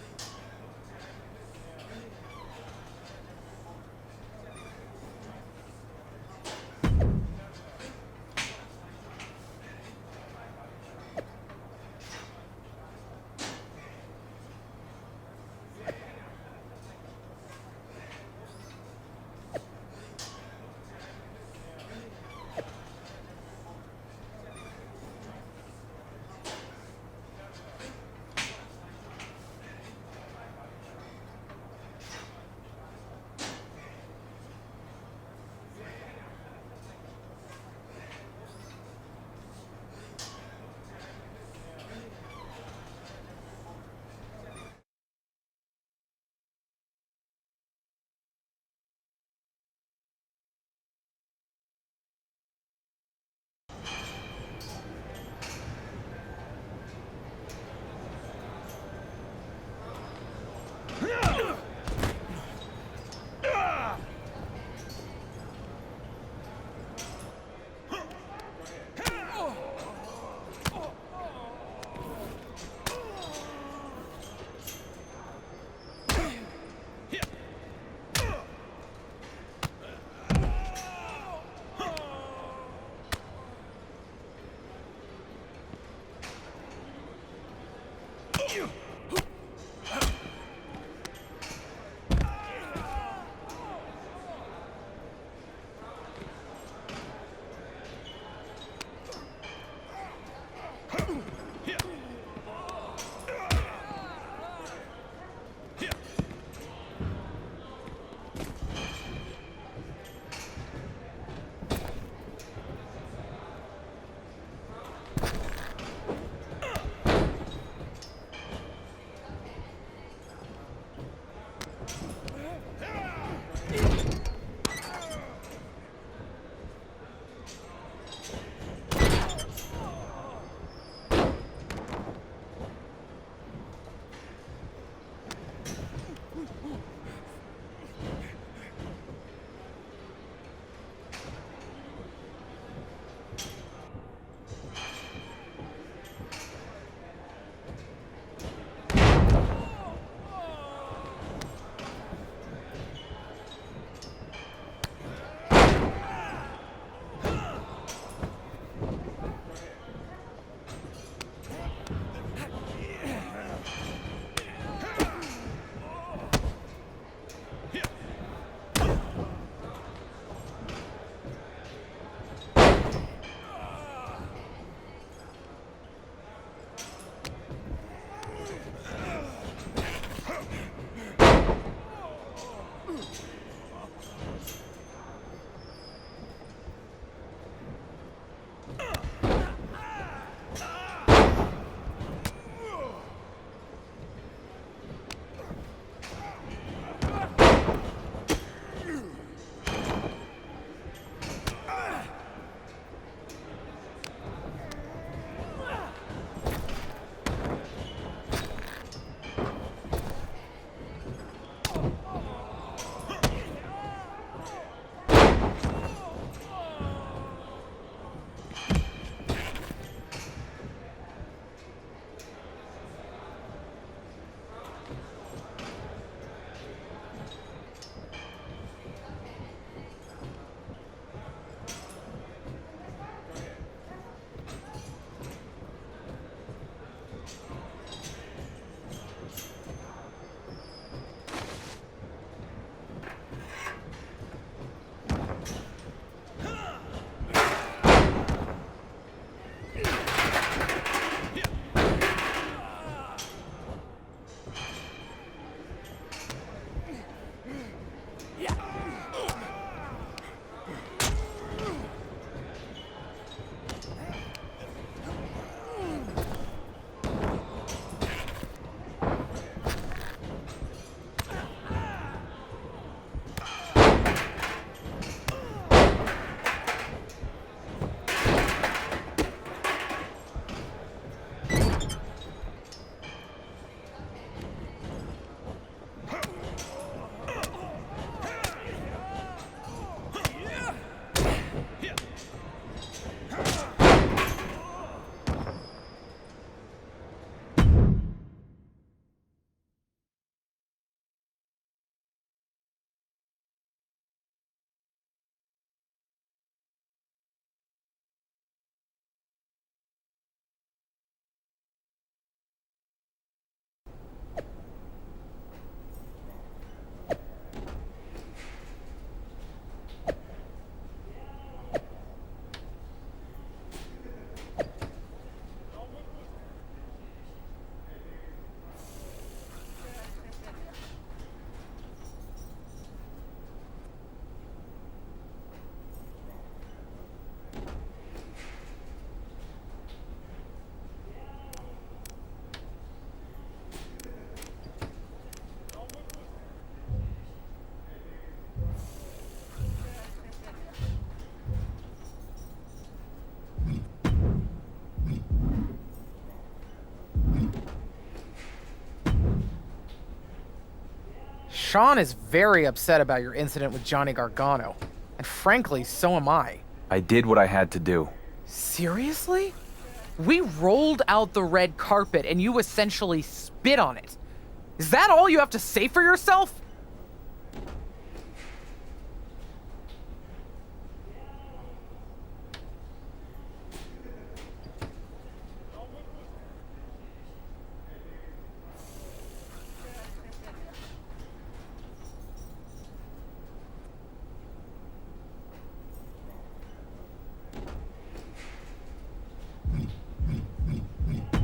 Sean is very upset about your incident with Johnny Gargano. And frankly, so am I.
I did what I had to do.
Seriously? We rolled out the red carpet and you essentially spit on it. Is that all you have to say for yourself?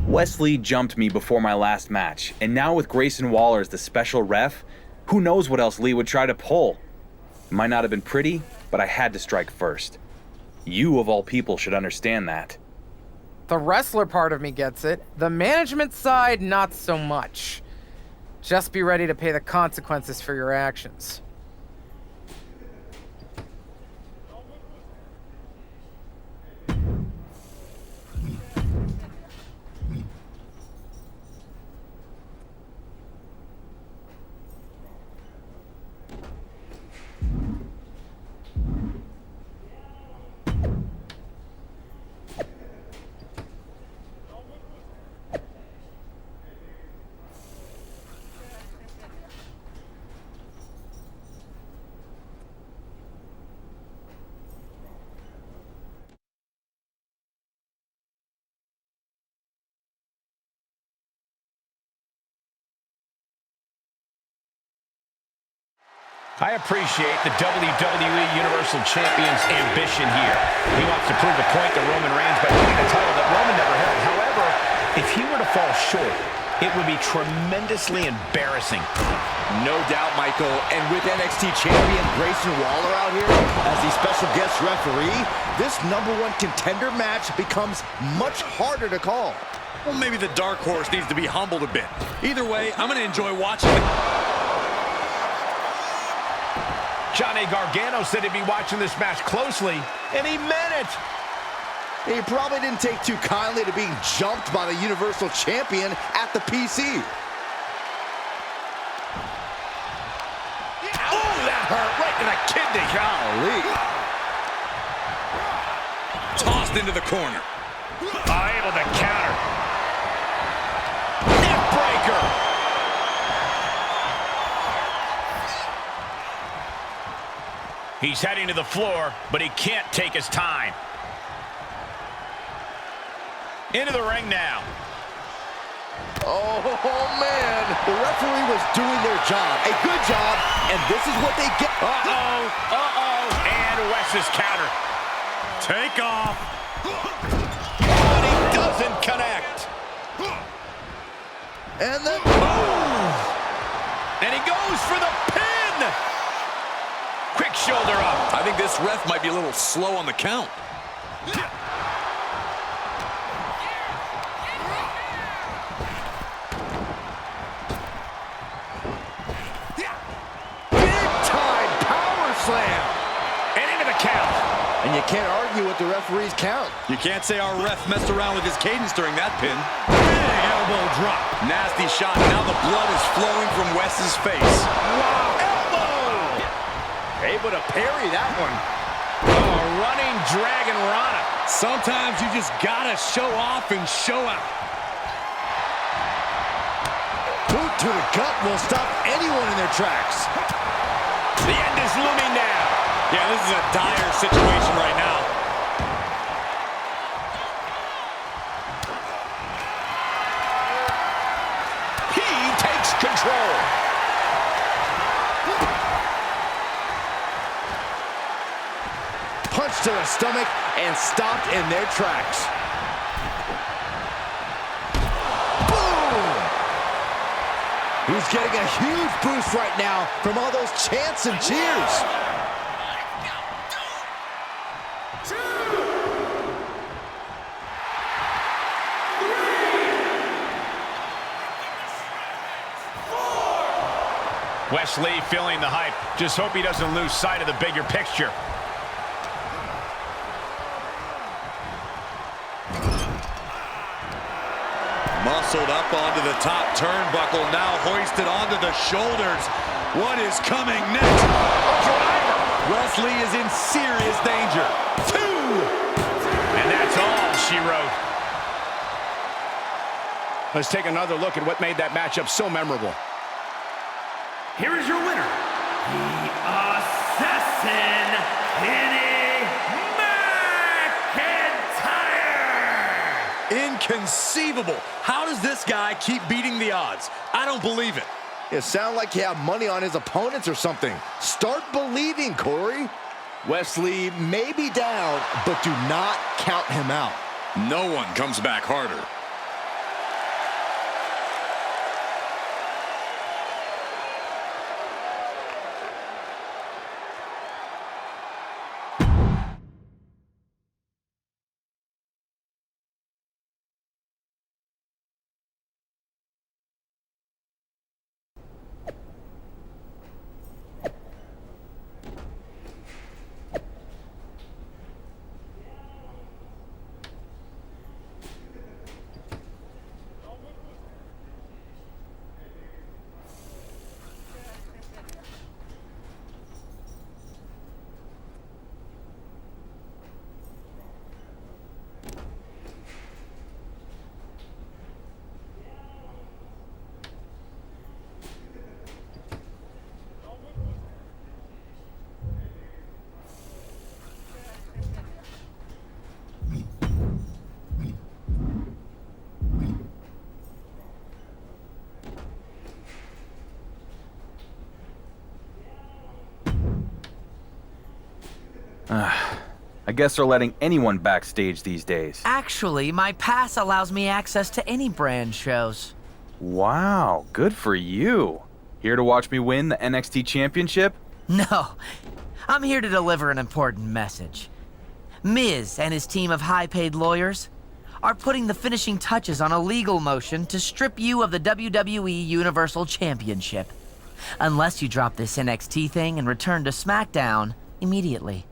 Wesley jumped me before my last match, and now with Grayson Waller as the special ref, who knows what else Lee would try to pull. It might not have been pretty, but I had to strike first. You, of all people, should understand that.
The wrestler part of me gets it. The management side, not so much. Just be ready to pay the consequences for your actions.
I appreciate the WWE Universal Champion's ambition here. He wants to prove a point to Roman Reigns by winning a title that Roman never held. However, if he were to fall short, it would be tremendously embarrassing.
No doubt, Michael. And with NXT champion Grayson Waller out here as the special guest referee, this #1 contender match becomes much harder to call.
Well, maybe the dark horse needs to be humbled a bit. Either way, I'm going to enjoy watching it.
Johnny Gargano said he'd be watching this match closely, and he meant it.
He probably didn't take too kindly to being jumped by the Universal Champion at the PC.
Oh, that hurt right to the kidney.
Golly.
Tossed into the corner.
Able to counter. Neck breaker. He's heading to the floor, but he can't take his time. Into the ring now.
Oh, man. The referee was doing their job. A good job, and this is what they get.
Uh-oh, uh-oh. And Wes's counter.
Take off.
But he doesn't connect.
And then,
boom. And he goes for the pin. Quick shoulder up.
I think this ref might be a little slow on the count.
big-time power slam.
And into the count.
And you can't argue with the referee's count.
You can't say our ref messed around with his cadence during that pin. Big elbow drop. Nasty shot. Now the blood is flowing from Wes's face.
Wow, elbow! Able to parry that one.
Oh, running Dragon Rana.
Sometimes you just gotta show off and show out.
Boot to the gut will stop anyone in their tracks.
The end is looming now.
Yeah, this is a dire situation right now.
He takes control.
Punch to the stomach and stopped in their tracks. Boom! He's getting a huge boost right now from all those chants and cheers.
Wes Lee feeling the hype. Just hope he doesn't lose sight of the bigger picture.
Muscled up onto the top turnbuckle, now hoisted onto the shoulders. What is coming next? Wesley is in serious danger. 2!
And that's all she wrote.
Let's take another look at what made that matchup so memorable.
Here is your winner, the Assassin, Kenny McIntyre!
Inconceivable. How does this guy keep beating the odds? I don't believe it.
It sounds like you have money on his opponents or something. Start believing, Corey. Wesley may be down, but do not count him out.
No one comes back harder.
I guess they're letting anyone backstage these days.
Actually, my pass allows me access to any brand shows.
Wow, good for you. Here to watch me win the NXT Championship?
No, I'm here to deliver an important message. Miz and his team of high-paid lawyers are putting the finishing touches on a legal motion to strip you of the WWE Universal Championship. Unless you drop this NXT thing and return to SmackDown immediately.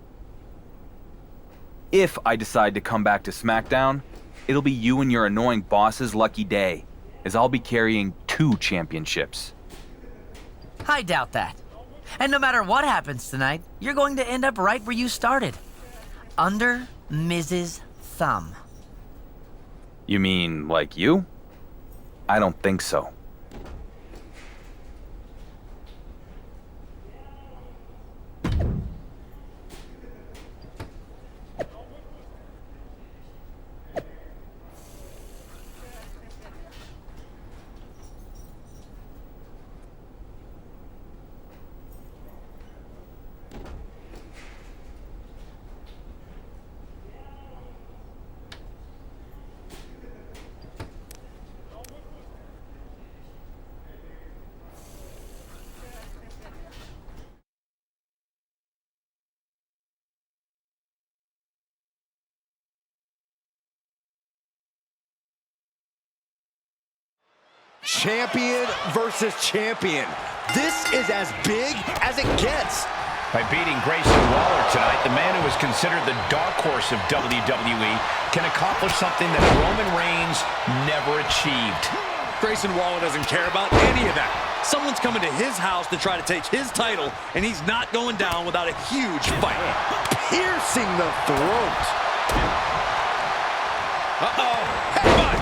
If I decide to come back to SmackDown, it'll be you and your annoying boss's lucky day, as I'll be carrying 2 championships.
I doubt that. And no matter what happens tonight, you're going to end up right where you started. Under Miz's thumb.
You mean like you? I don't think so.
Champion versus champion. This is as big as it gets.
By beating Grayson Waller tonight, the man who is considered the dark horse of WWE can accomplish something that Roman Reigns never achieved.
Grayson Waller doesn't care about any of that. Someone's coming to his house to try to take his title, and he's not going down without a huge fight.
Piercing the throat.
Uh-oh. Headbutt.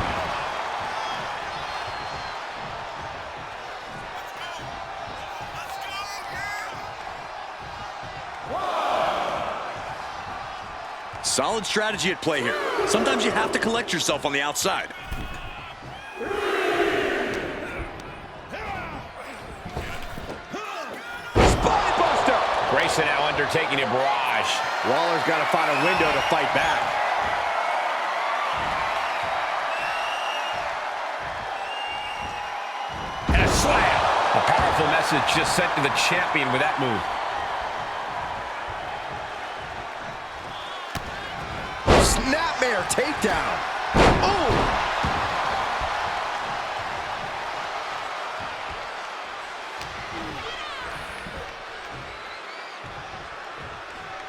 Solid strategy at play here. Sometimes you have to collect yourself on the outside.
Spinebuster!
Grayson now undertaking a barrage.
Waller's got to find a window to fight back.
And a slam. A powerful message just sent to the champion with that move.
Snapmare takedown. Oh!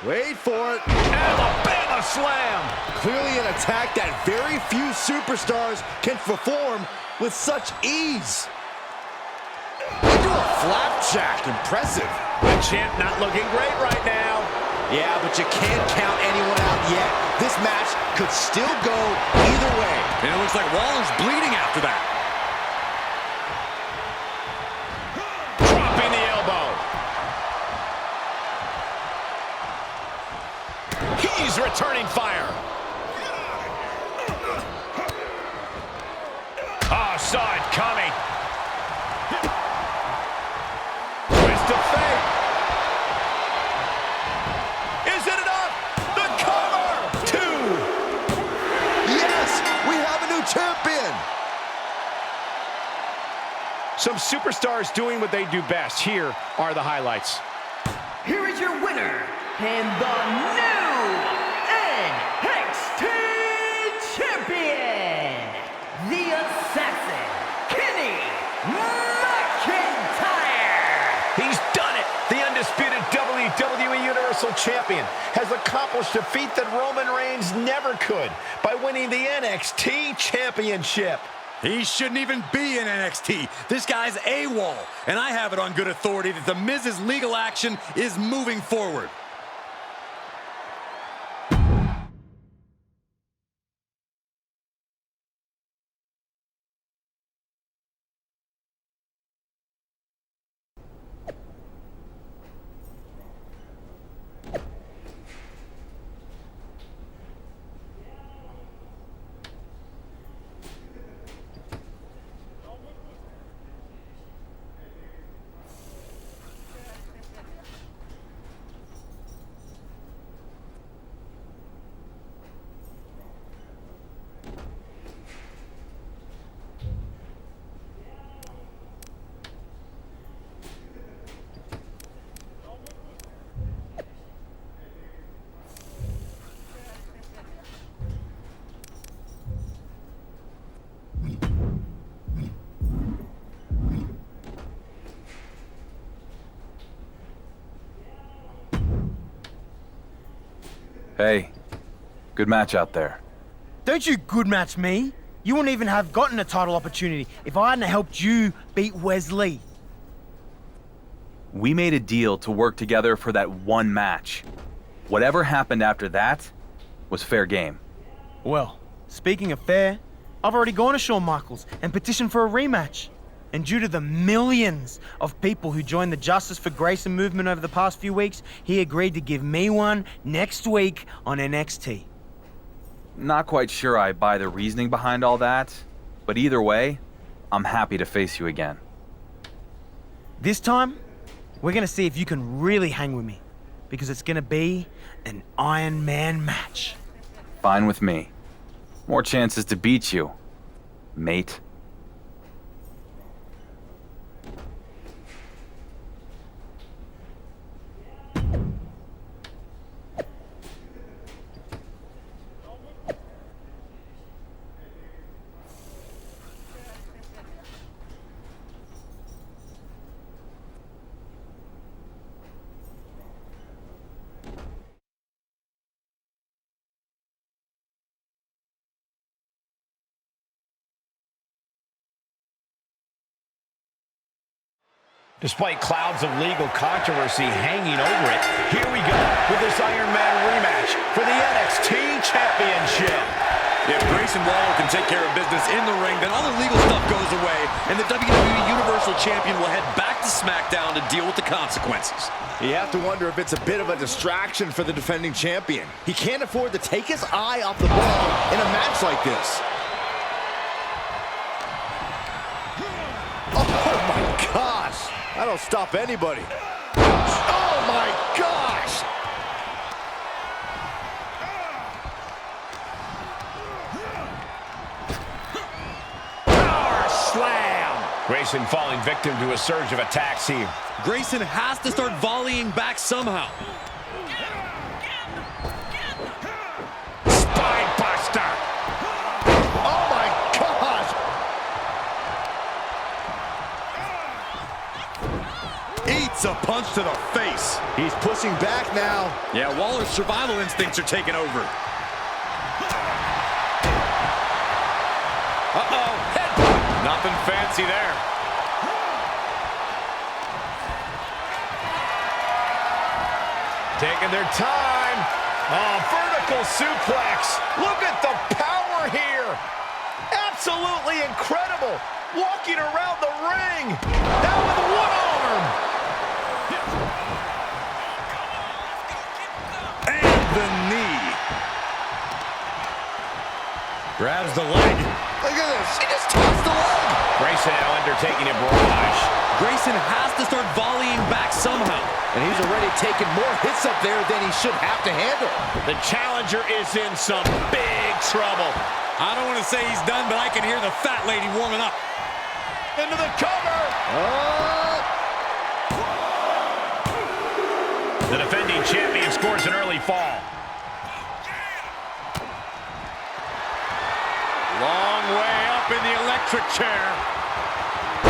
Wait for it.
Alabama slam.
Clearly an attack that very few superstars can perform with such ease. Into a a flapjack. Impressive.
The champ not looking great right now.
Yeah, but you can't count anyone out yet. This match could still go either way.
And it looks like Waller's bleeding after that.
Dropping the elbow. He's returning fire. Oh, saw it coming. Twist of fate. Is it enough? The cover! 2.
Yes, we have a new champion.
Some superstars doing what they do best. Here are the highlights.
Here is your winner, and the new NXT champion, the Assassin, Kenny McIntyre.
He's done it! The undisputed WWE Universal Champion has accomplished a feat that Roman Reigns never could by winning the NXT Championship.
He shouldn't even be in NXT. This guy's AWOL. And I have it on good authority that The Miz's legal action is moving forward.
Hey, good match out there.
Don't you good match me. You wouldn't even have gotten a title opportunity if I hadn't helped you beat Wesley.
We made a deal to work together for that one match. Whatever happened after that was fair game.
Well, speaking of fair, I've already gone to Shawn Michaels and petitioned for a rematch. And due to the millions of people who joined the Justice for Grayson movement over the past few weeks, he agreed to give me one next week on NXT.
Not quite sure I buy the reasoning behind all that, but either way, I'm happy to face you again.
This time, we're gonna see if you can really hang with me, because it's gonna be an Iron Man match.
Fine with me. More chances to beat you, mate.
Despite clouds of legal controversy hanging over it, here we go with this Iron Man rematch for the NXT Championship.
If Grayson Waller can take care of business in the ring, then all the legal stuff goes away, and the WWE Universal Champion will head back to SmackDown to deal with the consequences.
You have to wonder if it's a bit of a distraction for the defending champion. He can't afford to take his eye off the ball in a match like this. Oh my gosh! That'll stop anybody. Oh my gosh!
Power slam! Grayson falling victim to a surge of attacks here.
Grayson has to start volleying back somehow.
Spine buster!
Oh my gosh!
Eats a punch to the face.
He's pushing back now.
Yeah, Waller's survival instincts are taking over.
Uh-oh, headbutt.
Nothing fancy there.
taking their time. Oh, vertical suplex. Look at the power here. Absolutely incredible. Walking around the ring. Now with one arm.
And the knee. Grabs the leg.
Look at this. He just tossed the leg.
Grayson now undertaking a barrage.
Grayson has to start volleying back somehow.
And he's already taken more hits up there than he should have to handle.
The challenger is in some big trouble.
I don't want to say he's done, but I can hear the fat lady warming up.
Into the cover. The defending champion scores an early fall.
Long way up in the electric chair.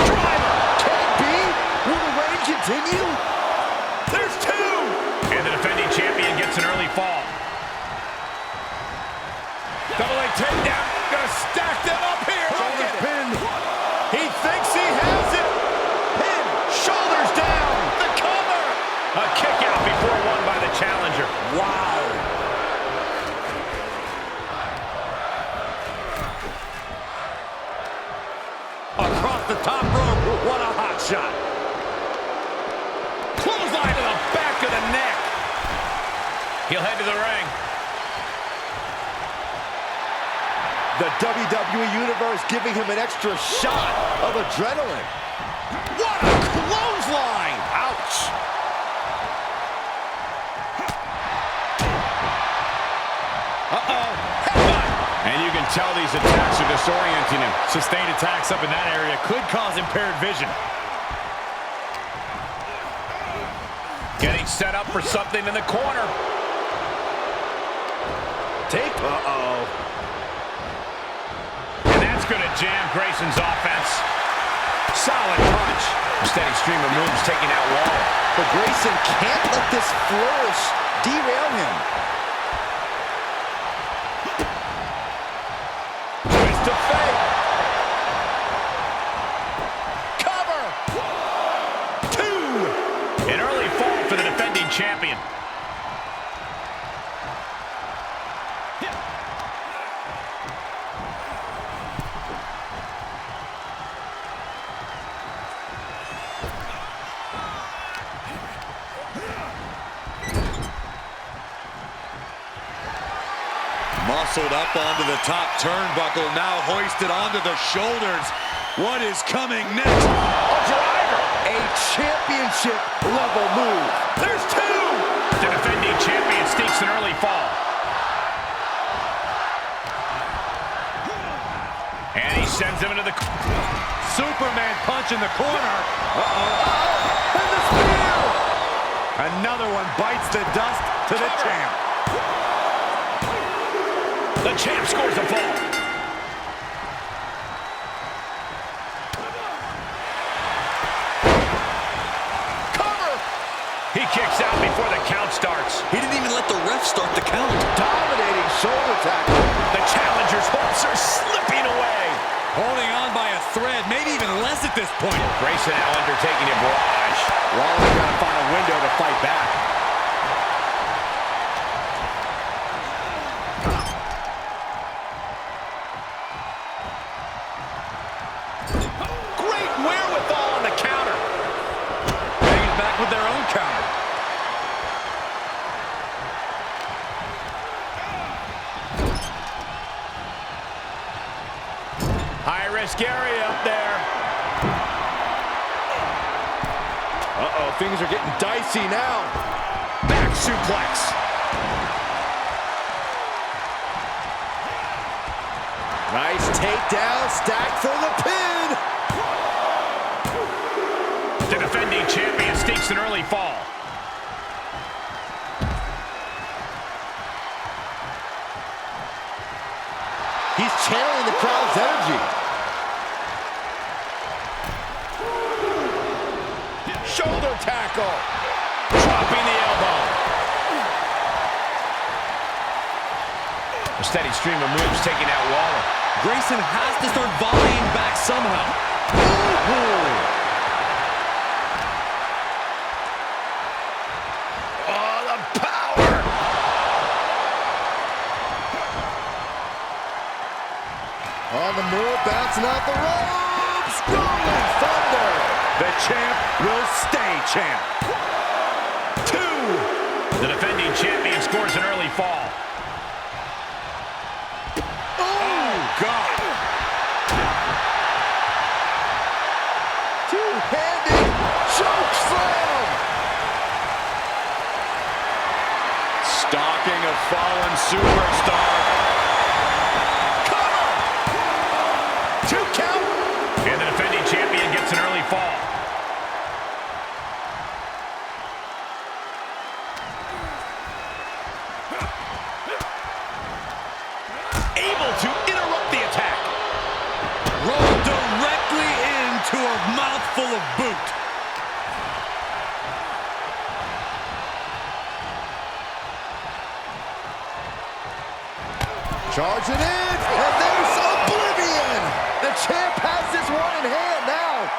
Driver. Can it be? Will the reign continue?
There's two. And the defending champion gets an early fall.
Double A takedown. Gonna stack them up here.
Shoulder pin.
He thinks he has it. Pin. Shoulders down. The cover. A kick out before won by the challenger.
Wow. Across the top rope. What a hot shot.
Clothesline to the back of the neck. He'll head to the ring.
The WWE Universe giving him an extra shot of adrenaline.
What a clothesline!
Ouch!
Uh-oh. Headbutt. And you can tell these attacks are disorienting him.
Sustained attacks up in that area could cause impaired vision.
Getting set up for something in the corner.
Take. Uh-oh.
And that's going to jam Grayson's offense. Solid punch. A steady stream of moves taking out Wall.
But Grayson can't let this flourish derail him.
Twist of fate. Cover. Two. An early fall for the defending champion.
Muscled up onto the top turnbuckle, now hoisted onto the shoulders. What is coming next?
A driver.
A championship level move.
There's two. The defending champion sneaks an early fall. And he sends him into the...
Superman punch in the corner.
Uh-oh. And the spear.
Another one bites the dust to the champ.
The champ scores a fall. Cover. He kicks out before the count starts.
He didn't even let the ref start the count.
Dominating shoulder tackle.
The challenger's hopes are slipping away.
Holding on by a thread, maybe even less at this point.
Grayson now undertaking a barrage.
Wallace got to find a window to fight back.
Great wherewithal on the counter.
Bringing it back with their own counter.
High-risk area up there.
Uh-oh, things are getting dicey now.
Back suplex.
Nice takedown, stacked for the pin.
The defending champion sneaks an early fall.
He's channeling the crowd's energy.
Shoulder tackle. Dropping the elbow. A steady stream of moves taking out Waller.
Grayson has to start volleying back somehow.
Oh, the power.
On the move, bouncing off the ropes. Rolling thunder.
The champ will stay champ.
2. The defending champion scores an early fall.
Oh, God.
Two-handed choke slam.
Stalking a fallen superstar.
Cover. 2 count.
And the defending champion gets an early fall. Able to interrupt the attack.
Rolled directly into a mouthful of boot.
Charging in, and there's oblivion. The champ has this one in hand now.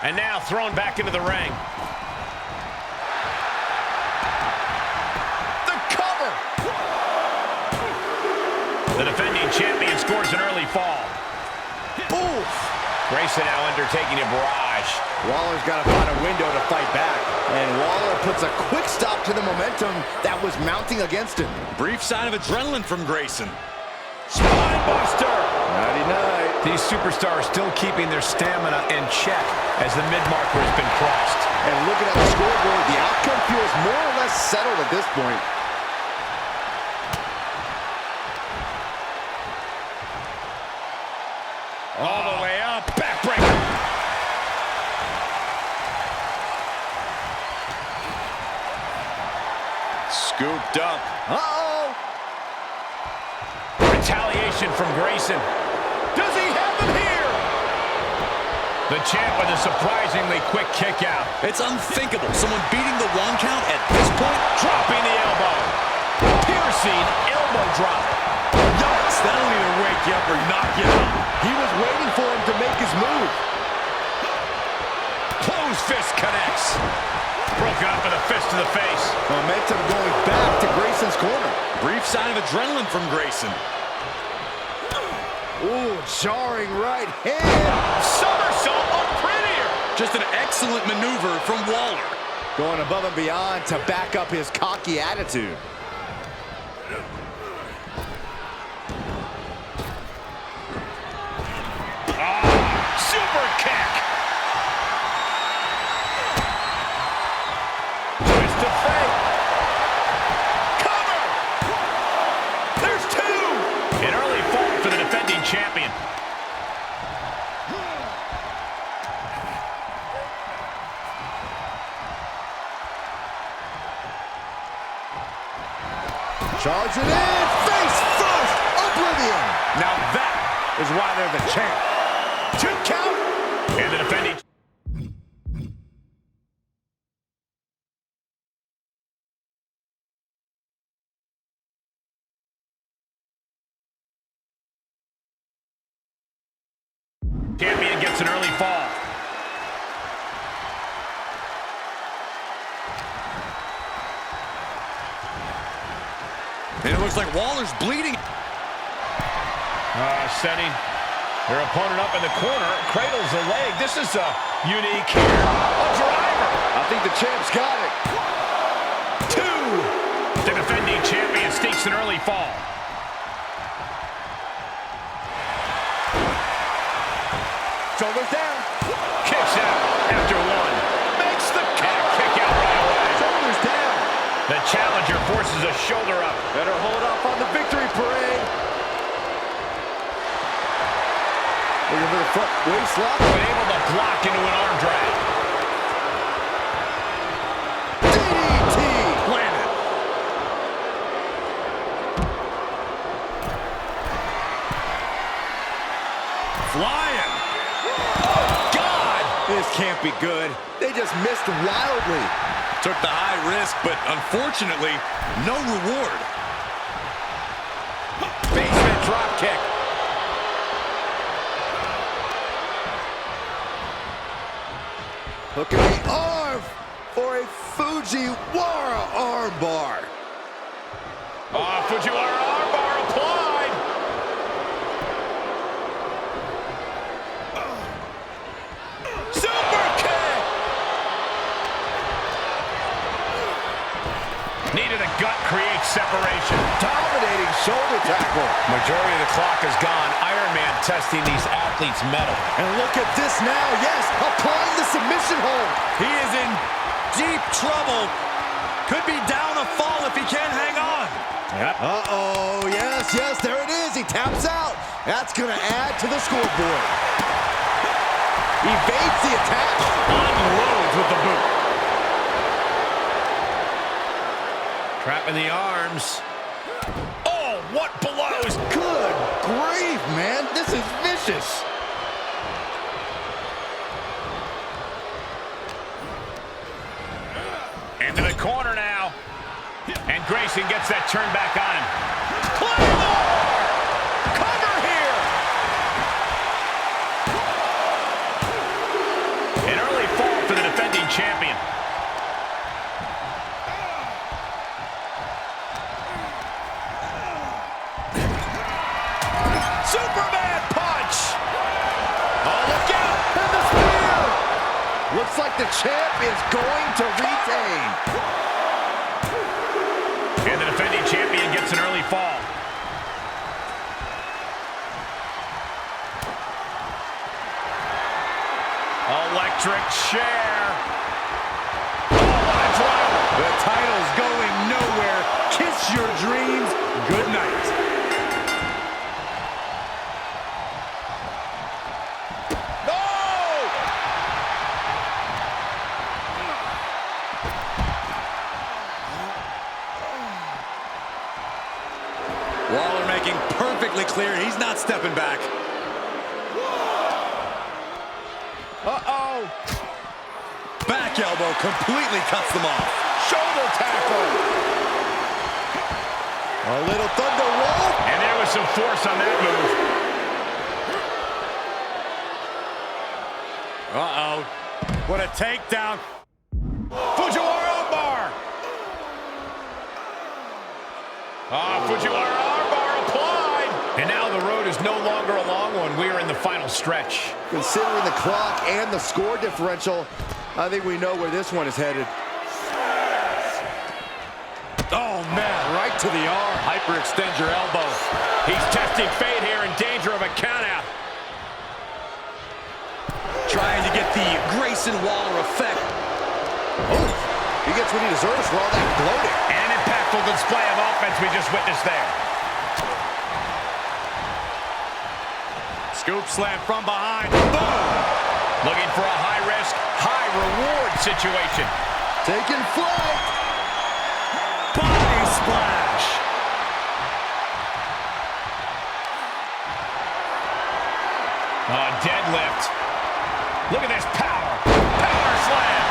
And now thrown back into the ring.
The cover.
The defending champion scores an early fall.
Oof.
Grayson now undertaking a barrage.
Waller's got to find a window to fight back. And Waller puts a quick stop to the momentum that was mounting against him.
Brief sign of adrenaline from Grayson.
Spinebuster.
Nighty-night.
These superstars still keeping their stamina in check as the mid-marker has been crossed.
And looking at the scoreboard, the outcome feels more or less settled at this point.
All the way up. Backbreaker.
Scooped up.
Uh-oh.
Retaliation from Grayson. Does he have him here? The champ with a surprisingly quick kick out.
It's unthinkable. Someone beating the 1 count at this point.
Dropping the elbow. Piercing elbow drop.
Yikes, that'll either wake you up or knock you out.
He was waiting for him to make his move.
Closed fist connects. Broken up with a fist to the face.
Momentum going back to Grayson's corner.
Brief sign of adrenaline from Grayson.
Ooh, jarring right hand.
Somersault on prettier.
Just an excellent maneuver from Waller.
Going above and beyond to back up his cocky attitude.
Super kick. Twist of fate. Cover. There's 2. An early fall for the defending champion.
Charging in, face first, oblivion.
Now that is why they're the champ. 2 count. And the defending. Champion gets an early fall.
And it looks like Waller's bleeding.
Setting their opponent up in the corner. Cradles the leg. This is a unique here. A driver.
I think the champ's got it.
2. The defending champion sneaks an early fall.
Shoulders down.
Kicks out after 1. Makes the kick out right away.
Shoulders down.
The challenger forces a shoulder up.
Better hold off on the victory parade. Looking for the front waist lock.
Been able to block into an arm drag.
DDT.
Landed. Flying.
Oh, God. This can't be good. They just missed wildly.
Took the high risk, but unfortunately, no reward.
Basement drop kick. Hooking the arm for a Fujiwara armbar.
Off Fujiwara armbar applied. Super kick. Knee to the gut creates separation.
Dominating shoulder tackle.
Majority of the clock is gone. Iron Man testing these athletes' mettle.
And look at this now. Yes, applying the submission hold.
He is in deep trouble. Could be down a fall if he can't hang on.
Uh-oh, yes, there it is. He taps out. That's going to add to the scoreboard. Evades the attack.
Unloads with the boot. Trapping the arms. Oh, what blows!
Good grief, man. This is vicious.
Into the corner now. And Grayson gets that turn back on him. Claymore! Cover here! An early fall for the defending champion. Superman punch!
Oh, look out! And the spear! Looks like the champ is going to retain.
And the defending champion gets an early fall. Electric chair. Oh, what a driver.
The title's going nowhere. Kiss your dreams. Good night. Waller making perfectly clear he's not stepping back.
Uh-oh.
Back elbow completely cuts them off.
Shoulder tackle. A little thunder roll.
And there was some force on that move.
Uh-oh. What a takedown.
Fujiwara armbar. Fujiwara armbar applied. And now the road is no longer a long one. We are in the final stretch.
Considering the clock and the score differential, I think we know where this one is headed.
Oh, man, right to the arm. Hyperextend your elbow.
He's testing fate here, in danger of a countout.
Trying to get the Grayson Waller effect.
Oh, he gets what he deserves for all that gloating.
And an impactful display of offense we just witnessed there.
Scoop slam from behind. Boom!
Looking for a high-risk, high-reward situation.
Taking flight.
Body splash.
Deadlift. Look at this power. Power slam.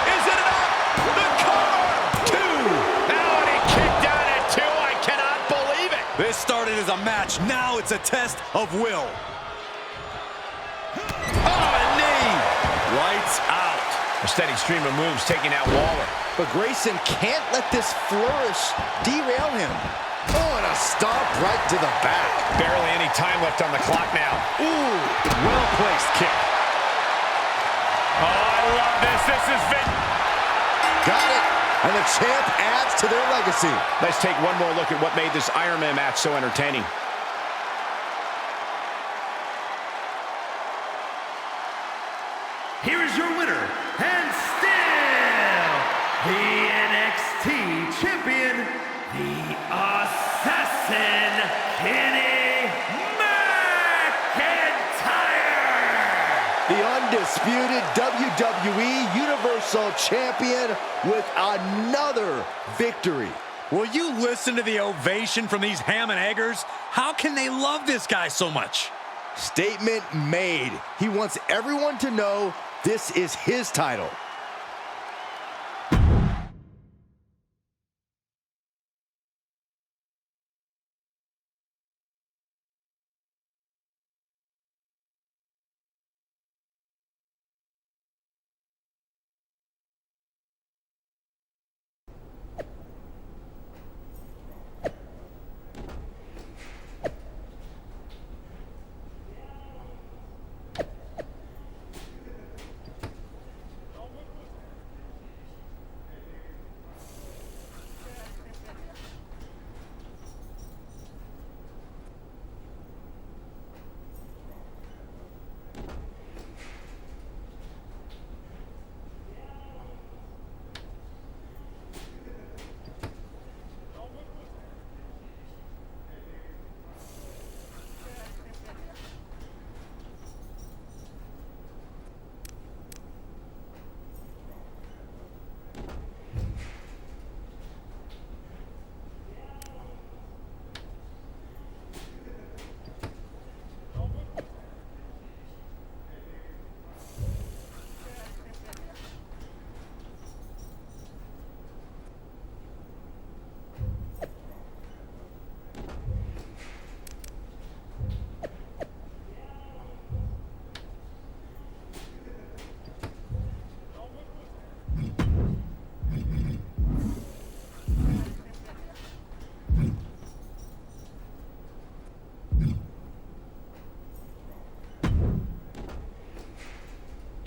Is it enough? The cover. Two. Now and he kicked out at two. I cannot believe it.
This started as a match. Now it's a test of will. Oh, a knee. Lights out.
A steady stream of moves taking out Waller.
But Grayson can't let this flourish derail him. Oh, and a stomp right to the back.
Barely any time left on the clock now.
Ooh,
Well-placed kick.
Oh, I love this. This has been...
got it. And the champ adds to their legacy.
Let's take one more look at what made this Iron Man match so entertaining.
Here is your winner, and still the NXT champion, the Assassin, Kenny McIntyre!
The undisputed WWE Universal Champion with another victory.
Will you listen to the ovation from these ham and eggers? How can they love this guy so much?
Statement made. He wants everyone to know this is his title.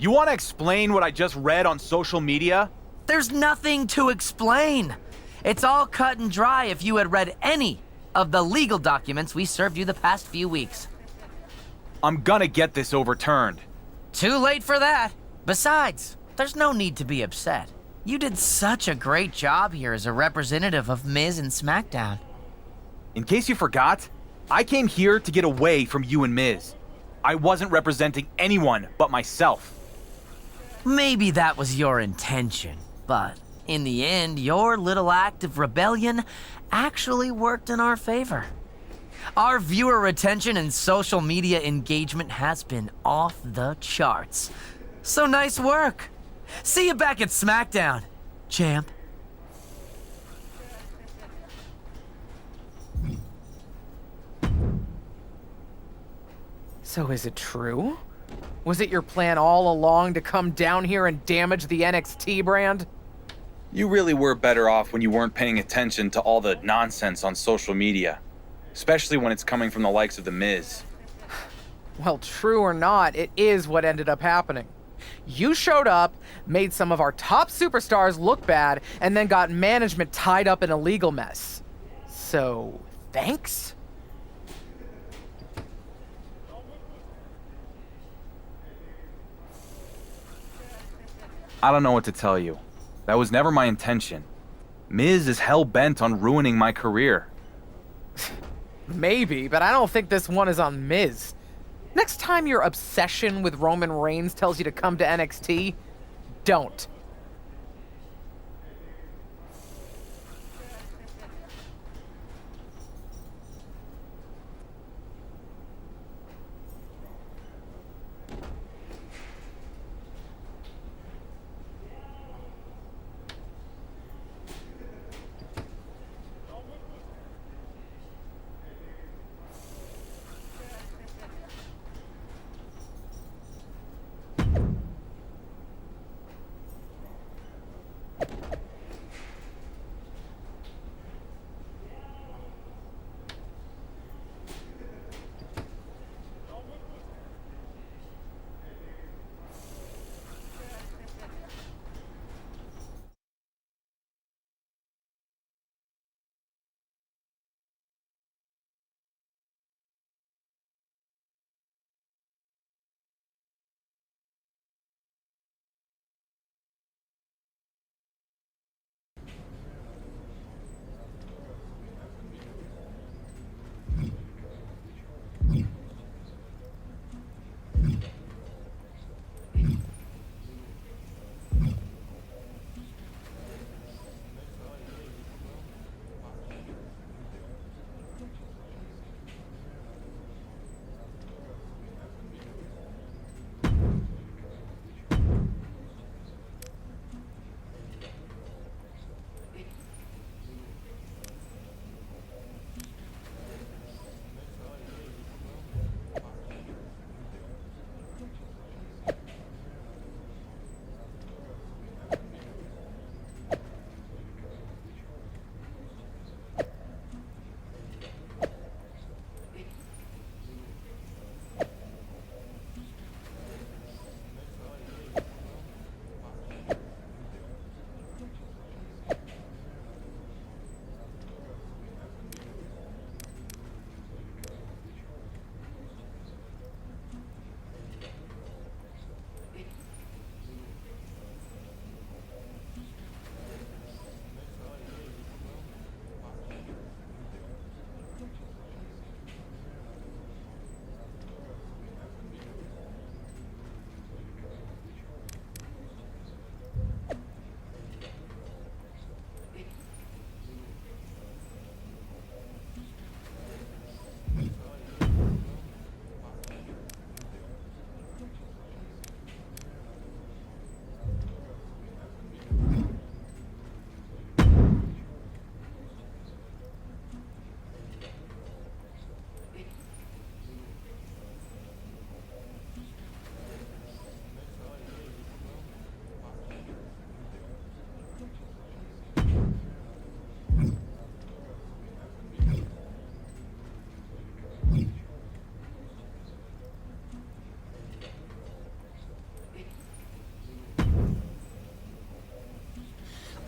You want to explain what I just read on social media?
There's nothing to explain. It's all cut and dry if you had read any of the legal documents we served you the past few weeks.
I'm gonna get this overturned.
Too late for that. Besides, there's no need to be upset. You did such a great job here as a representative of Miz and SmackDown.
In case you forgot, I came here to get away from you and Miz. I wasn't representing anyone but myself.
Maybe that was your intention, but in the end, your little act of rebellion actually worked in our favor. Our viewer retention and social media engagement has been off the charts. So nice work. See you back at SmackDown, champ.
So is it true? Was it your plan all along to come down here and damage the NXT brand?
You really were better off when you weren't paying attention to all the nonsense on social media, especially when it's coming from the likes of The Miz.
Well, true or not, it is what ended up happening. You showed up, made some of our top superstars look bad, and then got management tied up in a legal mess. So, thanks?
I don't know what to tell you. That was never my intention. Miz is hell-bent on ruining my career.
Maybe, but I don't think this one is on Miz. Next time your obsession with Roman Reigns tells you to come to NXT, don't.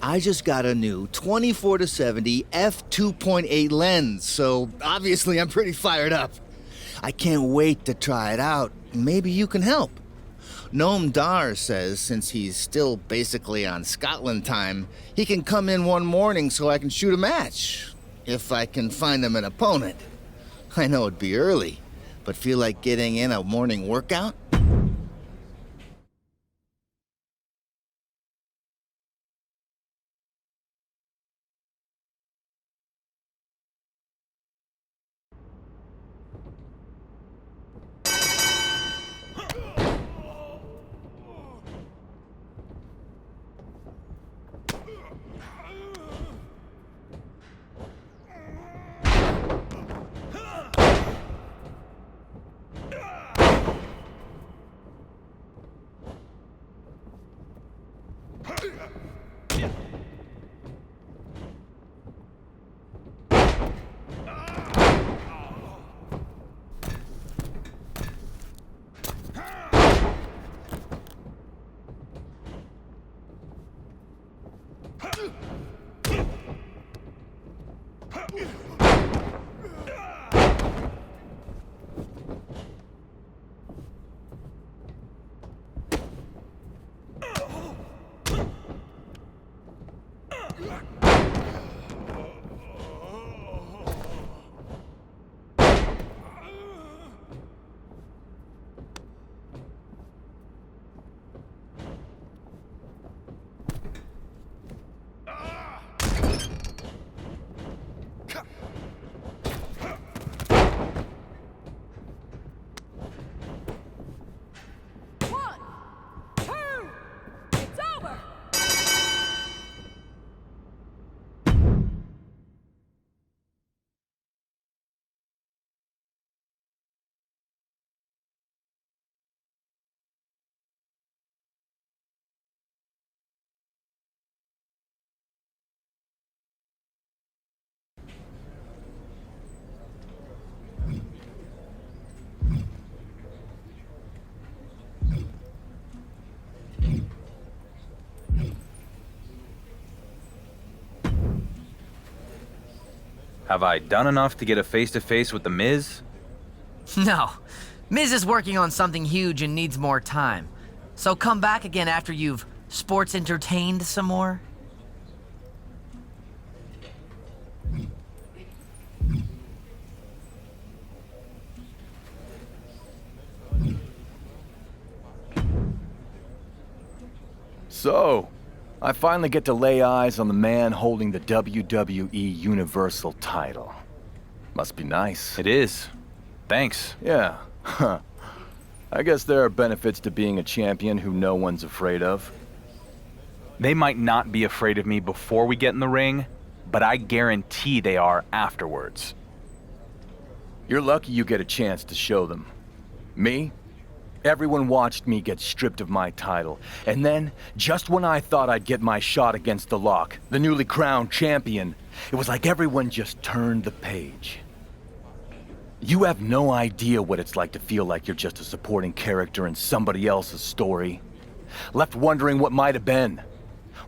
I just got a new 24-70 f2.8 lens, so obviously I'm pretty fired up. I can't wait to try it out. Maybe you can help. Noam Dar says since he's still basically on Scotland time, he can come in one morning so I can shoot a match. If I can find him an opponent. I know it'd be early, but feel like getting in a morning workout?
Have I done enough to get a face-to-face with The Miz?
No. Miz is working on something huge and needs more time. So come back again after you've sports entertained some more.
So, I finally get to lay eyes on the man holding the WWE Universal title. Must be nice.
It is. Thanks.
Yeah. Huh. I guess there are benefits to being a champion who no one's afraid of.
They might not be afraid of me before we get in the ring, but I guarantee they are afterwards.
You're lucky you get a chance to show them. Me? Everyone watched me get stripped of my title. And then, just when I thought I'd get my shot against the Lock, the newly crowned champion, it was like everyone just turned the page. You have no idea what it's like to feel like you're just a supporting character in somebody else's story. Left wondering what might have been.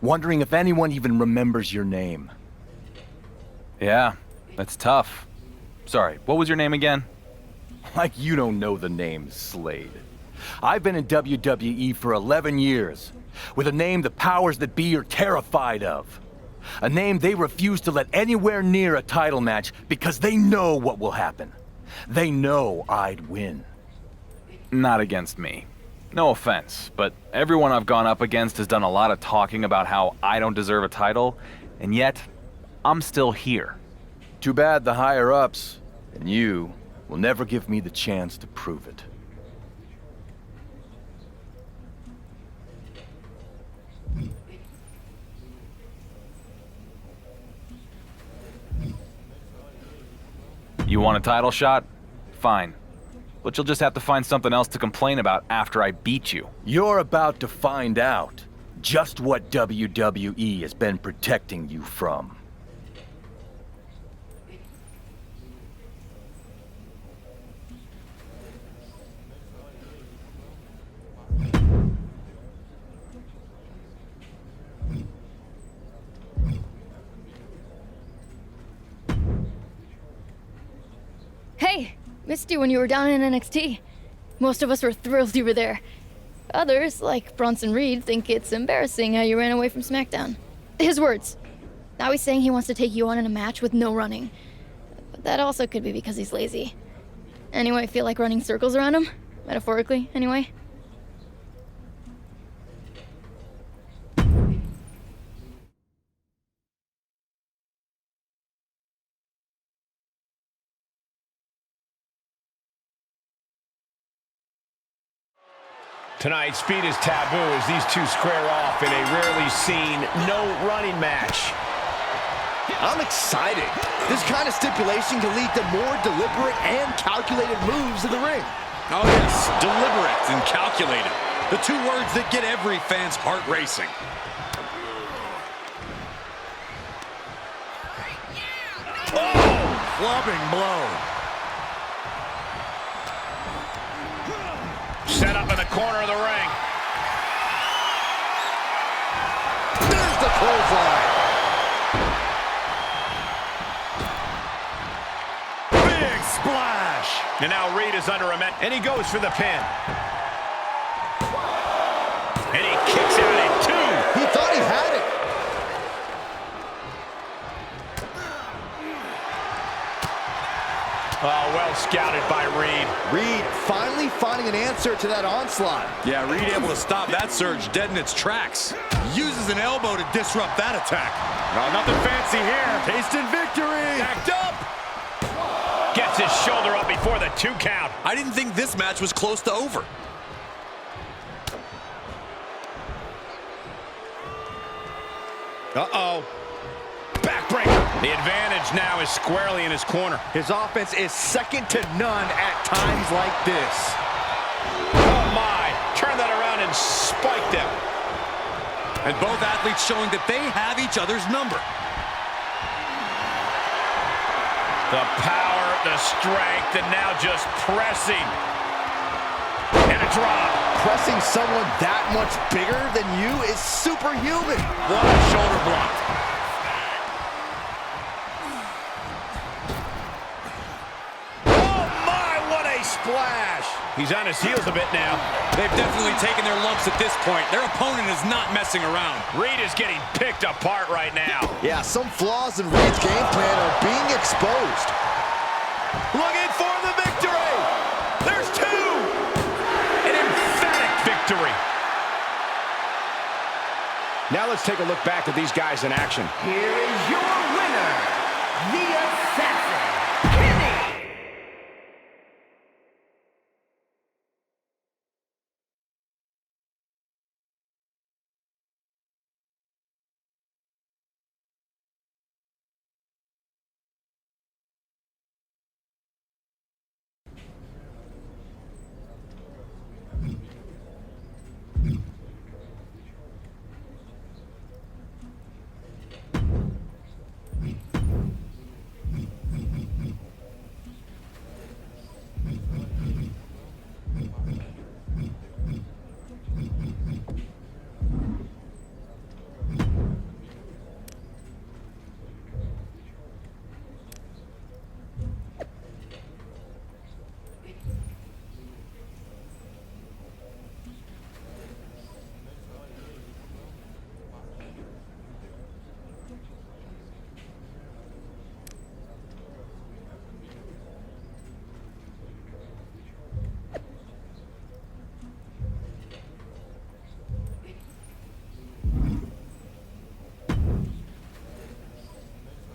Wondering if anyone even remembers your name.
Yeah, that's tough. Sorry, what was your name again?
Like you don't know the name Slade. I've been in WWE for 11 years, with a name the powers that be are terrified of. A name they refuse to let anywhere near a title match because they know what will happen. They know I'd win.
Not against me. No offense, but everyone I've gone up against has done a lot of talking about how I don't deserve a title, and yet, I'm still here.
Too bad the higher-ups, and you, will never give me the chance to prove it.
You want a title shot? Fine. But you'll just have to find something else to complain about after I beat you.
You're about to find out just what WWE has been protecting you from.
Hey, missed you when you were down in NXT. Most of us were thrilled you were there. Others, like Bronson Reed, think it's embarrassing how you ran away from SmackDown. His words. Now he's saying he wants to take you on in a match with no running. But that also could be because he's lazy. Anyway, I feel like running circles around him. Metaphorically, anyway.
Tonight, speed is taboo as these two square off in a rarely seen no-running match.
I'm excited. This kind of stipulation can lead to more deliberate and calculated moves in the ring.
Oh yes, deliberate and calculated. The two words that get every fan's heart racing.
Oh, clubbing blow.
Set up in the corner of the ring.
There's the clothesline.
Big splash. And now Reed is under a man, and he goes for the pin. And he kicks out at 2.
He thought he had it.
Oh, well scouted by Reed.
Reed finally finding an answer to that onslaught.
Yeah, Reed able to stop that surge dead in its tracks. Uses an elbow to disrupt that attack.
No, nothing fancy here. Tasting victory.
Backed up.
Gets his shoulder up before the 2 count.
I didn't think this match was close to over.
Uh-oh.
Backbreaker. The advantage now is squarely in his corner.
His offense is second to none at times like this.
Oh my, turn that around and spike them.
And both athletes showing that they have each other's number.
The power, the strength, and now just pressing. And a drop.
Pressing someone that much bigger than you is superhuman.
What a shoulder block.
Splash. He's on his heels a bit now.
They've definitely taken their lumps at this point. Their opponent is not messing around.
Reed is getting picked apart right now.
Yeah, some flaws in Reed's game plan are being exposed.
Looking for the victory. There's 2. An emphatic victory. Now let's take a look back at these guys in action.
Here is your winner, the Assassin.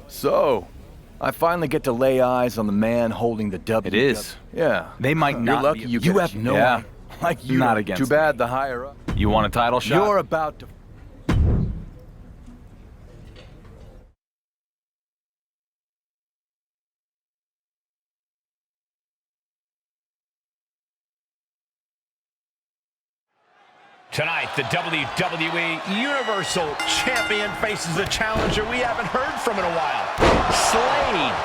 So, I finally get to lay eyes on the man holding the WWE.
It is.
Yeah.
They might not.
You're lucky
be,
you have no
yeah.
like you
not
don't.
against.
Too bad the higher up.
You want a title shot?
You're about to.
Tonight, the WWE Universal Champion faces a challenger we haven't heard from in a while. Slade.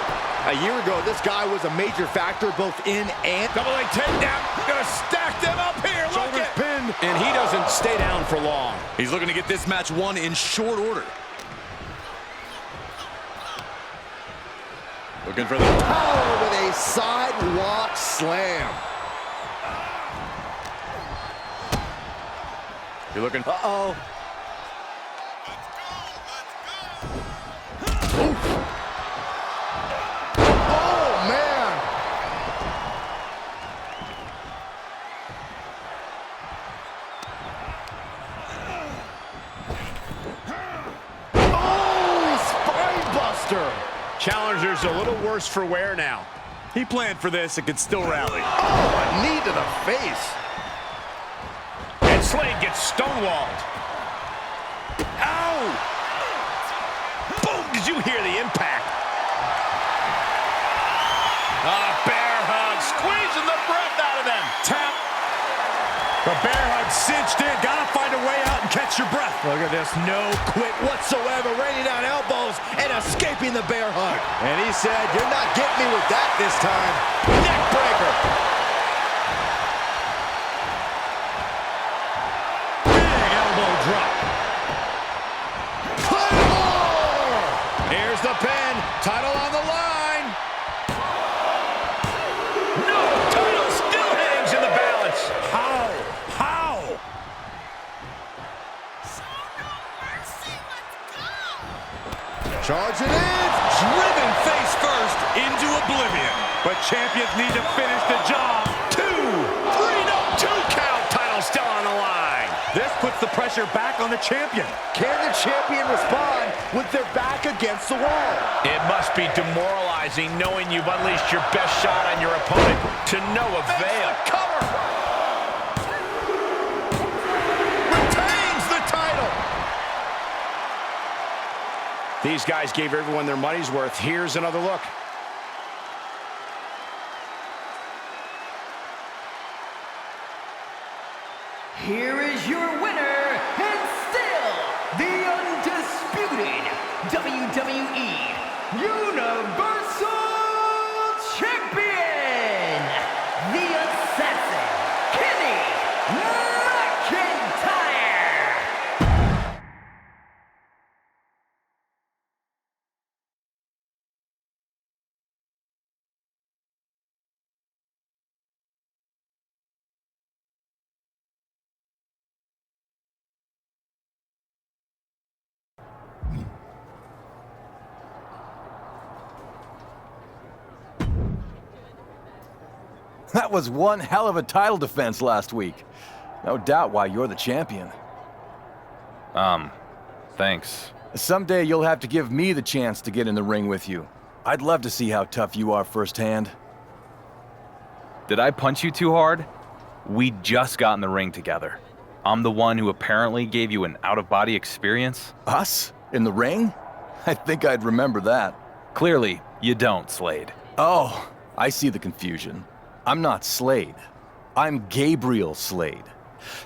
A year ago, this guy was a major factor both in and...
Double leg takedown. Gonna stack them up here. Look
Shoulders
at
pinned. And he doesn't stay down for long. He's looking to get this match won in short order. Looking for the
power with a sidewalk slam.
You're looking.
Uh-oh. Oh, man. Oh, spine buster.
Challenger's a little worse for wear now.
He planned for this and could still rally.
Oh, a knee to the face.
And Slade gets stonewalled. Ow! Boom! Did you hear the impact? Bear hug, squeezing the breath out of them.
Tap. The bear hug cinched in. Gotta find a way out and catch your breath.
Look at this, no quit whatsoever, raining down elbows and escaping the bear hug. And he said, you're not getting me with that this time. Neck breaker.
Big elbow drop.
Claymore!
Here's the pin. Title on the line. No! Title still hangs in the balance.
How?
Charging in.
Driven face first into oblivion. But champions need to finish the job.
2, 3, no, 2 count. Title still on the line.
This puts the pressure back on the champion.
Can the champion respond with their back against the wall?
It must be demoralizing knowing you've unleashed your best shot on your opponent to no avail.
Cover. Retains the title.
These guys gave everyone their money's worth. Here's another look.
Here is your winner, and still the undisputed WWE Universal Champion, the Assassin, Kenny McIntyre.
That was one hell of a title defense last week. No doubt why you're the champion.
Thanks.
Someday you'll have to give me the chance to get in the ring with you. I'd love to see how tough you are firsthand.
Did I punch you too hard? We just got in the ring together. I'm the one who apparently gave you an out-of-body experience.
Us? In the ring? I think I'd remember that.
Clearly, you don't, Slade.
Oh, I see the confusion. I'm not Slade. I'm Gabriel Slade.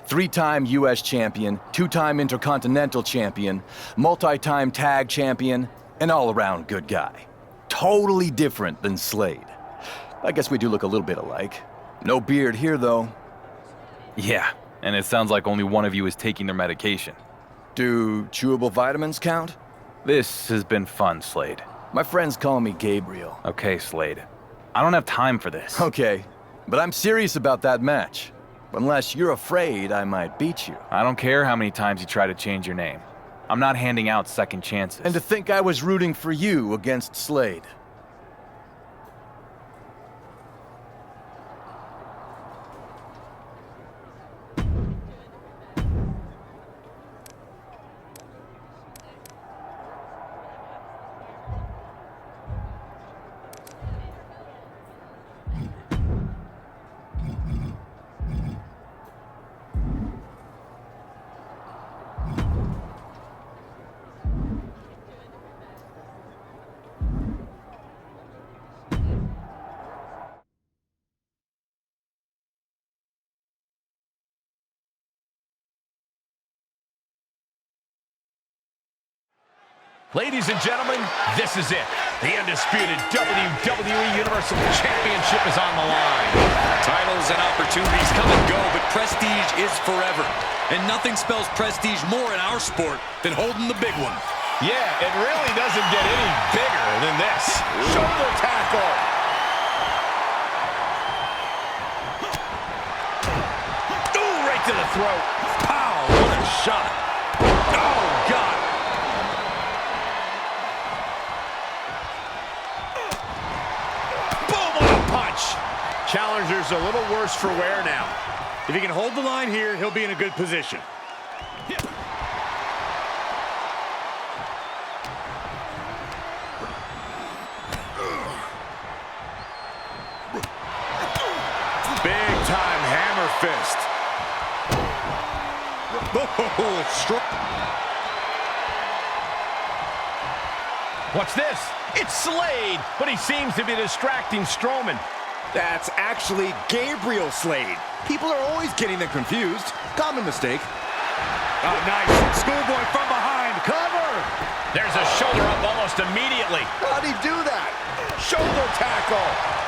3-time U.S. champion, 2-time Intercontinental champion, multi-time tag champion, and all-around good guy. Totally different than Slade. I guess we do look a little bit alike. No beard here, though.
Yeah, and it sounds like only one of you is taking their medication.
Do chewable vitamins count?
This has been fun, Slade.
My friends call me Gabriel.
Okay, Slade. I don't have time for this.
Okay, but I'm serious about that match. Unless you're afraid I might beat you.
I don't care how many times you try to change your name. I'm not handing out second chances.
And to think I was rooting for you against Slade.
Ladies and gentlemen, this is it. The undisputed WWE Universal Championship is on the line.
Titles and opportunities come and go, but prestige is forever. And nothing spells prestige more in our sport than holding the big one.
Yeah, it really doesn't get any bigger than this. Shoulder tackle. Ooh, right to the throat.
Pow, what a shot. Oh, God.
Boom, what a punch. Challenger's a little worse for wear now.
If he can hold the line here, he'll be in a good position.
Big-time hammer fist.
Oh, it's strong.
What's this? It's Slade, but he seems to be distracting Strowman.
That's actually Gabriel Slade. People are always getting them confused. Common mistake.
Oh, nice. Schoolboy from behind.
Cover!
There's a shoulder up almost immediately.
How'd he do that? Shoulder tackle.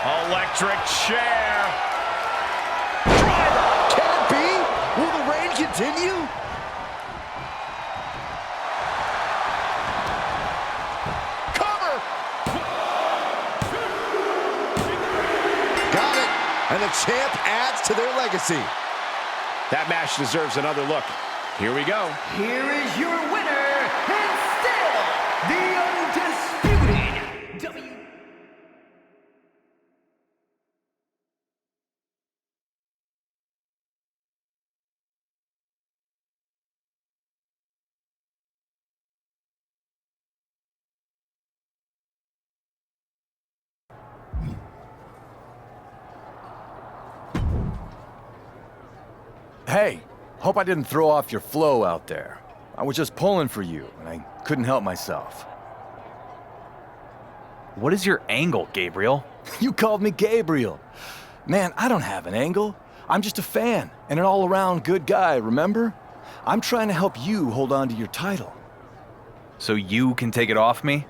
Electric chair.
Driver! Can it be? Will the reign continue? Cover! Got it! And the champ adds to their legacy.
That match deserves another look. Here we go.
Here is your winner, and still the undisputed W.
Hey, hope I didn't throw off your flow out there. I was just pulling for you, and I couldn't help myself.
What is your angle, Gabriel?
You called me Gabriel. Man, I don't have an angle. I'm just a fan and an all-around good guy, remember? I'm trying to help you hold on to your title.
So you can take it off me?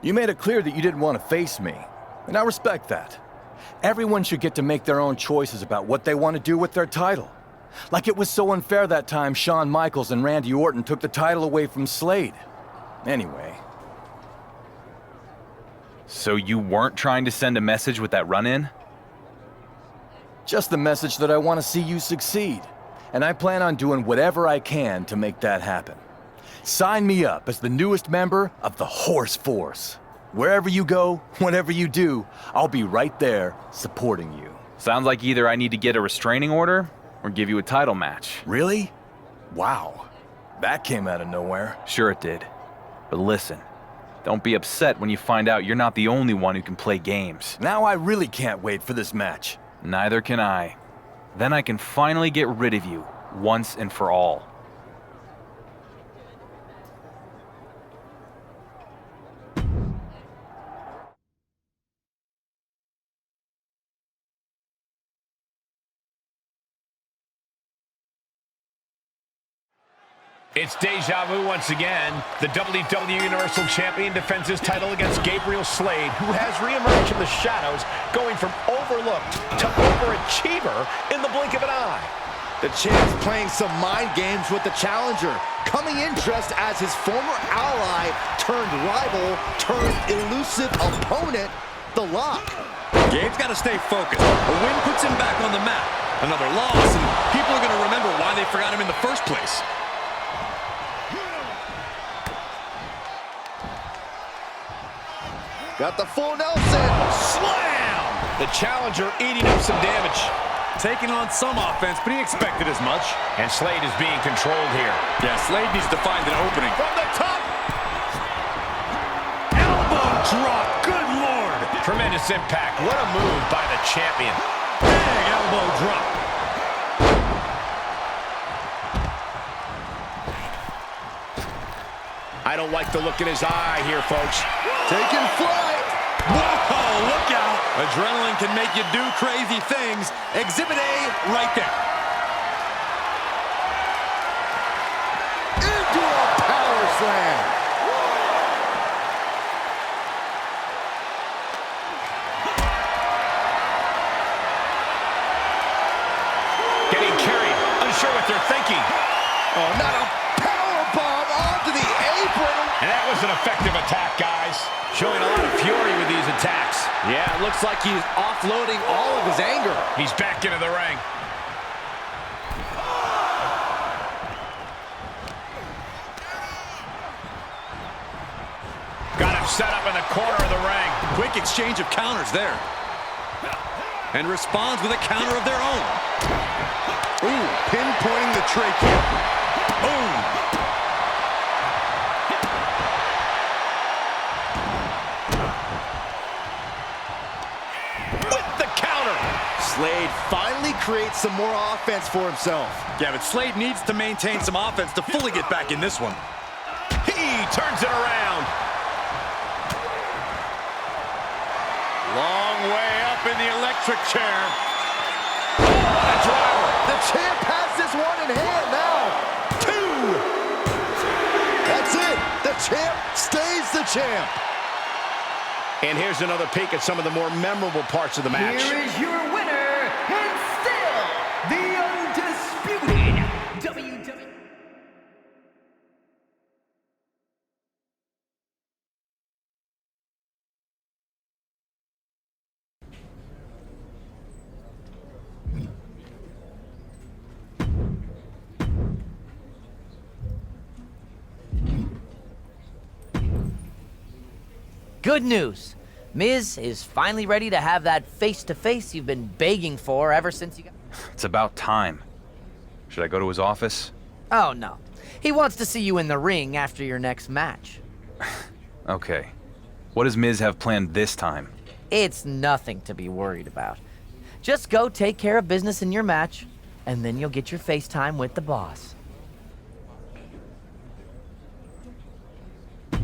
You made it clear that you didn't want to face me, and I respect that. Everyone should get to make their own choices about what they want to do with their title. Like it was so unfair that time Shawn Michaels and Randy Orton took the title away from Slade. Anyway.
So you weren't trying to send a message with that run-in?
Just the message that I want to see you succeed. And I plan on doing whatever I can to make that happen. Sign me up as the newest member of the Horse Force. Wherever you go, whatever you do, I'll be right there supporting you.
Sounds like either I need to get a restraining order or give you a title match.
Really? Wow. That came out of nowhere.
Sure it did. But listen, don't be upset when you find out you're not the only one who can play games.
Now I really can't wait for this match.
Neither can I. Then I can finally get rid of you, once and for all.
It's deja vu once again. The WWE Universal Champion defends his title against Gabriel Slade, who has reemerged from the shadows, going from overlooked to overachiever in the blink of an eye.
The champ's playing some mind games with the challenger, coming in dressed as his former ally turned rival turned elusive opponent, The Lock.
Gabe's got to stay focused. A win puts him back on the map. Another loss, and people are going to remember why they forgot him in the first place.
Got the full Nelson.
Slam! The challenger eating up some damage.
Taking on some offense, but he expected as much.
And Slade is being controlled here.
Yeah, Slade needs to find an opening.
From the top!
Elbow drop, good lord!
Tremendous impact. What a move by the champion.
Big elbow drop.
I don't like the look in his eye here, folks.
Taking flight.
Whoa, look out. Adrenaline can make you do crazy things. Exhibit A right there.
Into a power slam.
Oh, not a powerbomb onto the apron.
And that was an effective attack, guys. Showing a lot of fury with these attacks.
Yeah, it looks like he's offloading all of his anger.
He's back into the ring. Got him set up in the corner of the ring.
Quick exchange of counters there. And responds with a counter of their own.
Ooh, pinpointing the trachea.
Boom.
With the counter. Slade finally creates some more offense for himself.
Yeah, but Slade needs to maintain some offense to fully get back in this one.
He turns it around.
Long way up in the electric chair.
Oh, what a driver. The champ has this one in hand now. 2. That's it. The champ stays the champ.
And here's another peek at some of the more memorable parts of the match.
Here is your winner, and still the undisputed WWE.
Good news. Miz is finally ready to have that face-to-face you've been begging for ever since you got...
It's about time. Should I go to his office?
Oh, no. He wants to see you in the ring after your next match.
Okay. What does Miz have planned this time?
It's nothing to be worried about. Just go take care of business in your match, and then you'll get your FaceTime with the boss.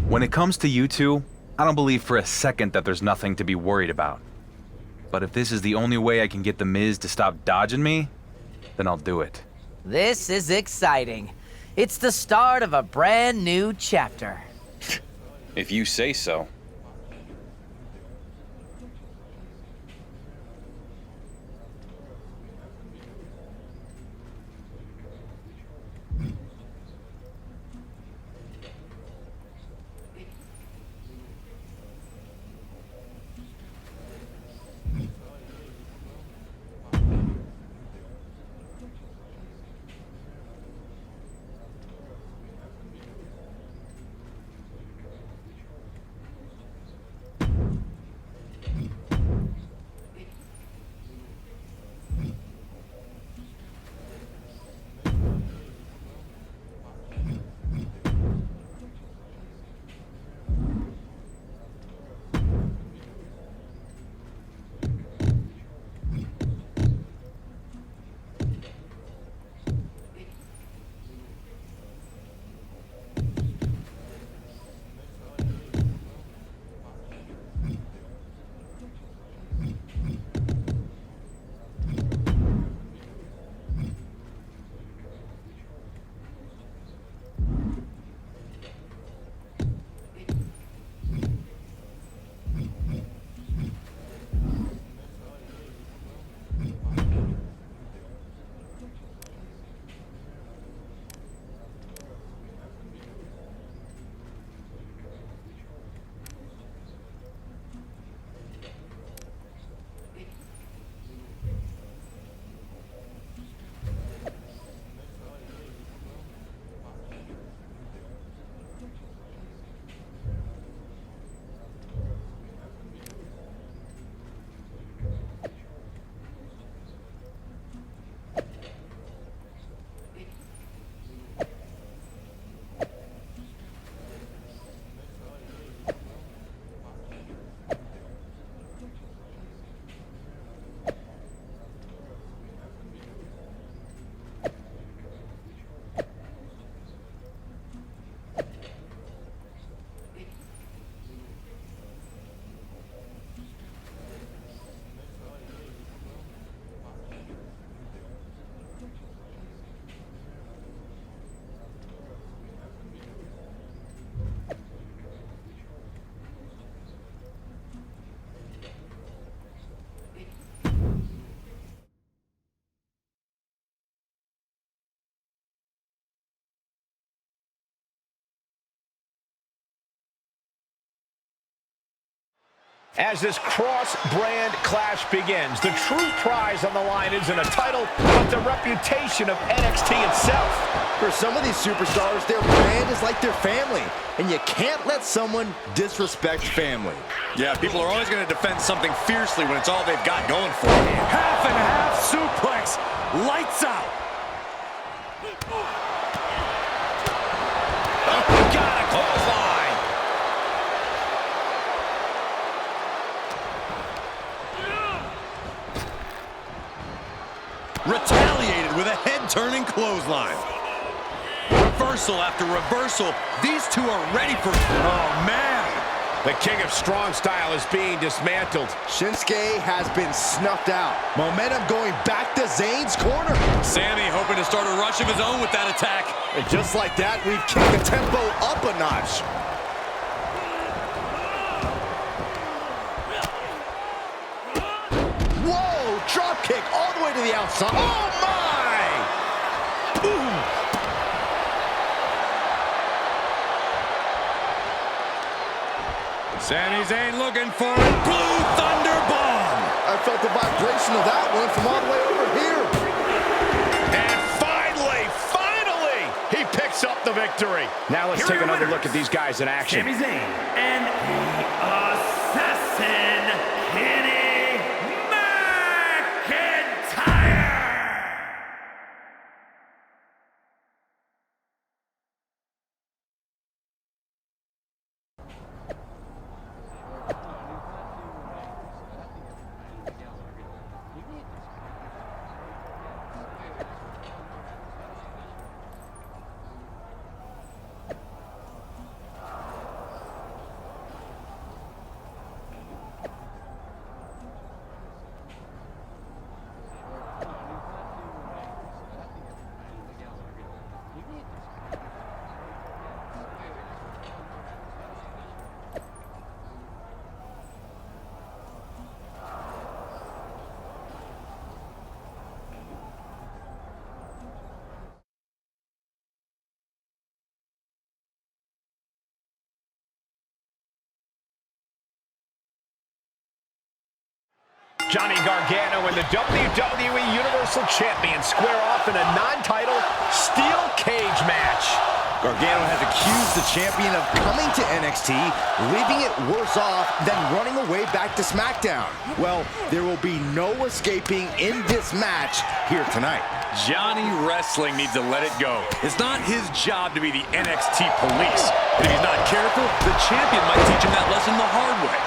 When it comes to you two, I don't believe for a second that there's nothing to be worried about. But if this is the only way I can get the Miz to stop dodging me, then I'll do it.
This is exciting. It's the start of a brand new chapter.
If you say so.
As this cross-brand clash begins, the true prize on the line isn't a title, but the reputation of NXT itself.
For some of these superstars, their brand is like their family, and you can't let someone disrespect family.
Yeah, people are always going to defend something fiercely when it's all they've got going for them.
Half and half suplex. Lights out. Oh, got a clothesline.
Retaliated with a head-turning clothesline. Reversal after reversal. These two are ready for... Oh, man.
The king of strong style is being dismantled.
Shinsuke has been snuffed out. Momentum going back to Zayn's corner.
Sammy hoping to start a rush of his own with that attack.
And just like that, we've kicked the tempo up a notch. Whoa, drop kick all the way to the outside. Oh, my! Boom!
Sami Zayn looking for it. Blue Thunder Bomb.
I felt the vibration of that one from all the way over here.
And finally, he picks up the victory. Now let's take another look at these guys in action.
Sami Zayn and the Assassin, Kenny McIntyre.
Johnny Gargano and the WWE Universal Champion square off in a non-title steel cage match.
Gargano has accused the champion of coming to NXT, leaving it worse off than running away back to SmackDown. Well, there will be no escaping in this match here tonight.
Johnny Wrestling needs to let it go. It's not his job to be the NXT police. But if he's not careful, the champion might teach him that lesson the hard way.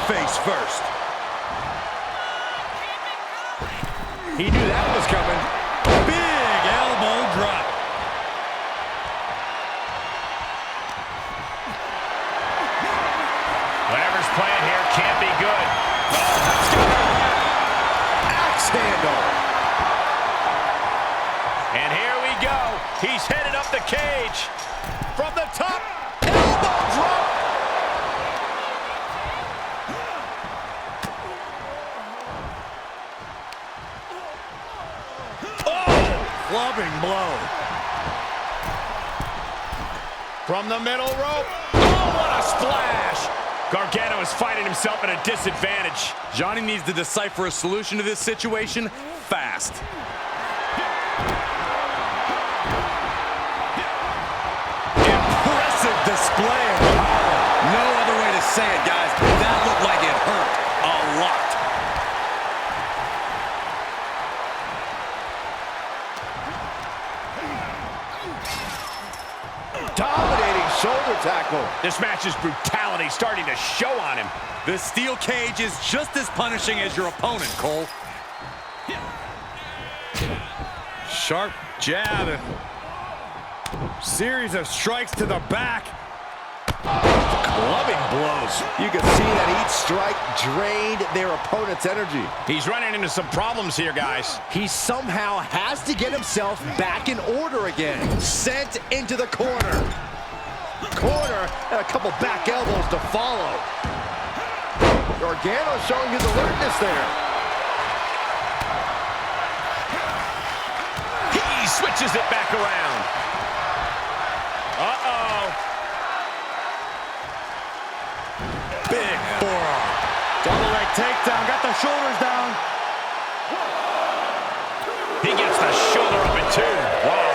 Face first.
He knew that was coming.
Big elbow drop.
Whatever's playing here can't be good.
Axe handle.
And here we go. He's headed up the cage. From the top. Elbow drop.
Clubbing blow.
From the middle rope. Oh, what a splash! Gargano is finding himself at a disadvantage.
Johnny needs to decipher a solution to this situation fast. Impressive display of power. No other way to say it, guys. That looked like it hurt a lot.
Dominating shoulder tackle.
This match's brutality starting to show on him.
The steel cage is just as punishing as your opponent, Cole. Sharp jab. Series of strikes to the back.
Clubbing blows. You can see that each strike drained their opponent's energy.
He's running into some problems here, guys.
He somehow has to get himself back in order again. Sent into the corner. Corner and a couple back elbows to follow. Gargano showing his alertness there.
He switches it back around.
Big forearm.
Double leg takedown, got the shoulders down.
He gets the shoulder up at 2. Wow.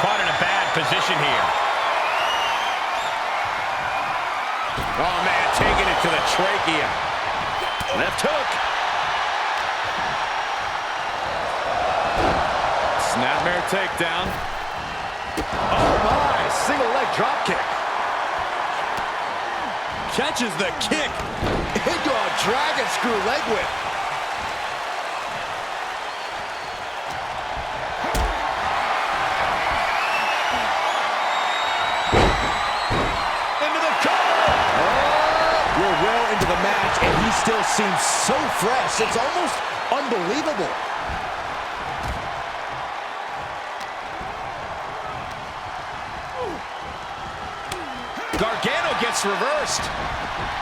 Caught in a bad position here. Oh, man, taking it to the trachea. Left hook.
Snapmare takedown.
Oh my, single leg drop kick.
Catches the kick.
Into a dragon screw leg whip. Into the cover. Oh, we're well into the match, and he still seems so fresh. It's almost unbelievable.
Gargano gets reversed.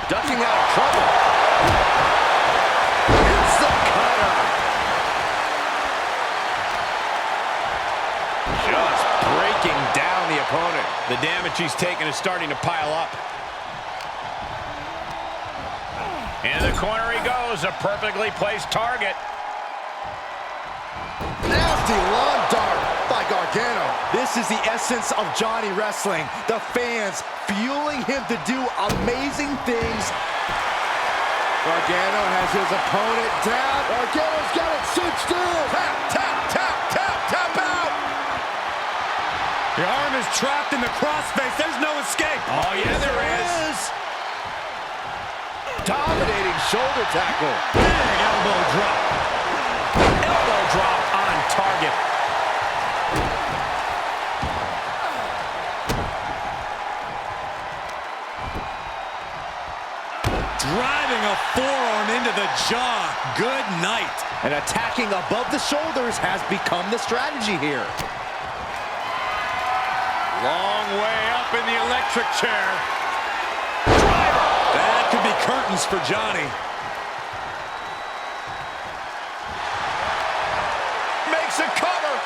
Ducking out of trouble. It's the cutter.
Just breaking down the opponent. The damage he's taken is starting to pile up. In the corner he goes, a perfectly placed target.
Nasty lawn dart by Gargano. This is the essence of Johnny Wrestling. The fans fueling him to do amazing things. Gargano has his opponent down. Gargano's got it cinched in. Tap, tap, tap, tap, tap out.
The arm is trapped in the crossface. There's no escape.
Oh, yeah, there is.
Dominating shoulder tackle.
Big elbow drop.
Elbow drop on target.
Driving a forearm into the jaw. Good night.
And attacking above the shoulders has become the strategy here.
Long way up in the electric chair. Driver. That could be curtains for Johnny.
Makes a cover.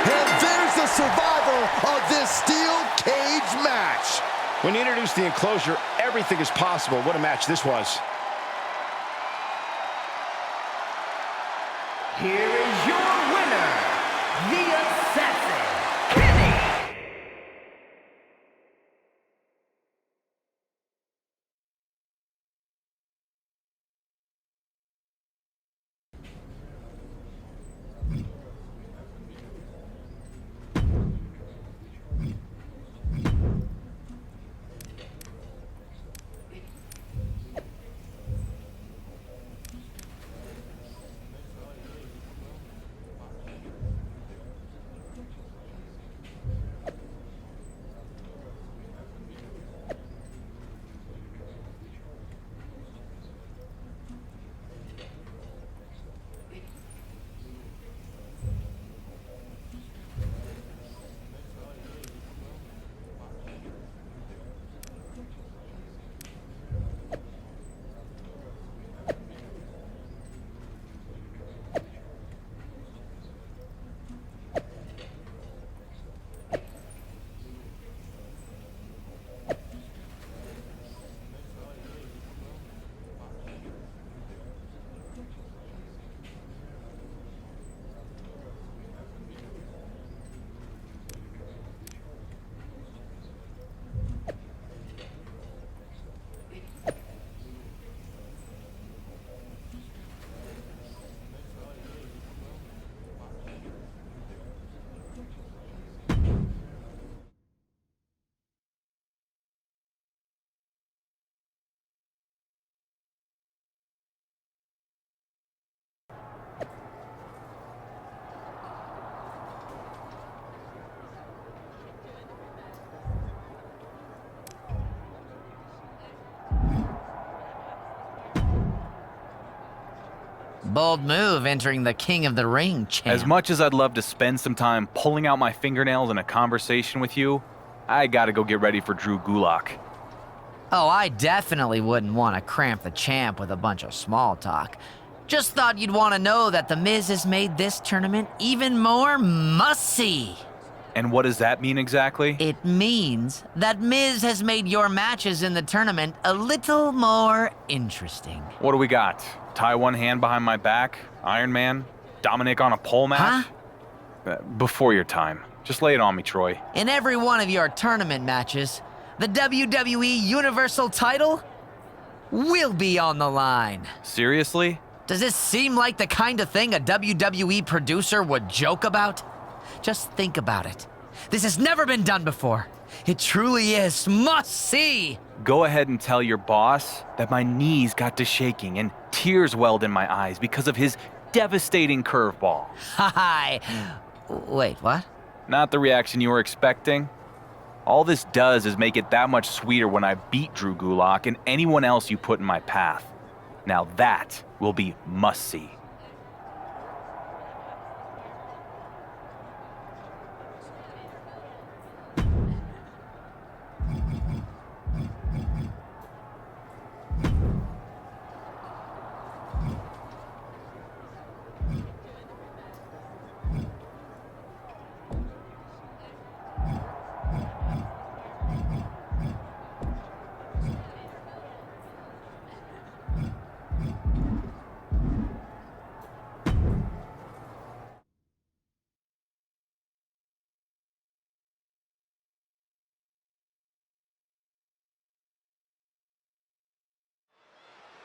And there's the survivor of this steel cage match.
When you introduce the enclosure, everything is possible. What a match this was.
Here is your winner, the Assassin, Kenny.
Bold move entering the King of the Ring, champ.
As much as I'd love to spend some time pulling out my fingernails in a conversation with you, I gotta go get ready for Drew Gulak.
Oh, I definitely wouldn't want to cramp the champ with a bunch of small talk. Just thought you'd want to know that The Miz has made this tournament even more must-see.
And what does that mean exactly?
It means that Miz has made your matches in the tournament a little more interesting.
What do we got? Tie one hand behind my back? Iron Man? Dominic on a pole match?
Huh?
Before your time. Just lay it on me, Troy.
In every one of your tournament matches, the WWE Universal title will be on the line.
Seriously?
Does this seem like the kind of thing a WWE producer would joke about? Just think about it. This has never been done before. It truly is must-see.
Go ahead and tell your boss that my knees got to shaking and tears welled in my eyes because of his devastating curveball.
Hi. Wait, what?
Not the reaction you were expecting. All this does is make it that much sweeter when I beat Drew Gulak and anyone else you put in my path. Now that will be must-see.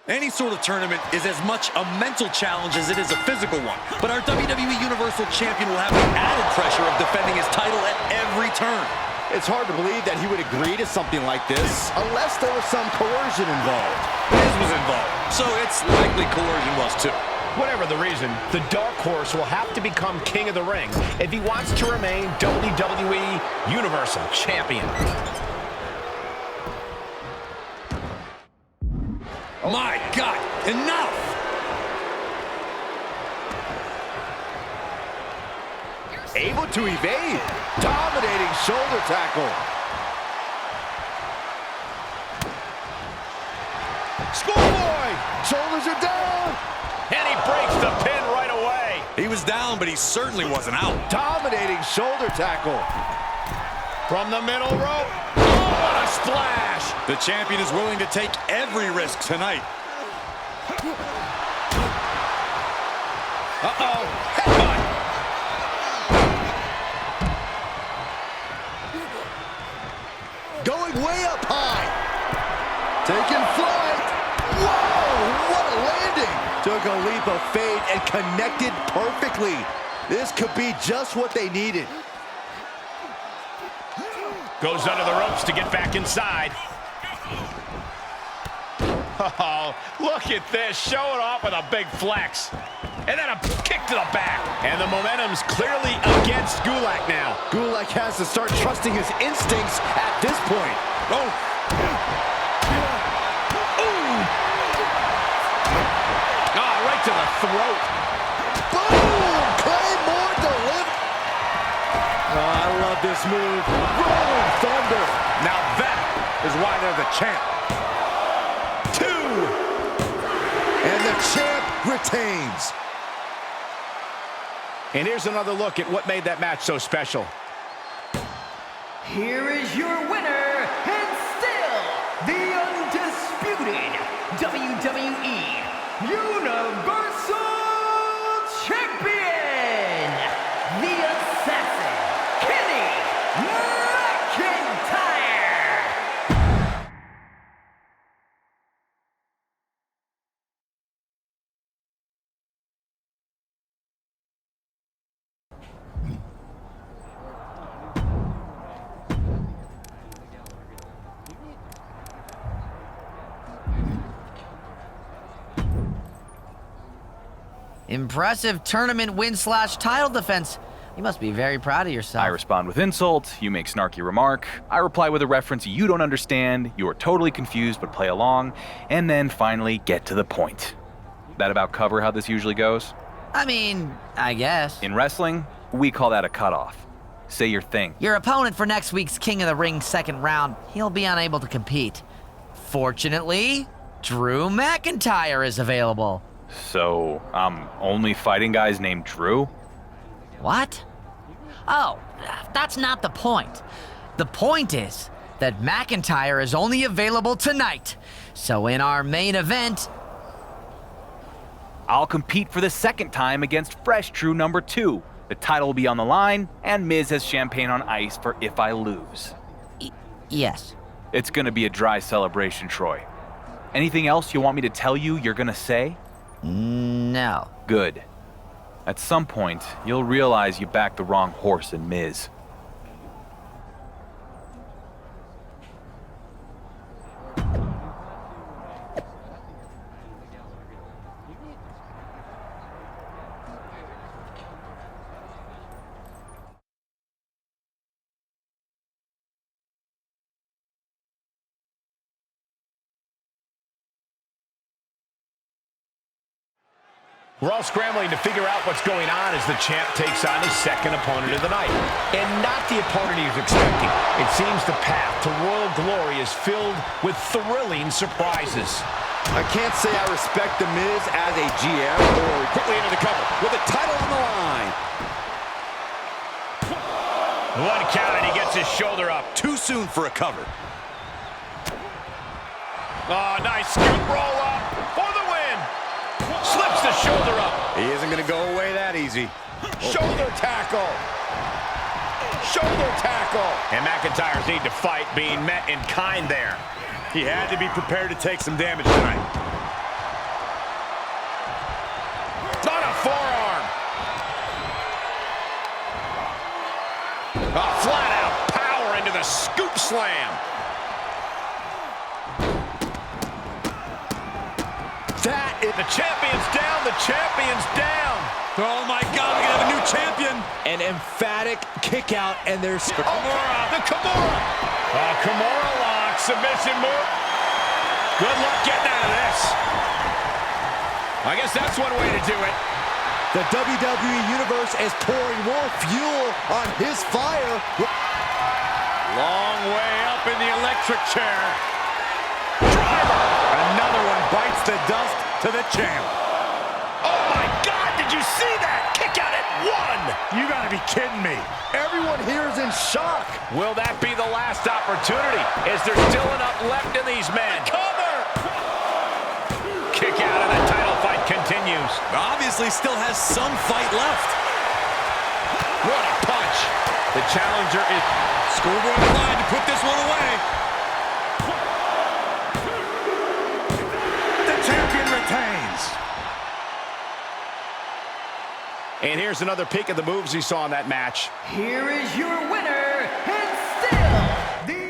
Any sort of tournament is as much a mental challenge as it is a physical one. But our WWE Universal Champion will have the added pressure of defending his title at every turn.
It's hard to believe that he would agree to something like this unless there was some coercion involved.
Miz was involved, so it's likely coercion was too.
Whatever the reason, the Dark Horse will have to become King of the Ring if he wants to remain WWE Universal Champion.
My God, enough!
Able to evade. Dominating shoulder tackle. Schoolboy! Shoulders are down!
And he breaks the pin right away.
He was down, but he certainly wasn't out.
Dominating shoulder tackle.
From the middle rope. Oh, what a splash!
The champion is willing to take every risk tonight.
Uh-oh. Headbutt.
Going way up high. Taking flight. Whoa, what a landing. Took a leap of faith and connected perfectly. This could be just what they needed.
Goes under the ropes to get back inside. Oh, look at this. Showing off with a big flex. And then a kick to the back. And the momentum's clearly against Gulak now.
Gulak has to start trusting his instincts at this point.
Oh.
Ooh. Oh, right to the throat.
Boom! Claymore delivered. Oh, I love this move. Rolling Thunder.
Now that is why they're the champ. 2.
And the champ retains.
And here's another look at what made that match so special.
Here is your winner, and still the undisputed WWE Universal Champion, the Assassin, Kenny McIntyre.
Impressive tournament win/title defense. You must be very proud of yourself.
I respond with insult, you make snarky remark, I reply with a reference you don't understand, you are totally confused but play along, and then finally get to the point. That about cover how this usually goes?
I mean, I guess.
In wrestling, we call that a cutoff. Say your thing.
Your opponent for next week's King of the Ring second round, he'll be unable to compete. Fortunately, Drew McIntyre is available.
So, I'm only fighting guys named Drew?
What? Oh, that's not the point. The point is that McIntyre is only available tonight. So in our main event,
I'll compete for the second time against Fresh Drew number 2. The title will be on the line, and Miz has champagne on ice for if I lose.
Yes.
It's gonna be a dry celebration, Troy. Anything else you want me to tell you you're gonna say?
No.
Good. At some point, you'll realize you backed the wrong horse in Miz.
We're all scrambling to figure out what's going on as the champ takes on his second opponent of the night. And not the opponent he was expecting. It seems the path to royal glory is filled with thrilling surprises.
I can't say I respect The Miz as a GM or quickly into the cover with the title on the line.
One count and he gets his shoulder up.
Too soon for a cover.
Oh, nice scoop roll up for the win. Slips the shoulder up.
He isn't going to go away that easy. Shoulder tackle. Shoulder tackle.
And McIntyre's need to fight being met in kind there.
He had to be prepared to take some damage tonight.
On a forearm. Flat out power into the scoop slam.
That is...
The champion's down. The champion's down.
Oh, my God. We're going to have a new champion.
An emphatic kick out, and there's...
Kimura. The Kimura. Kimura lock. Submission move. Good luck getting out of this. I guess that's one way to do it.
The WWE Universe is pouring more fuel on his fire.
Long way up in the electric chair. Driver.
Another one bites the dust to the champ.
Oh, my God. Did you see that? Kick out at one.
You got to be kidding me.
Everyone here is in shock.
Will that be the last opportunity? Is there still enough left in these men?
Cover.
Kick out and the title fight continues.
Obviously still has some fight left.
What a punch. The challenger is...
Schoolboy on the line to put this one away. The champion retains.
And here's another peek at the moves he saw in that match.
Here is your winner, and still the...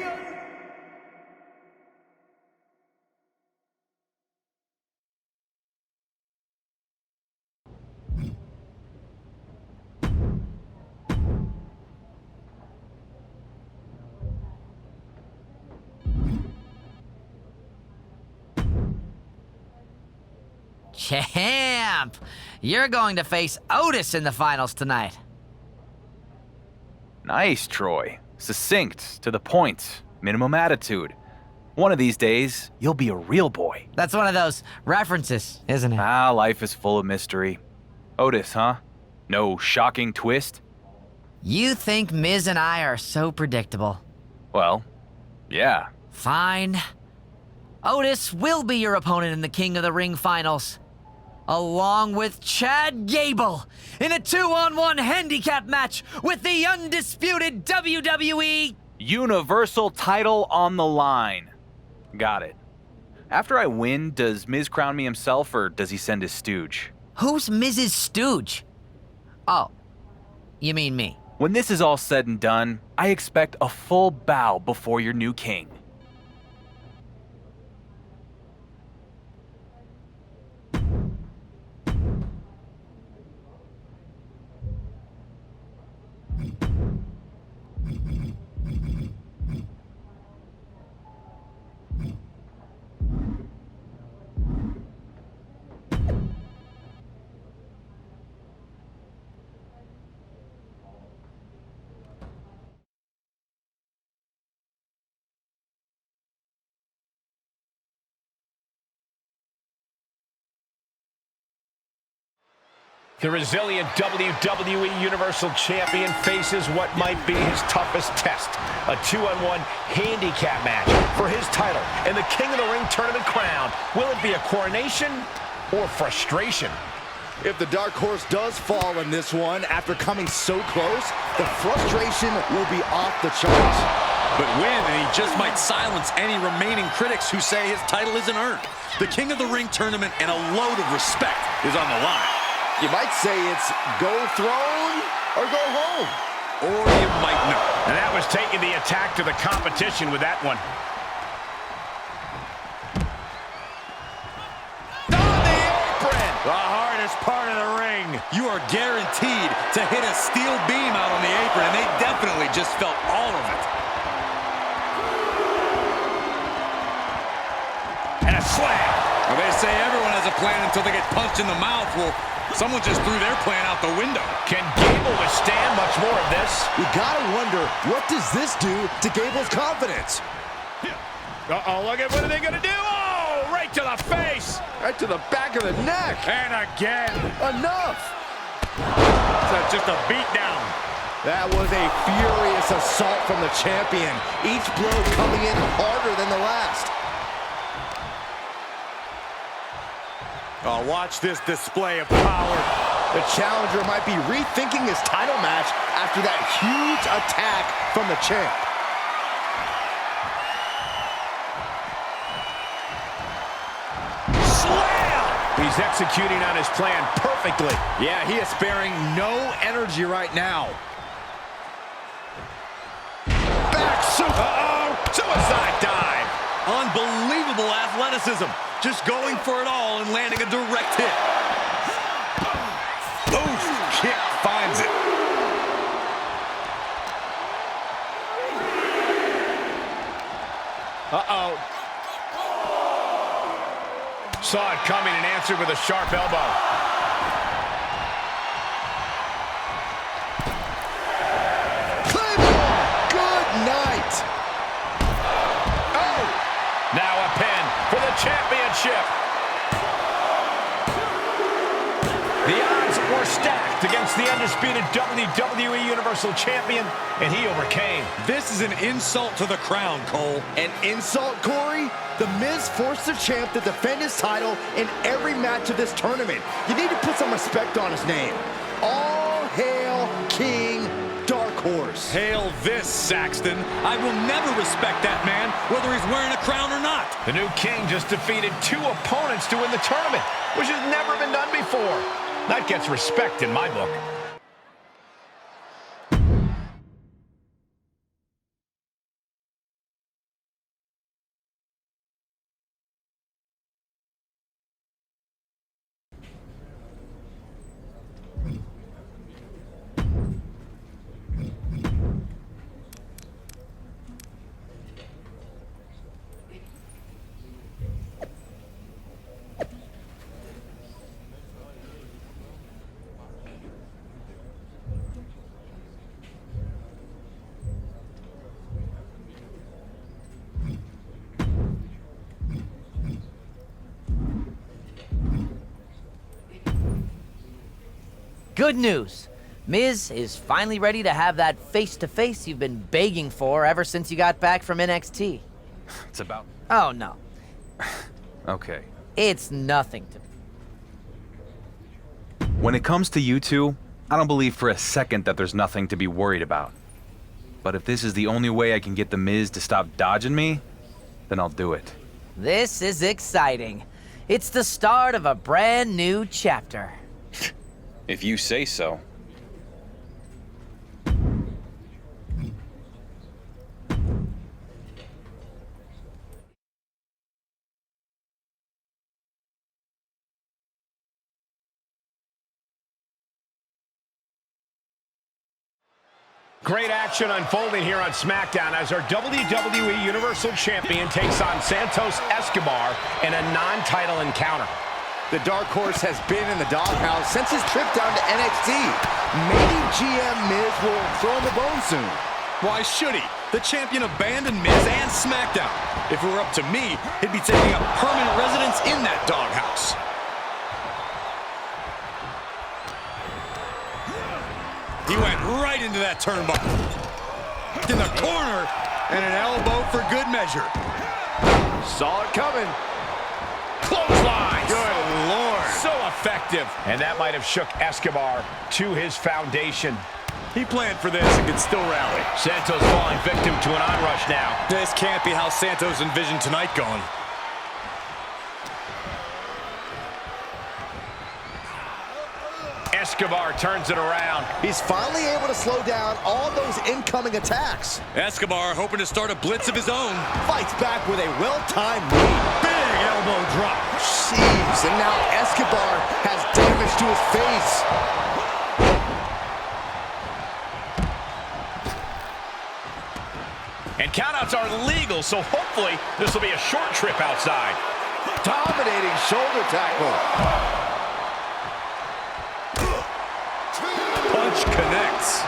Champ! You're going to face Otis in the finals tonight.
Nice, Troy. Succinct, to the point, minimum attitude. One of these days, you'll be a real boy.
That's one of those references, isn't it?
Ah, life is full of mystery. Otis, huh? No shocking twist?
You think Miz and I are so predictable.
Well, yeah.
Fine. Otis will be your opponent in the King of the Ring finals, along with Chad Gable in a 2-on-1 handicap match with the undisputed WWE
Universal title on the line. Got it. After I win, does Miz crown me himself or does he send his stooge?
Who's Miz's stooge? Oh, you mean me.
When this is all said and done, I expect a full bow before your new king.
The resilient WWE Universal Champion faces what might be his toughest test. A 2-on-1 handicap match for his title and the King of the Ring tournament crown. Will it be a coronation or frustration?
If the dark horse does fall in this one after coming so close, the frustration will be off the charts.
But win, and he just might silence any remaining critics who say his title isn't earned. The King of the Ring tournament and a load of respect is on the line.
You might say it's go throne or go home.
Or you might not.
And that was taking the attack to the competition with that one.
On the apron! The hardest part of the ring. You are guaranteed to hit a steel beam out on the apron, and they definitely just felt all of it.
And a slam.
Well, they say everyone has a plan until they get punched in the mouth. Well, someone just threw their plan out the window.
Can Gable withstand much more of this?
You gotta wonder, what does this do to Gable's confidence?
Uh-oh, look at what are they gonna do? Oh, right to the face.
Right to the back of the neck.
And again.
Enough.
That's just a beatdown.
That was a furious assault from the champion. Each blow coming in harder than the last.
Oh, watch this display of power.
The challenger might be rethinking his title match after that huge attack from the champ.
Slam! He's executing on his plan perfectly.
Yeah, he is sparing no energy right now.
Back super. Uh-oh! Suicide dive. Unbelievable athleticism. Just going for it all and landing a direct hit. Oof, kick finds it.
Uh-oh. Saw it coming and answered with a sharp elbow.
Claymore! Good night!
Oh! Now a pin for the championship. The odds were stacked against the undisputed WWE Universal Champion, and he overcame.
This is an insult to the crown, Cole.
An insult, Corey? The Miz forced the champ to defend his title in every match of this tournament. You need to put some respect on his name. All hail King Dark Horse.
Hail this, Saxton. I will never respect that man, whether he's wearing a crown or not.
The new king just defeated 2 opponents to win the tournament, which has never been done before. That gets respect in my book.
Good news. Miz is finally ready to have that face-to-face you've been begging for ever since you got back from NXT.
It's about...
Oh, no.
Okay.
It's nothing to...
When it comes to you two, I don't believe for a second that there's nothing to be worried about. But if this is the only way I can get the Miz to stop dodging me, then I'll do it.
This is exciting. It's the start of a brand new chapter.
If you say so.
Great action unfolding here on SmackDown as our WWE Universal Champion takes on Santos Escobar in a non-title encounter.
The Dark Horse has been in the doghouse since his trip down to NXT. Maybe GM Miz will throw him a bone soon.
Why should he? The champion abandoned Miz and SmackDown. If it were up to me, he'd be taking up permanent residence in that doghouse. He went right into that turnbuckle. In the corner, and an elbow for good measure.
Saw it coming. Clothesline.
Good Lord.
So effective. And that might have shook Escobar to his foundation.
He planned for this and could still rally.
Santos falling victim to an onrush now.
This can't be how Santos envisioned tonight going.
Escobar turns it around.
He's finally able to slow down all those incoming attacks.
Escobar hoping to start a blitz of his own.
Fights back with a well-timed knee.
Big elbow drop.
Jeez, and now Escobar has damage to his face.
And countouts are legal, so hopefully this will be a short trip outside.
Dominating shoulder tackle.
Punch connects.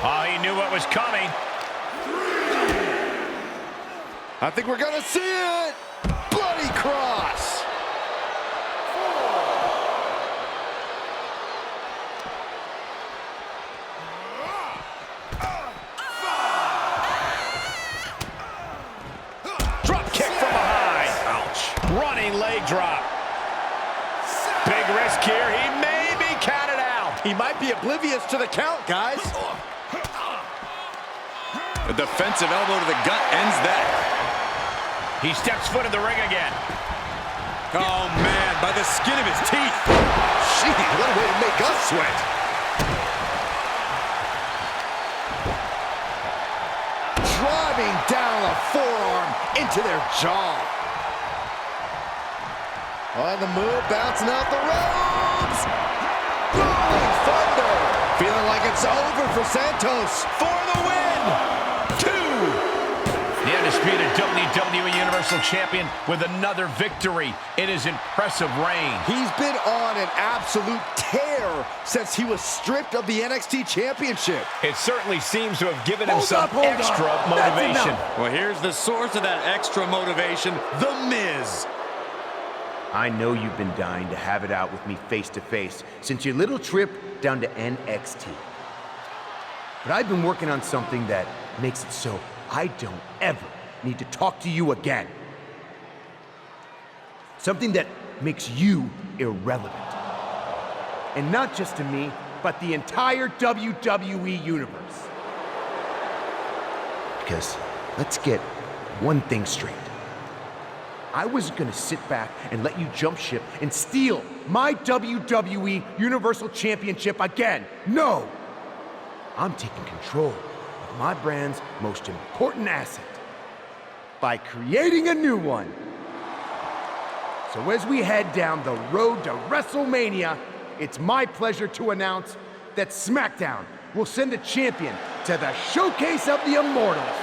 Oh, he knew what was coming.
I think we're gonna see it. Bloody cross.
Drop kick from behind. Ouch. Running leg drop. Big risk here. He may be counted out.
He might be oblivious to the count, guys.
A defensive elbow to the gut ends that.
He steps foot in the ring again.
Oh, man, by the skin of his teeth.
Gee, what a way to make us sweat. Driving down a forearm into their jaw. On the move, bouncing out the ropes. Rolling thunder. Feeling like it's over for Santos. For the win. 2.
The undisputed WWE Universal Champion with another victory in his impressive reign.
He's been on an absolute tear since he was stripped of the NXT Championship.
It certainly seems to have given him some
Hold
extra
up.
motivation.
Well, here's the source of that extra motivation, The Miz.
I know you've been dying to have it out with me face to face since your little trip down to NXT. But I've been working on something that makes it so I don't ever need to talk to you again. Something that makes you irrelevant. And not just to me, but the entire WWE universe. Because let's get one thing straight. I wasn't gonna sit back and let you jump ship and steal my WWE Universal Championship again. No! I'm taking control of my brand's most important asset by creating a new one. So as we head down the road to WrestleMania, it's my pleasure to announce that SmackDown will send a champion to the Showcase of the Immortals,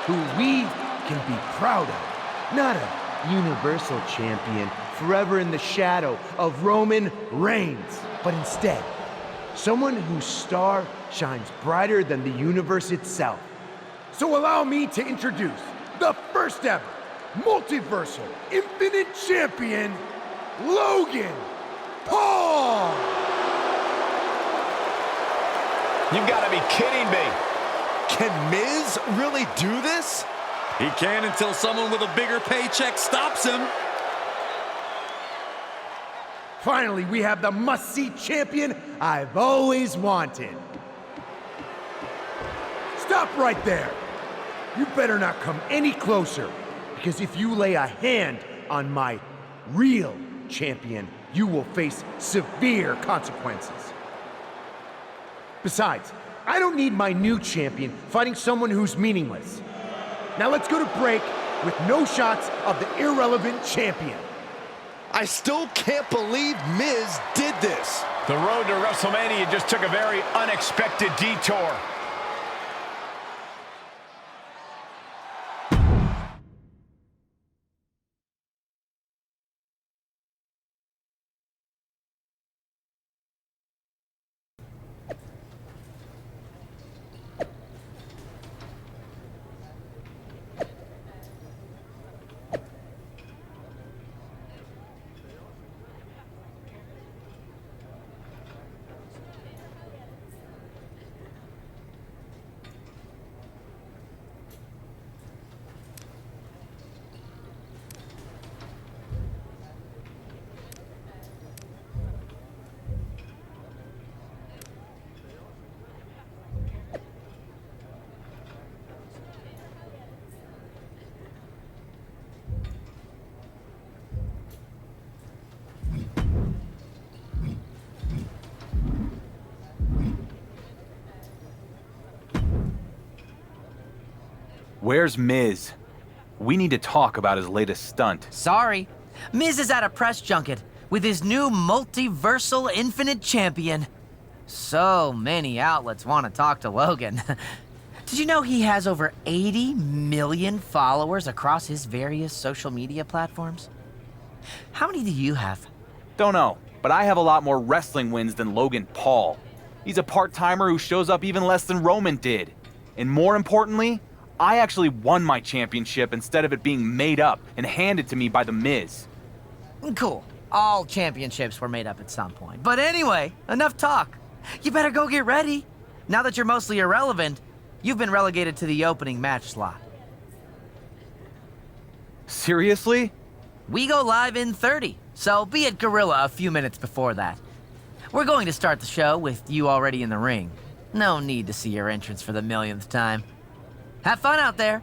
who we can be proud of. Not a Universal Champion forever in the shadow of Roman Reigns, but instead, someone whose star shines brighter than the universe itself. So allow me to introduce the first ever multiversal infinite champion, Logan Paul!
You've got to be kidding me.
Can Miz really do this?
He can until someone with a bigger paycheck stops him.
Finally, we have the must-see champion I've always wanted. Stop right there. You better not come any closer, because if you lay a hand on my real champion, you will face severe consequences. Besides, I don't need my new champion fighting someone who's meaningless. Now let's go to break with no shots of the irrelevant champion.
I still can't believe Miz did this.
The road to WrestleMania just took a very unexpected detour.
Where's Miz? We need to talk about his latest stunt.
Sorry. Miz is at a press junket with his new multiversal infinite champion. So many outlets want to talk to Logan. Did you know he has over 80 million followers across his various social media platforms? How many do you have?
Don't know, but I have a lot more wrestling wins than Logan Paul. He's a part-timer who shows up even less than Roman did. And more importantly, I actually won my championship instead of it being made up and handed to me by The Miz.
Cool. All championships were made up at some point. But anyway, enough talk. You better go get ready. Now that you're mostly irrelevant, you've been relegated to the opening match slot.
Seriously?
We go live in 30, so be at Gorilla a few minutes before that. We're going to start the show with you already in the ring. No need to see your entrance for the millionth time. Have fun out there.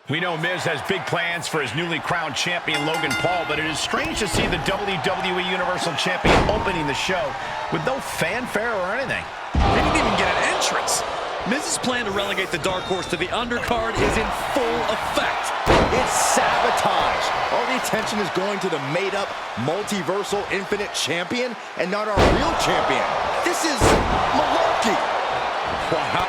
We know Miz has big plans for his newly crowned champion, Logan Paul, but it is strange to see the WWE Universal Champion opening the show with no fanfare or anything.
They didn't even get an entrance. Miz's plan to relegate the Dark Horse to the undercard is in full effect.
It's sabotage. All the attention is going to the made-up, multiversal, infinite champion and not our real champion. This is malarkey.
Wow.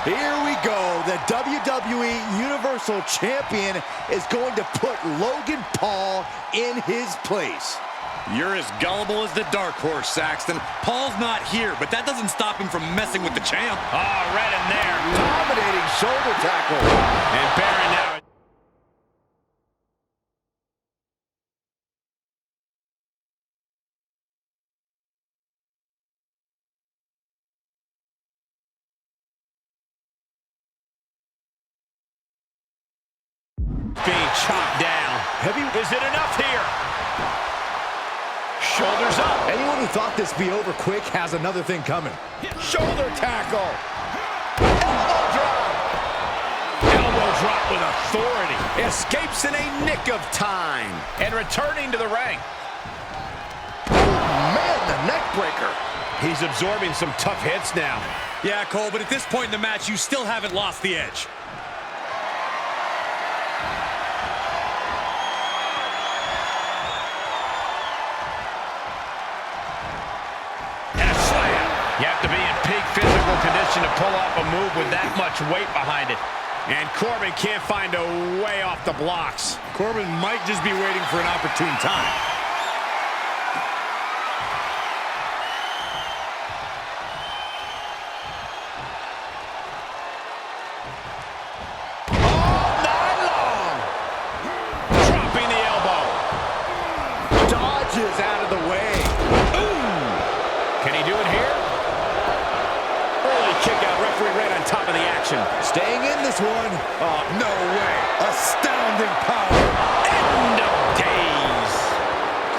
Here we go. The WWE Universal Champion is going to put Logan Paul in his place.
You're as gullible as the Dark Horse, Saxton. Paul's not here, but that doesn't stop him from messing with the champ.
Oh, right in there.
Dominating shoulder tackle.
And Baron now. Being chopped down.
Heavy.
Is it enough here? Shoulders up.
Anyone who thought this be over quick has another thing coming. Shoulder tackle. Elbow drop.
Elbow drop with authority. Escapes in a nick of time. And returning to the ring.
Man, the neck breaker.
He's absorbing some tough hits now.
Yeah, Cole, but at this point in the match, you still haven't lost the edge.
You have to be in peak physical condition to pull off a move with that much weight behind it. And Corbin can't find a way off the blocks.
Corbin might just be waiting for an opportune time.
All night long. Dropping the elbow.
Dodges out of the way.
Ooh. Can he do it here? Kick out, referee right on top of the action.
Staying in this one. Oh, no way. Astounding power.
End of days.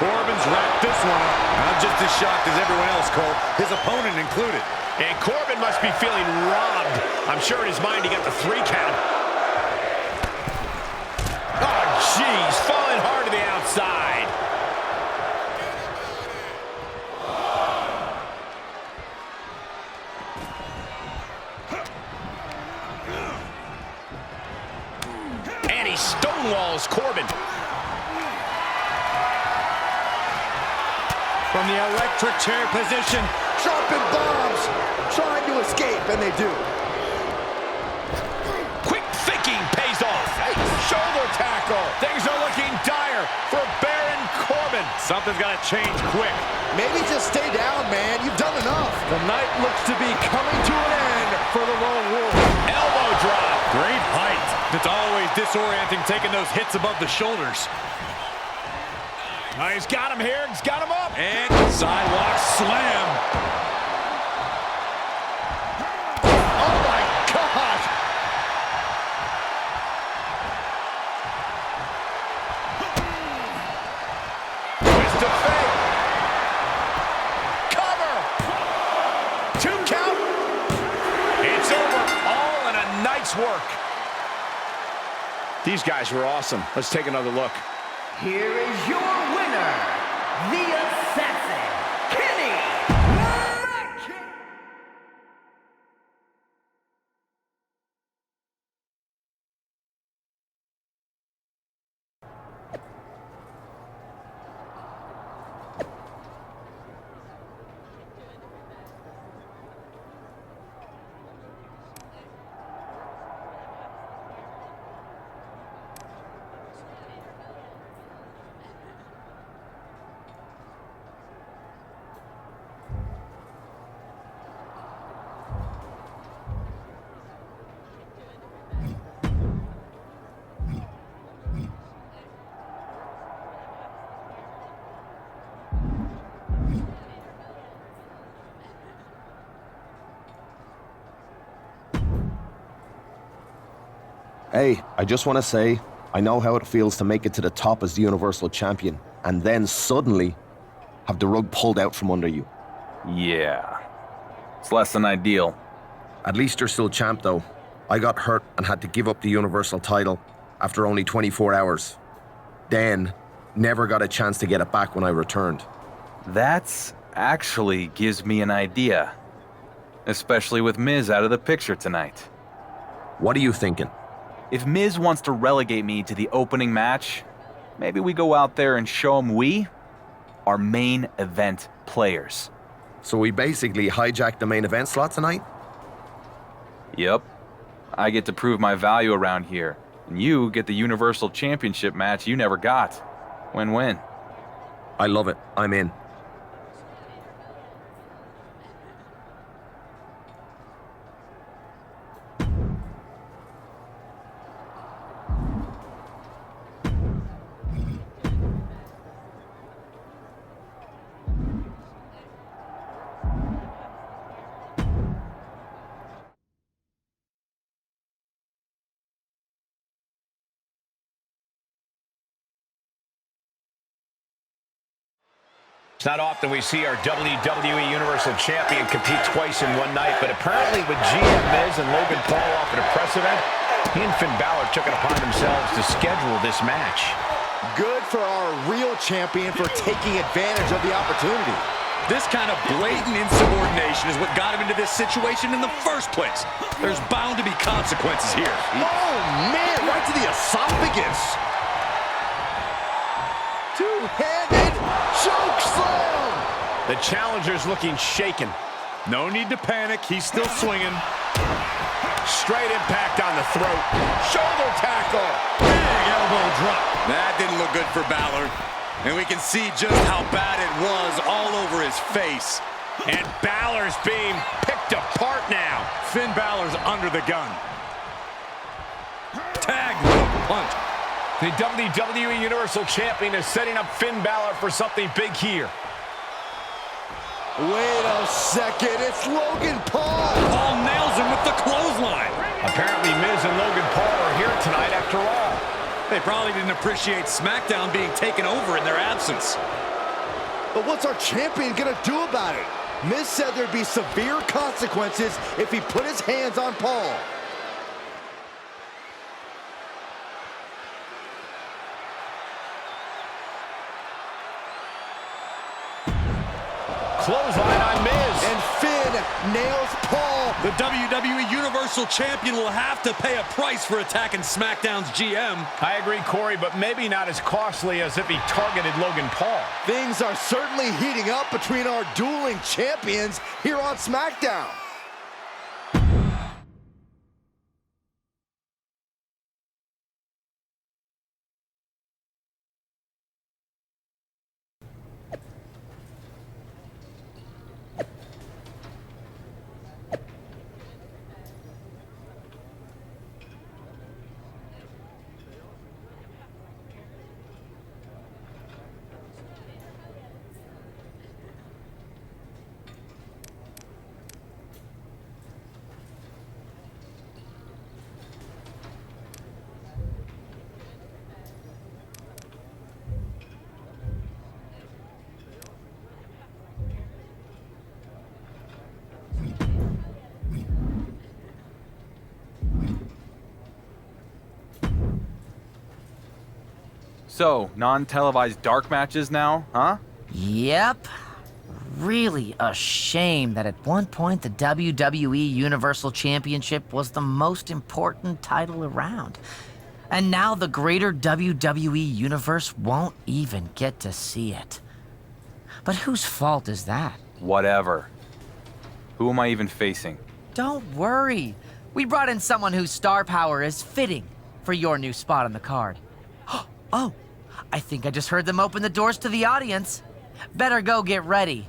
Corbin's wrapped this one up. I'm just as shocked as everyone else, Cole. His opponent included.
And Corbin must be feeling robbed. I'm sure in his mind he got the 3 count. Oh, jeez. Falling hard to the outside. Stonewalls Corbin.
From the electric chair position.
Dropping bombs. Trying to escape, and they do.
Quick thinking pays off. Hey, shoulder tackle. Things are looking dire for Baron Corbin.
Something's got to change quick.
Maybe just stay down, man. You've done enough. The night looks to be coming to an end for the Lone Wolf.
Elbow drop.
Great height. It's always disorienting taking those hits above the shoulders.
He's got him here. He's got him up.
And sidewalk slam.
Oh, my gosh.
2 count. It's over. All in a night's work. These guys were awesome. Let's take another look.
Here is your winner, the Assassin, Kenny.
Hey, I just want to say, I know how it feels to make it to the top as the Universal Champion, and then suddenly have the rug pulled out from under you.
Yeah. It's less than ideal.
At least you're still champ, though. I got hurt and had to give up the Universal title after only 24 hours. Then, never got a chance to get it back when I returned.
That's actually gives me an idea. Especially with Miz out of the picture tonight.
What are you thinking?
If Miz wants to relegate me to the opening match, maybe we go out there and show him we are main event players.
So we basically hijacked the main event slot tonight?
Yep. I get to prove my value around here, and you get the Universal Championship match you never got. Win-win.
I love it. I'm in.
It's not often we see our WWE Universal Champion compete twice in one night, but apparently with GM Miz and Logan Paul off at a precedent, he and Finn Balor took it upon themselves to schedule this match.
Good for our real champion for taking advantage of the opportunity.
This kind of blatant insubordination is what got him into this situation in the first place. There's bound to be consequences here.
Oh, man, right to the esophagus. Two-handed choke slam.
The challenger's looking shaken.
No need to panic. He's still swinging.
Straight impact on the throat.
Shoulder tackle.
Big elbow drop. That didn't look good for Balor. And we can see just how bad it was all over his face.
And Balor's being picked apart now.
Finn Balor's under the gun. Tag with a punch.
The WWE Universal Champion is setting up Finn Balor for something big here.
Wait a second, it's Logan Paul.
Paul nails him with the clothesline.
Apparently Miz and Logan Paul are here tonight after all.
They probably didn't appreciate SmackDown being taken over in their absence.
But what's our champion gonna do about it? Miz said there'd be severe consequences if he put his hands on Paul.
Clothesline on Miz.
And Finn nails Paul.
The WWE Universal Champion will have to pay a price for attacking SmackDown's GM.
I agree, Corey, but maybe not as costly as if he targeted Logan Paul.
Things are certainly heating up between our dueling champions here on SmackDown.
So, non-televised dark matches now, huh?
Yep. Really a shame that at one point the WWE Universal Championship was the most important title around. And now the greater WWE Universe won't even get to see it. But whose fault is that?
Whatever. Who am I even facing?
Don't worry. We brought in someone whose star power is fitting for your new spot on the card. Oh, I think I just heard them open the doors to the audience. Better go get ready.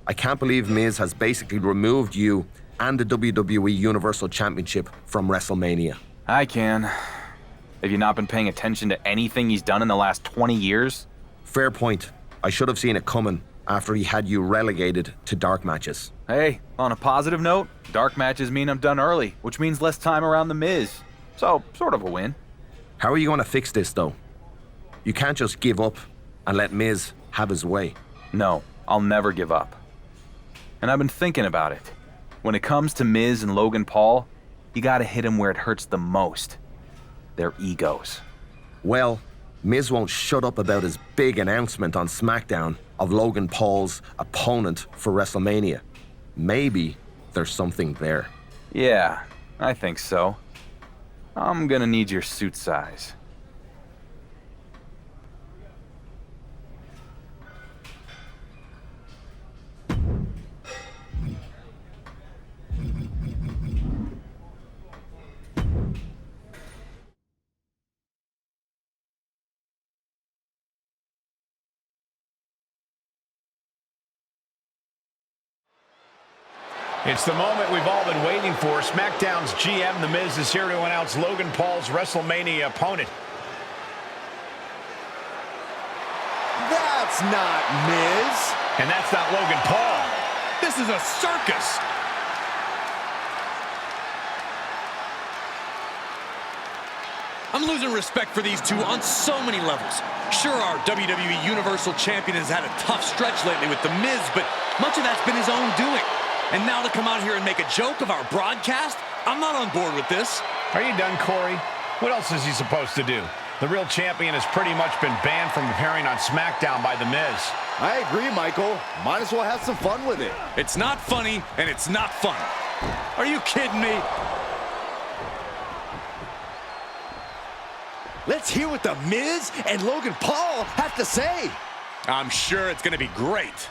I can't believe Miz has basically removed you and the WWE Universal Championship from WrestleMania.
I can. Have you not been paying attention to anything he's done in the last 20 years?
Fair point. I should have seen it coming after he had you relegated to dark matches.
Hey, on a positive note, dark matches mean I'm done early, which means less time around The Miz. So, sort of a win.
How are you going to fix this, though? You can't just give up and let Miz have his way.
No, I'll never give up. And I've been thinking about it. When it comes to Miz and Logan Paul, you gotta hit them where it hurts the most. Their egos.
Well, Miz won't shut up about his big announcement on SmackDown of Logan Paul's opponent for WrestleMania. Maybe there's something there.
Yeah, I think so. I'm gonna need your suit size.
It's the moment we've all been waiting for. SmackDown's GM, The Miz, is here to announce Logan Paul's WrestleMania opponent.
That's not Miz.
And that's not Logan Paul. This is a circus.
I'm losing respect for these two on so many levels. Sure, our WWE Universal Champion has had a tough stretch lately with The Miz, but much of that's been his own doing. And now to come out here and make a joke of our broadcast? I'm not on board with this.
Are you done, Corey? What else is he supposed to do? The real champion has pretty much been banned from appearing on SmackDown by The Miz.
I agree, Michael. Might as well have some fun with it.
It's not funny, and it's not fun. Are you kidding me?
Let's hear what The Miz and Logan Paul have to say.
I'm sure it's going to be great.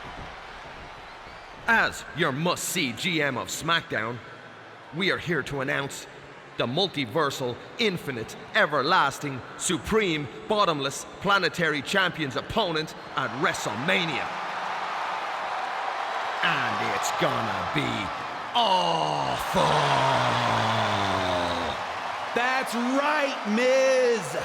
As your must-see GM of SmackDown, we are here to announce the multiversal, infinite, everlasting, supreme, bottomless, planetary champion's opponent at WrestleMania. And it's gonna be awful.
That's right, Miz.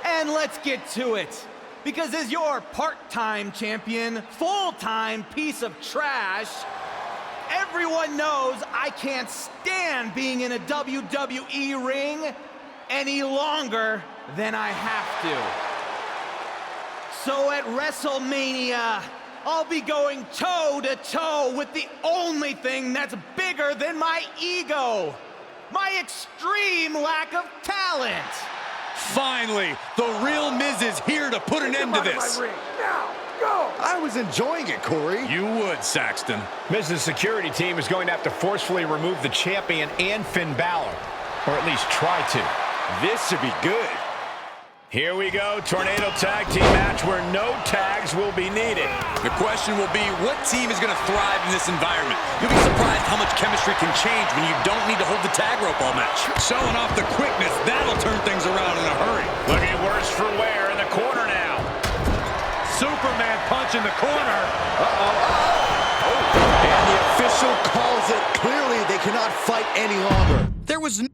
And let's get to it. Because as your part-time champion, full-time piece of trash, everyone knows I can't stand being in a WWE ring any longer than I have to. So at WrestleMania, I'll be going toe-to-toe with the only thing that's bigger than my ego, my extreme lack of talent.
Finally, the real Miz is here to put an end to this.
Now, go! I was enjoying it, Corey.
You would, Saxton.
Miz's security team is going to have to forcefully remove the champion and Finn Balor. Or at least try to.
This should be good.
Here we go, Tornado Tag Team match where no tags will be needed.
The question will be, what team is going to thrive in this environment? You'll be surprised how much chemistry can change when you don't need to hold the tag rope all match. Showing off the quickness, that'll turn things around in a hurry.
Looking worse for wear in the corner now.
Superman punch in the corner.
And the official calls it. Clearly, they cannot fight any longer.
There was no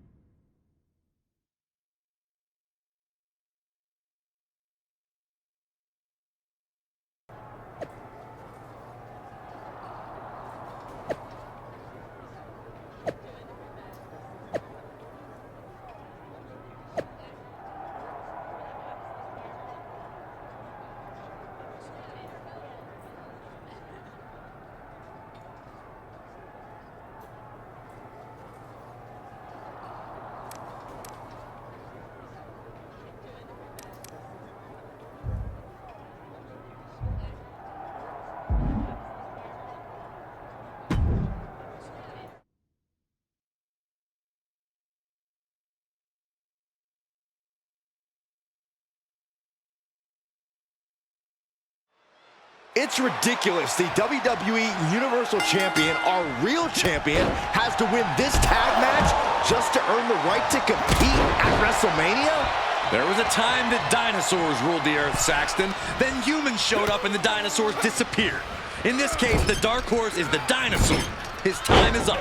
It's ridiculous. The WWE Universal Champion, our real champion, has to win this tag match just to earn the right to compete at WrestleMania?
There was a time that dinosaurs ruled the earth, Saxton. Then humans showed up and the dinosaurs disappeared. In this case, the dark horse is the dinosaur. His time is up.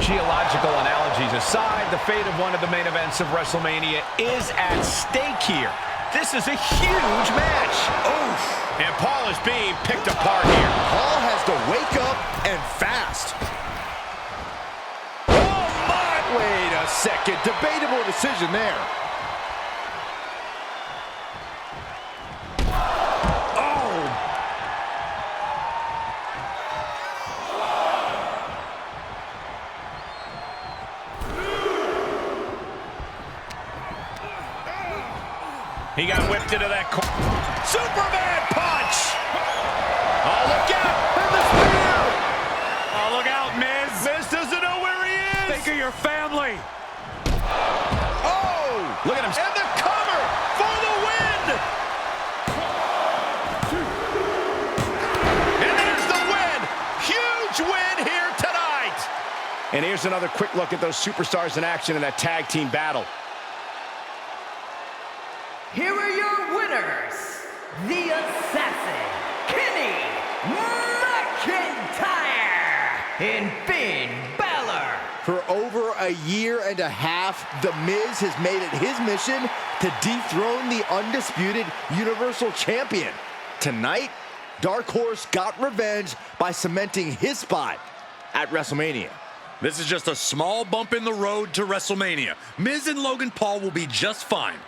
Geological analogies aside, the fate of one of the main events of WrestleMania is at stake here. This is a huge match. Oof. And Paul is being picked apart here.
Paul has to wake up and fast.
Oh, my!
Wait a second. Debatable decision there.
He got whipped into that Superman punch! Oh, look out! And the spear! Oh, look out, Miz! Miz doesn't know where he is! Think of your family! Oh! Look at him! And the cover for the win! And there's the win! Huge win here tonight! And here's another quick look at those superstars in action in that tag team battle.
Here are your winners, the Assassin, Kenny McIntyre, and Finn Balor.
For over a year and a half, The Miz has made it his mission to dethrone the undisputed Universal Champion. Tonight, Dark Horse got revenge by cementing his spot at WrestleMania.
This is just a small bump in the road to WrestleMania. Miz and Logan Paul will be just fine.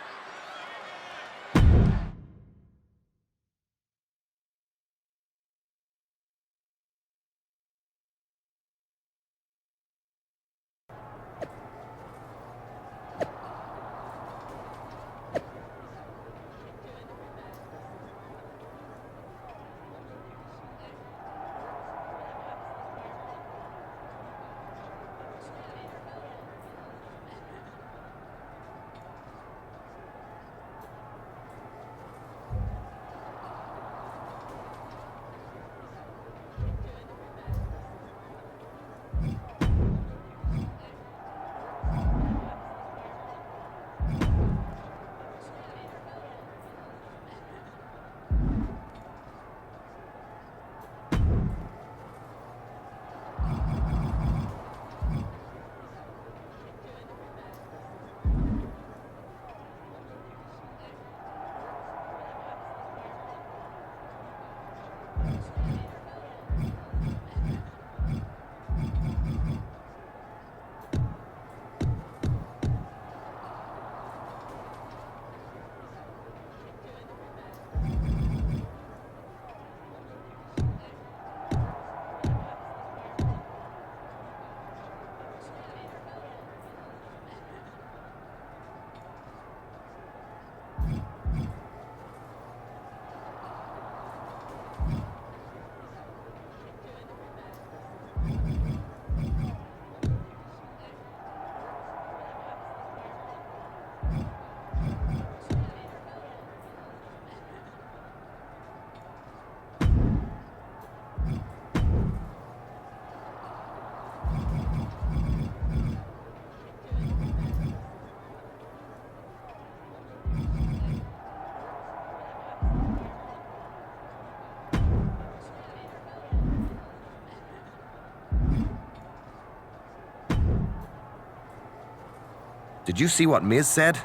Did you see what Miz said?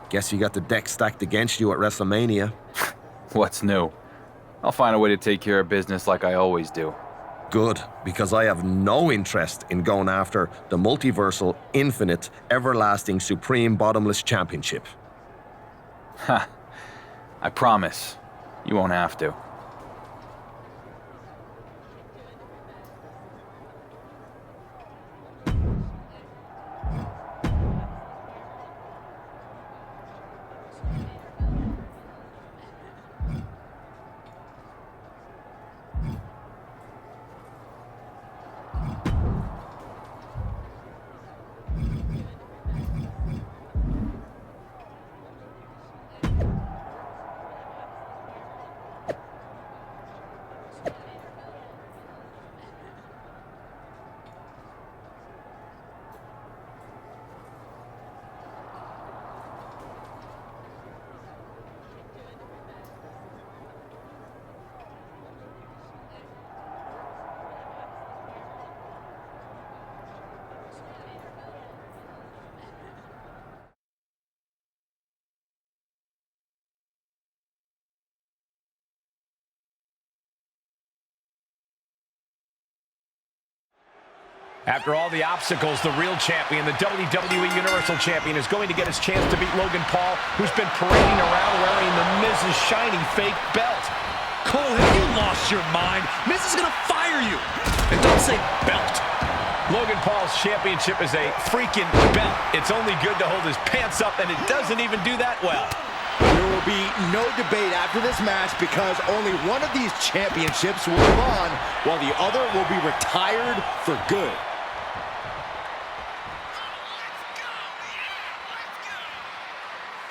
Guess you got the deck stacked against you at WrestleMania.
What's new? I'll find a way to take care of business like I always do.
Good, because I have no interest in going after the multiversal, infinite, everlasting, supreme, bottomless championship.
Ha! I promise. You won't have to.
After all the obstacles, the real champion, the WWE Universal Champion, is going to get his chance to beat Logan Paul, who's been parading around wearing the Miz's shiny fake belt.
Cole, have you lost your mind? Miz is gonna fire you. And don't say belt.
Logan Paul's championship is a freaking belt. It's only good to hold his pants up, and it doesn't even do that well.
There will be no debate after this match because only one of these championships will live on, while the other will be retired for good.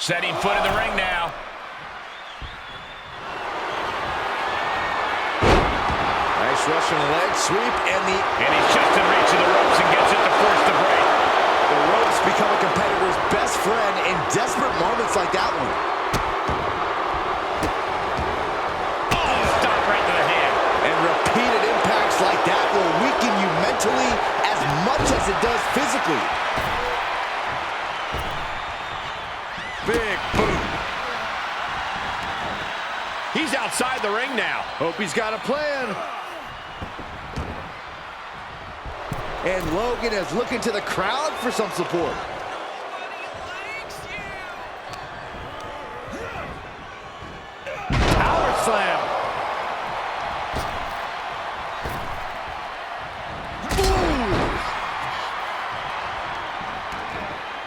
Setting foot in the ring now.
Nice Russian leg sweep, and
he's just in reach of the ropes and gets it to force the break.
The ropes become a competitor's best friend in desperate moments like that one.
Oh, stop right to the hand.
And repeated impacts like that will weaken you mentally as much as it does physically.
Big boot. He's outside the ring now.
Hope he's got a plan. And Logan is looking to the crowd for some support.
Power slam. Ooh.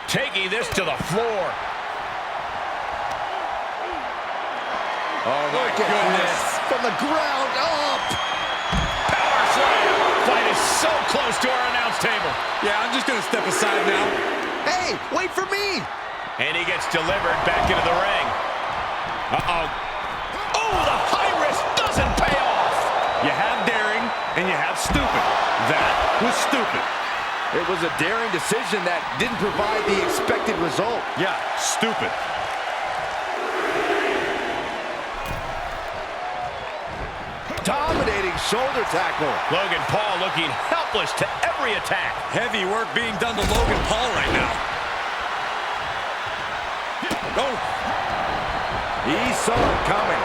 Taking this to the floor.
Oh my goodness. From the ground up.
Power slam. Fight is so close to our announce table.
Yeah, I'm just gonna step aside now.
Hey, wait for me.
And he gets delivered back into the ring. Uh-oh. Oh, the high risk doesn't pay off.
You have daring, and you have stupid. That was stupid.
It was a daring decision that didn't provide the expected result.
Yeah, stupid.
Dominating shoulder tackle.
Logan Paul looking helpless to every attack.
Heavy work being done to Logan Paul right now.
Oh. He saw it coming.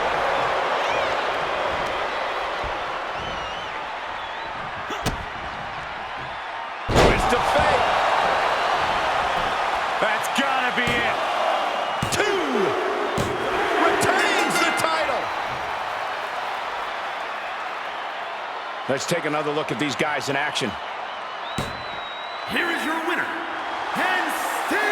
Twist of fate.
That's gotta be it.
2. Retains the title.
Let's take another look at these guys in action.
Here is your winner, and still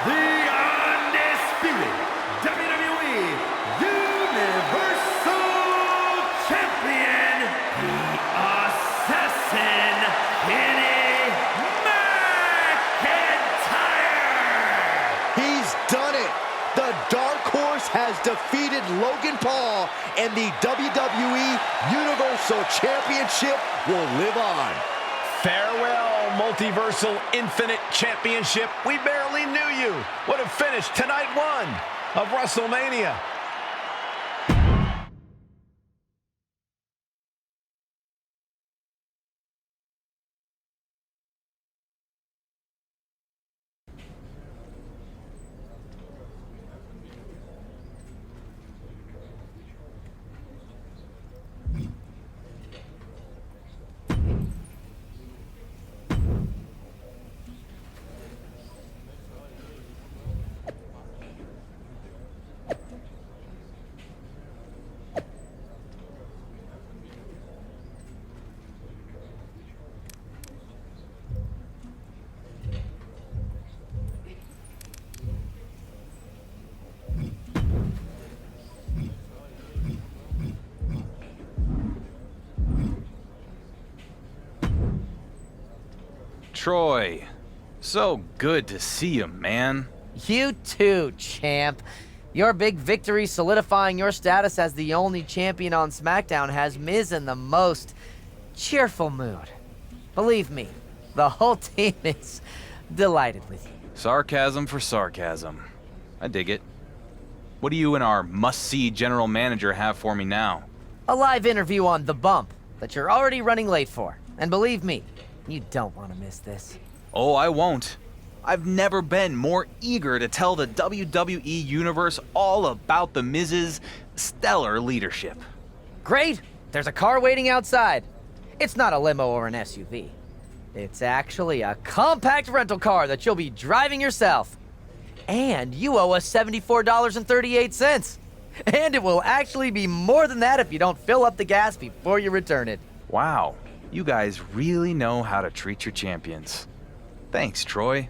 the undisputed WWE Universal Champion, the Assassin, Kenny McIntyre.
He's done it. The Dark Horse has defeated Logan Paul, and the WWE Universal Championship will live on.
Farewell, Multiversal Infinite Championship. We barely knew you. What a finish to night 1 of WrestleMania.
Troy, so good to see you, man.
You too, champ. Your big victory solidifying your status as the only champion on SmackDown has Miz in the most cheerful mood. Believe me, the whole team is delighted with you.
Sarcasm for sarcasm. I dig it. What do you and our must-see general manager have for me now?
A live interview on The Bump that you're already running late for. And believe me, you don't want to miss this.
Oh, I won't. I've never been more eager to tell the WWE Universe all about the Miz's stellar leadership.
Great! There's a car waiting outside. It's not a limo or an SUV. It's actually a compact rental car that you'll be driving yourself. And you owe us $74.38. And it will actually be more than that if you don't fill up the gas before you return it.
Wow, you guys really know how to treat your champions. Thanks, Troy.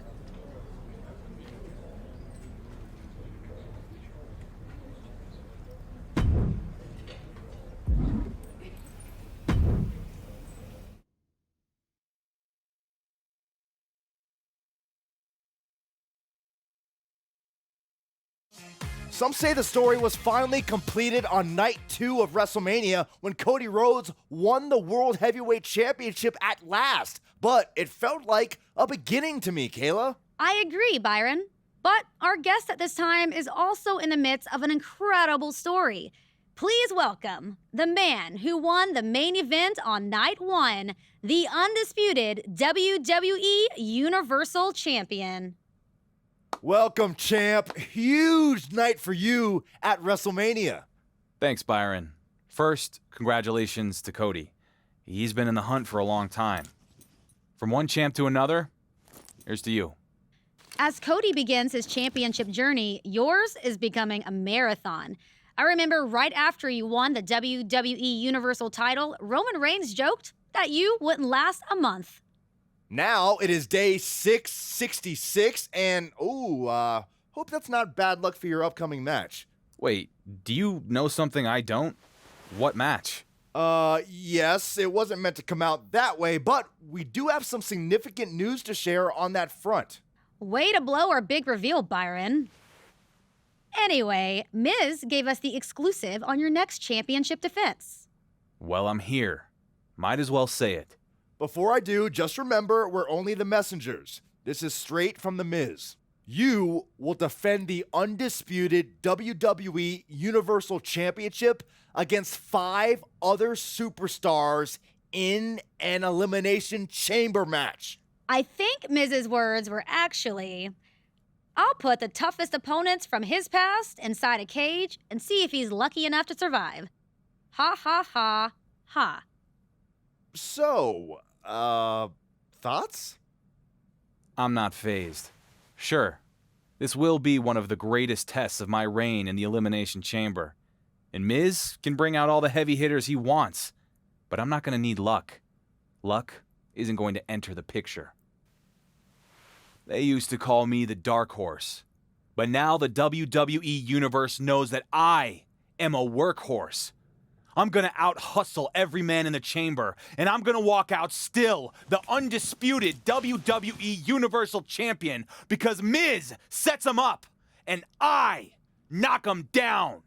Some say the story was finally completed on night 2 of WrestleMania when Cody Rhodes won the World Heavyweight Championship at last. But it felt like a beginning to me, Kayla.
I agree, Byron. But our guest at this time is also in the midst of an incredible story. Please welcome the man who won the main event on night 1, the undisputed WWE Universal Champion.
Welcome, champ. Huge night for you at WrestleMania.
Thanks, Byron. First, congratulations to Cody. He's been in the hunt for a long time. From one champ to another, here's to you.
As Cody begins his championship journey, yours is becoming a marathon. I remember right after you won the WWE Universal title, Roman Reigns joked that you wouldn't last a month.
Now it is day 666, and hope that's not bad luck for your upcoming match.
Wait, do you know something I don't? What match?
Yes, it wasn't meant to come out that way, but we do have some significant news to share on that front.
Way to blow our big reveal, Byron. Anyway, Miz gave us the exclusive on your next championship defense.
Well, I'm here. Might as well say it.
Before I do, just remember, we're only the messengers. This is straight from The Miz. You will defend the undisputed WWE Universal Championship against 5 other superstars in an Elimination Chamber match.
I think Miz's words were actually, I'll put the toughest opponents from his past inside a cage and see if he's lucky enough to survive. Ha ha ha ha.
So, thoughts?
I'm not fazed. Sure, this will be one of the greatest tests of my reign in the Elimination Chamber. And Miz can bring out all the heavy hitters he wants. But I'm not going to need luck. Luck isn't going to enter the picture. They used to call me the Dark Horse. But now the WWE Universe knows that I am a workhorse. I'm going to out-hustle every man in the chamber, and I'm going to walk out still the undisputed WWE Universal Champion because Miz sets him up, and I knock him down.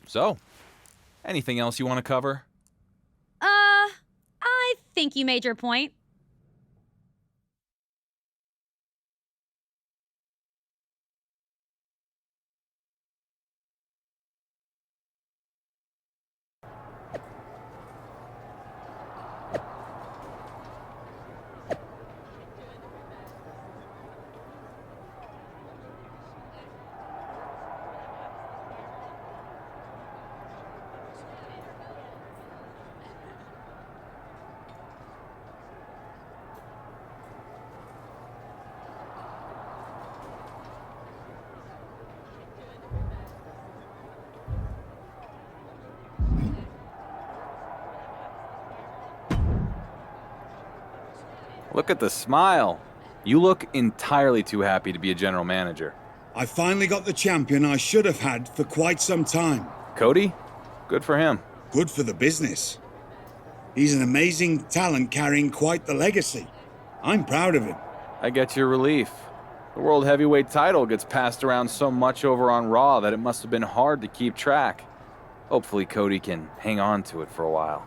So, anything else you want to cover?
I think you made your point.
Look at the smile. You look entirely too happy to be a general manager.
I finally got the champion I should have had for quite some time.
Cody? Good for him.
Good for the business. He's an amazing talent carrying quite the legacy. I'm proud of him.
I get your relief. The World Heavyweight title gets passed around so much over on Raw that it must have been hard to keep track. Hopefully Cody can hang on to it for a while.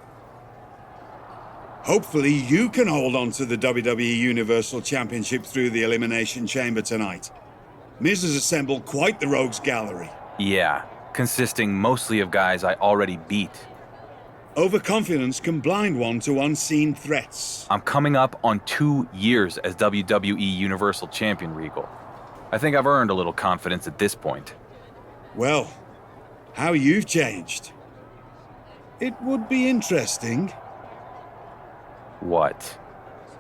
Hopefully you can hold on to the WWE Universal Championship through the Elimination Chamber tonight. Miz has assembled quite the rogues gallery.
Yeah, consisting mostly of guys I already beat.
Overconfidence can blind one to unseen threats.
I'm coming up on 2 years as WWE Universal Champion, Regal. I think I've earned a little confidence at this point.
Well, how you've changed. It would be interesting
What?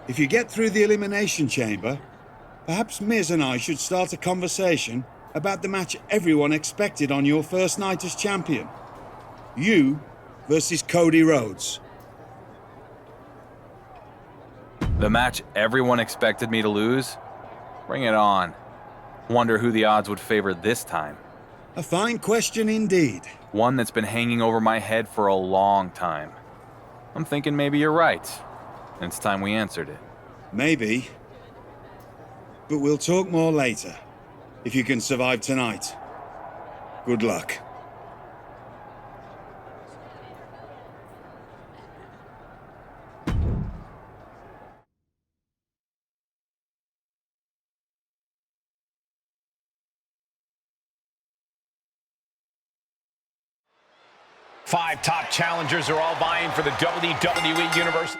if you get through the Elimination Chamber. Perhaps Miz and I should start a conversation about the match everyone expected on your first night as champion. You versus Cody Rhodes.
The match everyone expected me to lose? Bring it on. Wonder who the odds would favor this time.
A fine question indeed.
One that's been hanging over my head for a long time. I'm thinking maybe you're right. And it's time we answered it.
Maybe. But we'll talk more later. If you can survive tonight. Good luck.
Five top challengers are all vying for the WWE Universe.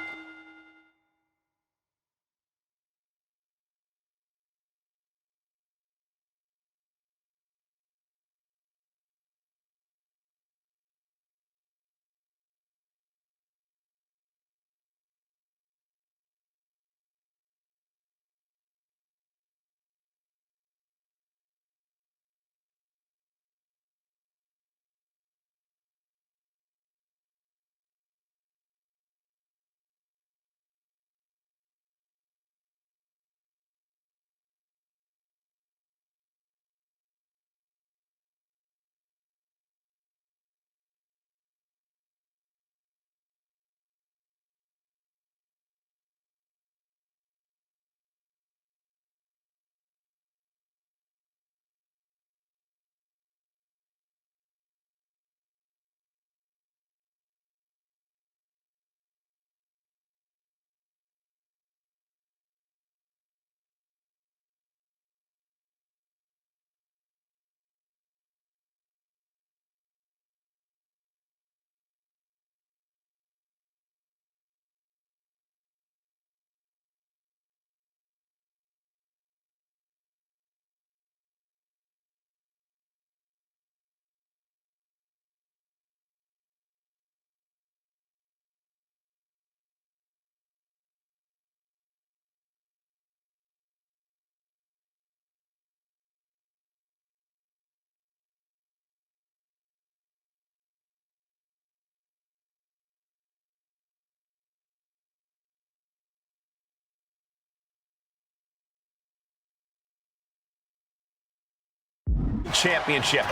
Championship.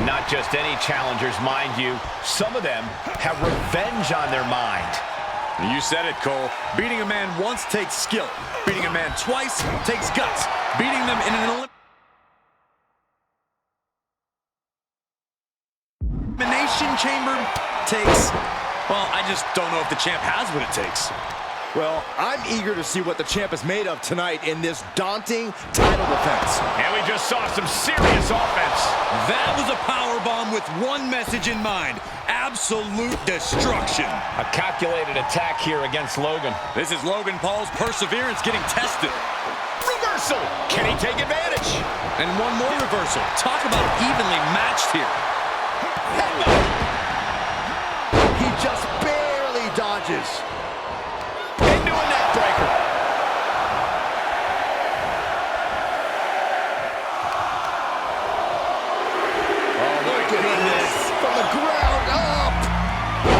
Not just any challengers, mind you. Some of them have revenge on their mind.
You said it, Cole. Beating a man once takes skill. Beating a man twice takes guts. Beating them in an elimination chamber takes... Well, I just don't know if the champ has what it takes.
Well, I'm eager to see what the champ is made of tonight in this daunting title defense.
And we just saw some serious offense.
That was a powerbomb with one message in mind. Absolute destruction.
A calculated attack here against Logan.
This is Logan Paul's perseverance getting tested.
Reversal. Can he take advantage?
And one more reversal. Talk about evenly matched here.
He just barely dodges.
Into a neck breaker.
Oh, my goodness. From the ground up.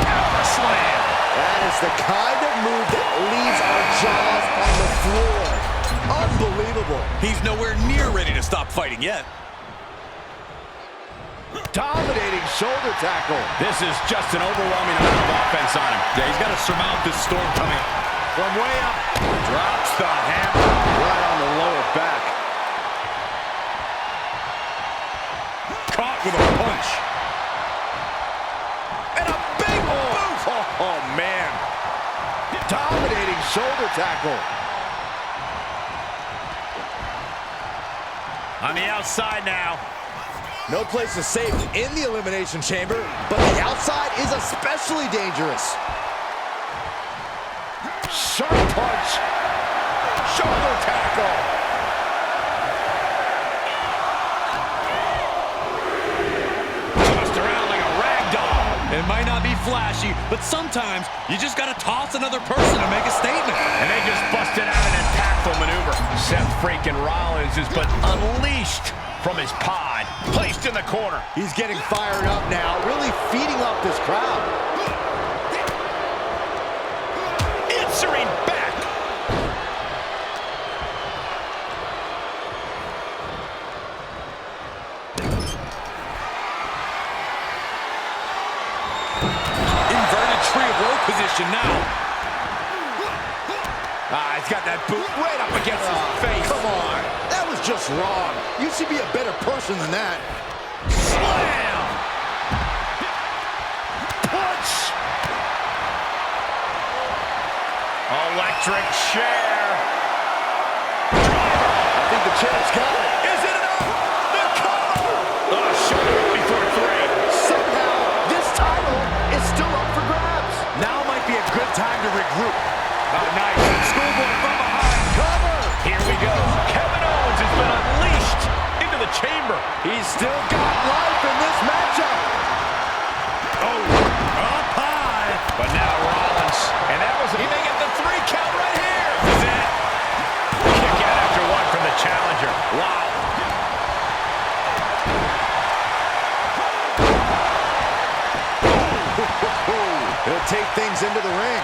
Power slam.
That is the kind of move that leaves our jaws on the floor. Unbelievable.
He's nowhere near ready to stop fighting yet.
Dominating shoulder tackle.
This is just an overwhelming amount of offense on him.
Yeah, he's got to surmount this storm coming.
From way up, drops the hammer
right on the lower back.
Caught with a punch.
And a big boot. Oh, man. Dominating shoulder tackle.
On the outside now.
No place is safe in the Elimination Chamber, but the outside is especially dangerous. Sharp punch. Shoulder tackle.
Tossed around like a rag doll. It might not be flashy, but sometimes you just gotta toss another person to make a statement.
And they just busted out an impactful maneuver. Seth freaking Rollins has been unleashed from his pod, placed in the corner.
He's getting fired up now, really feeding off this crowd.
Answering back.
Inverted tree of woe position now.
He's got that boot right up against his face. Come on. That was just wrong. You should be a better person than that.
Slam! Punch! Electric chair.
I think the chair's got it.
Is it enough? The cover! Oh, shoulder up before 3.
Somehow, this title is still up for grabs.
Now might be a good time to regroup. Oh, nice. Schoolboy from behind. Cover! Here we go. Kevin Owens has been unleashed into the chamber.
He's still got life in this matchup.
Oh, up high. But now Rollins. And that was, he may get the 3 count right here. Is it? Kick out after 1 from the challenger. Wow.
He'll take things into the ring.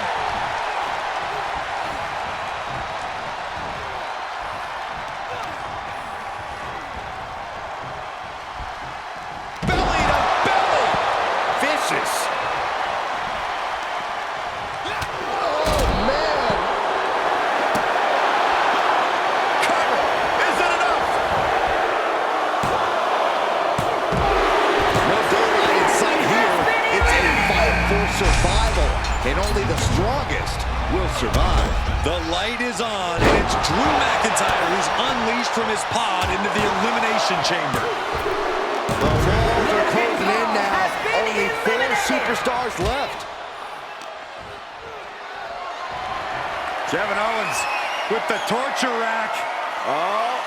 Belly to belly. Vicious. Oh, man. Cover. Is it enough? No daylight in sight here. It's a fight for survival, and only the strongest will survive.
The light is on, and it's Drew McIntyre who's unleashed from his pod into the Elimination Chamber.
The walls are closing in now. Only 4 superstars left.
Kevin Owens with the torture rack.
Oh,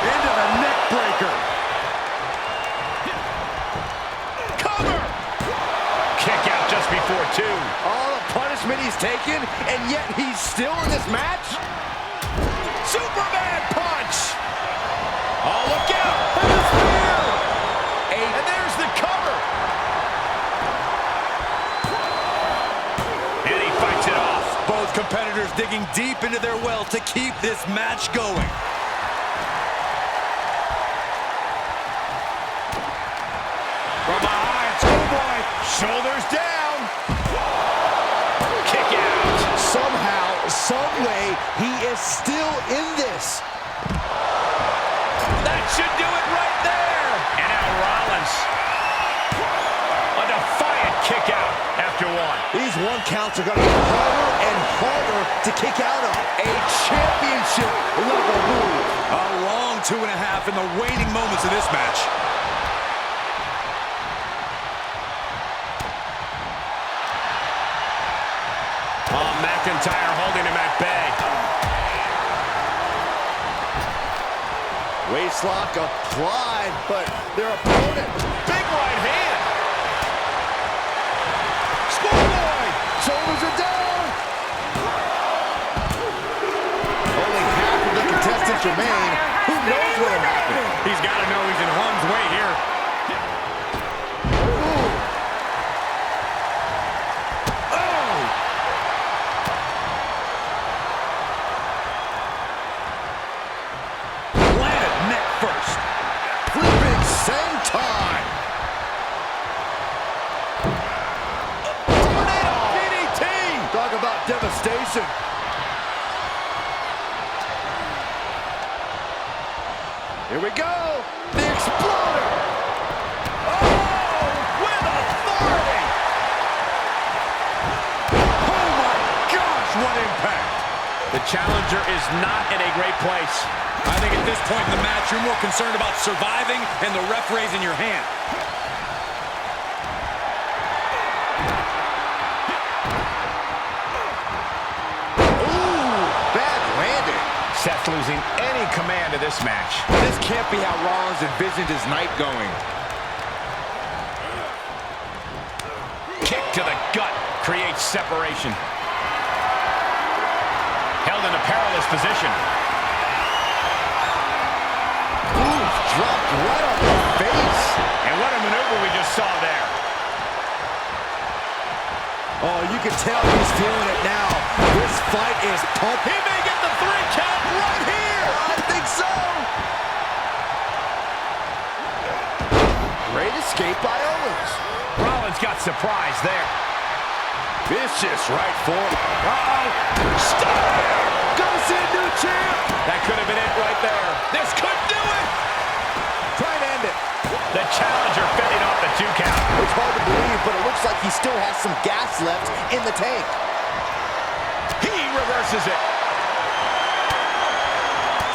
Into the neck breaker. Cover! Kick out just before 2.
all the punishment he's taken, and yet he's still in this match?
Superman punch! Oh, look out! For the spear! And there's the cover! And he fights it off.
Both competitors digging deep into their well to keep this match going.
From behind, Schoolboy, shoulders down. Kick out.
Somehow, some way, he is still in this.
That should do it right there. And now Rollins. A defiant kick out after 1.
These 1 counts are going to get harder and harder to kick out of. A championship level move.
A long 2.5 in the waning moments of this match.
Oh, McIntyre holding him at bay.
Waistlock applied, but their opponent.
Big right hand.
Schoolboy! Shoulders are down! Only half of the contestants remain. Who knows what will happen?
He's got to know he's in harm's way here.
Devastation. Here we go. The Exploder. Oh, with authority. Oh my gosh, what impact.
The challenger is not in a great place.
I think at this point in the match, you're more concerned about surviving and the ref raising your hand.
Seth losing any command of this match.
This can't be how Rollins envisioned his night going.
Kick to the gut creates separation. Held in a perilous position.
Oof, dropped right on the face.
And what a maneuver we just saw there.
Oh, you can tell he's feeling it now. This fight is pumped.
He may get the 3 count right here.
I think so. Great escape by Owens.
Rollins got surprised there.
Vicious right foot. Uh-oh. Stop! Gonna see a new champ.
That could have been it right there. This could do it.
Try and end it.
The challenger fending off the 2 count.
It's hard to believe, but it looks like he still has some gas left in the tank.
He reverses it.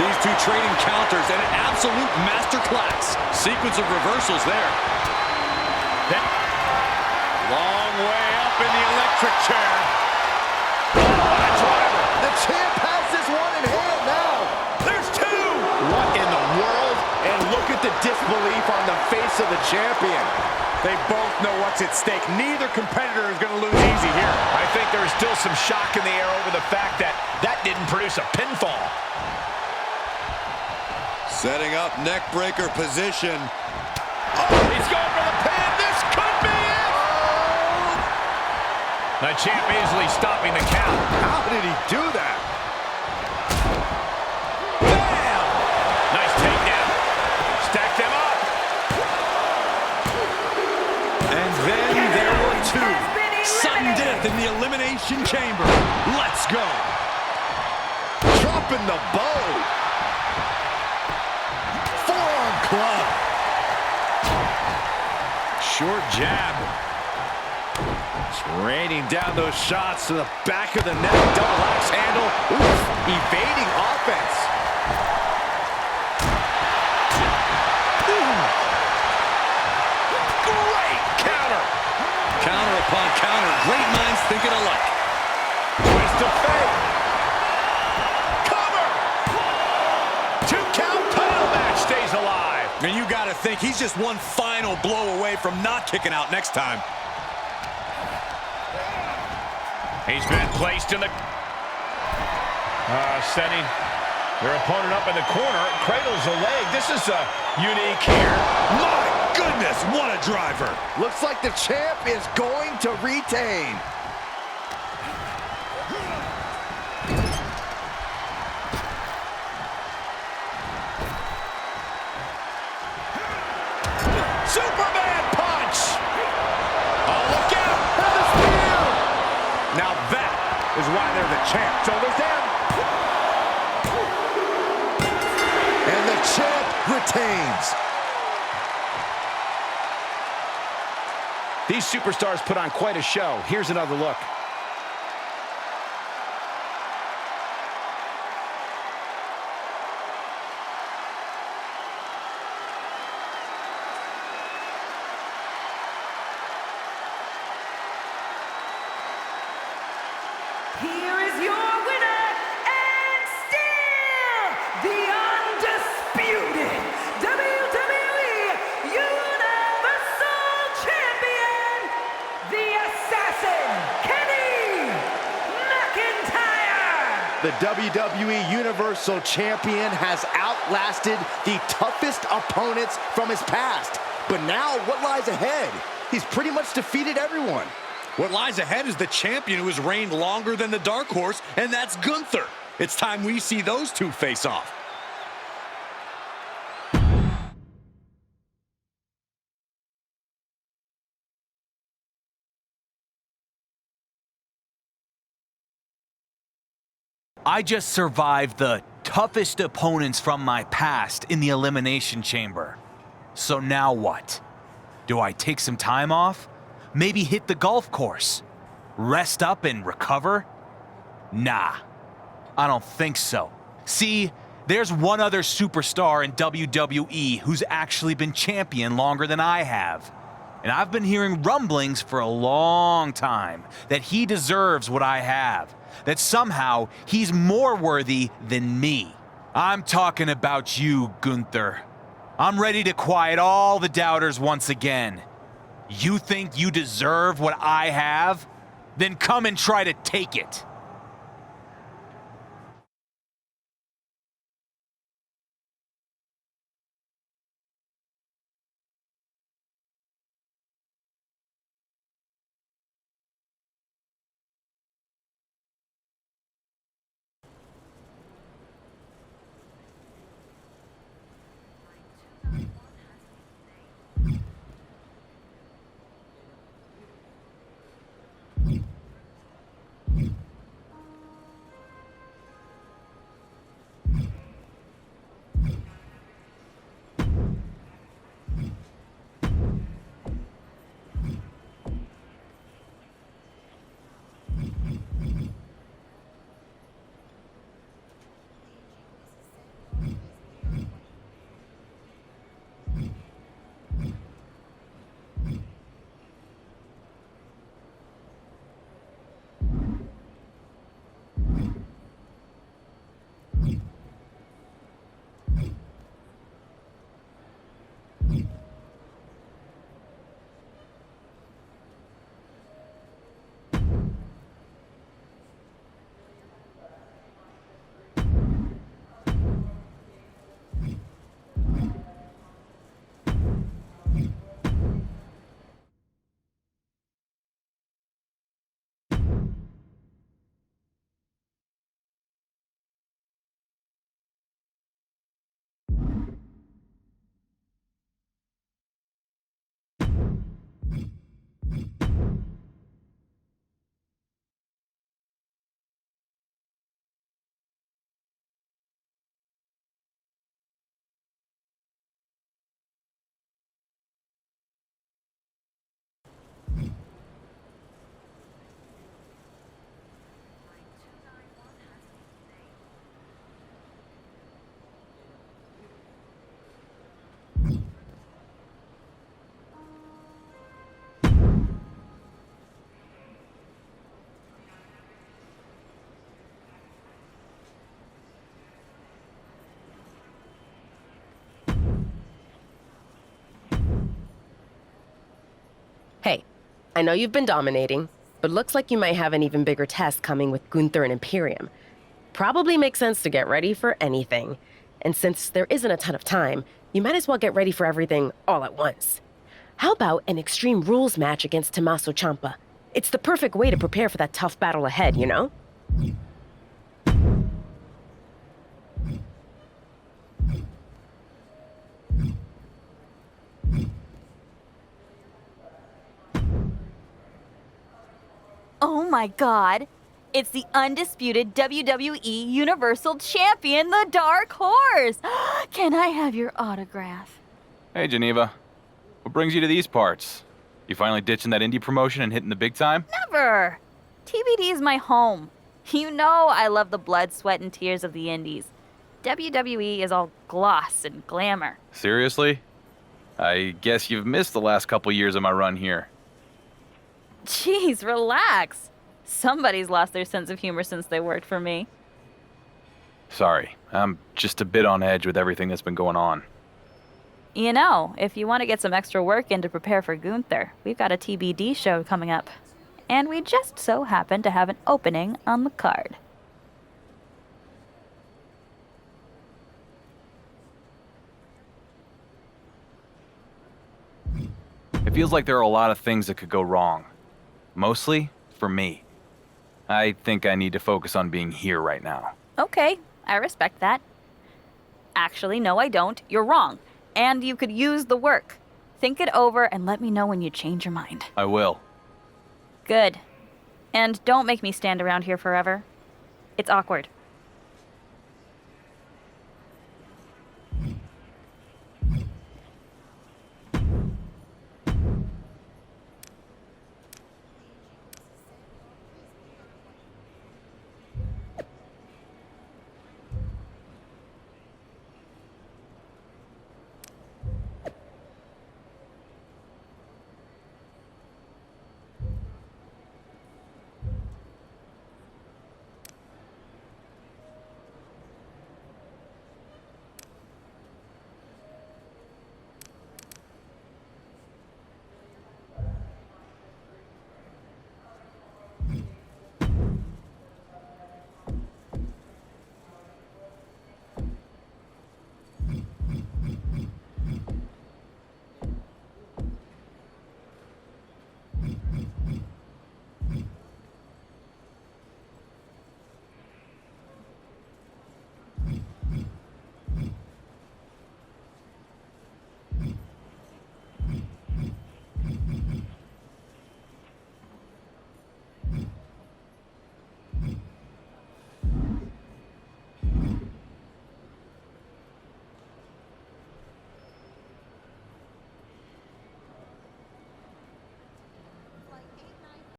These two trading counters, an absolute masterclass. Sequence of reversals there.
Long way up in the electric chair.
The champ has this one in hand now.
There's 2.
What in the world? And look at the disbelief on the face of the champion.
They both know what's at stake. Neither competitor is going to lose easy here. I think there's still some shock in the air over the fact that that didn't produce a pinfall.
Setting up neck breaker position.
Oh, he's going for the pin. This could be it. The champ easily stopping the count.
How did he do that?
Bam! Nice takedown. Stack them up.
And then there were 2. Sudden death in the Elimination Chamber. Let's go.
Dropping the bow. Forearm club.
Short jab.
Just raining down those shots to the back of the neck. Double axe handle. Oof. Evading offense.
Great counter.
Counter upon counter. Great minds thinking alike.
Twist of fate. Cover. 2 count title match stays alive.
And you got to think he's just one final blow away from not kicking out next time.
He's been placed in the... setting their opponent up in the corner. Cradles a leg. This is unique here.
My goodness, what a driver.
Looks like the champ is going to retain.
Superman punch! Oh, look out! And the spear! Now that is why they're the champ. Shoulders down.
And the champ retains.
These superstars put on quite a show. Here's another look.
Here is your winner, and still the undisputed WWE Universal Champion, the Assassin, Kenny McIntyre.
The WWE Universal Champion has outlasted the toughest opponents from his past. But now, what lies ahead? He's pretty much defeated everyone.
What lies ahead is the champion who has reigned longer than the dark horse, and that's Gunther. It's time we see those two face off.
I just survived the toughest opponents from my past in the Elimination Chamber. So now what? Do I take some time off? Maybe hit the golf course? Rest up and recover? Nah, I don't think so. See, there's one other superstar in WWE who's actually been champion longer than I have. And I've been hearing rumblings for a long time that he deserves what I have, that somehow he's more worthy than me. I'm talking about you, Gunther. I'm ready to quiet all the doubters once again.
You think you deserve what I have? Then come and try to take it.
Hey, I know you've been dominating, but looks like you might have an even bigger test coming with Gunther and Imperium. Probably makes sense to get ready for anything. And since there isn't a ton of time, you might as well get ready for everything all at once. How about an Extreme Rules match against Tommaso Ciampa? It's the perfect way to prepare for that tough battle ahead, you know?
Oh my god, it's the undisputed WWE Universal Champion, the Dark Horse! Can I have your autograph?
Hey, Geneva. What brings you to these parts? You finally ditching that indie promotion and hitting the big time?
Never! TBD is my home. You know I love the blood, sweat, and tears of the indies. WWE is all gloss and glamour.
Seriously? I guess you've missed the last couple years of my run here.
Jeez, relax. Somebody's lost their sense of humor since they worked for me.
Sorry, I'm just a bit on edge with everything that's been going on.
You know, if you want to get some extra work in to prepare for Gunther, we've got a TBD show coming up. And we just so happen to have an opening on the card.
It feels like there are a lot of things that could go wrong. Mostly for me. I think I need to focus on being here right now.
Okay, I respect that. Actually, no, I don't. You're wrong. And you could use the work. Think it over and let me know when you change your mind.
I will.
Good. And don't make me stand around here forever. It's awkward.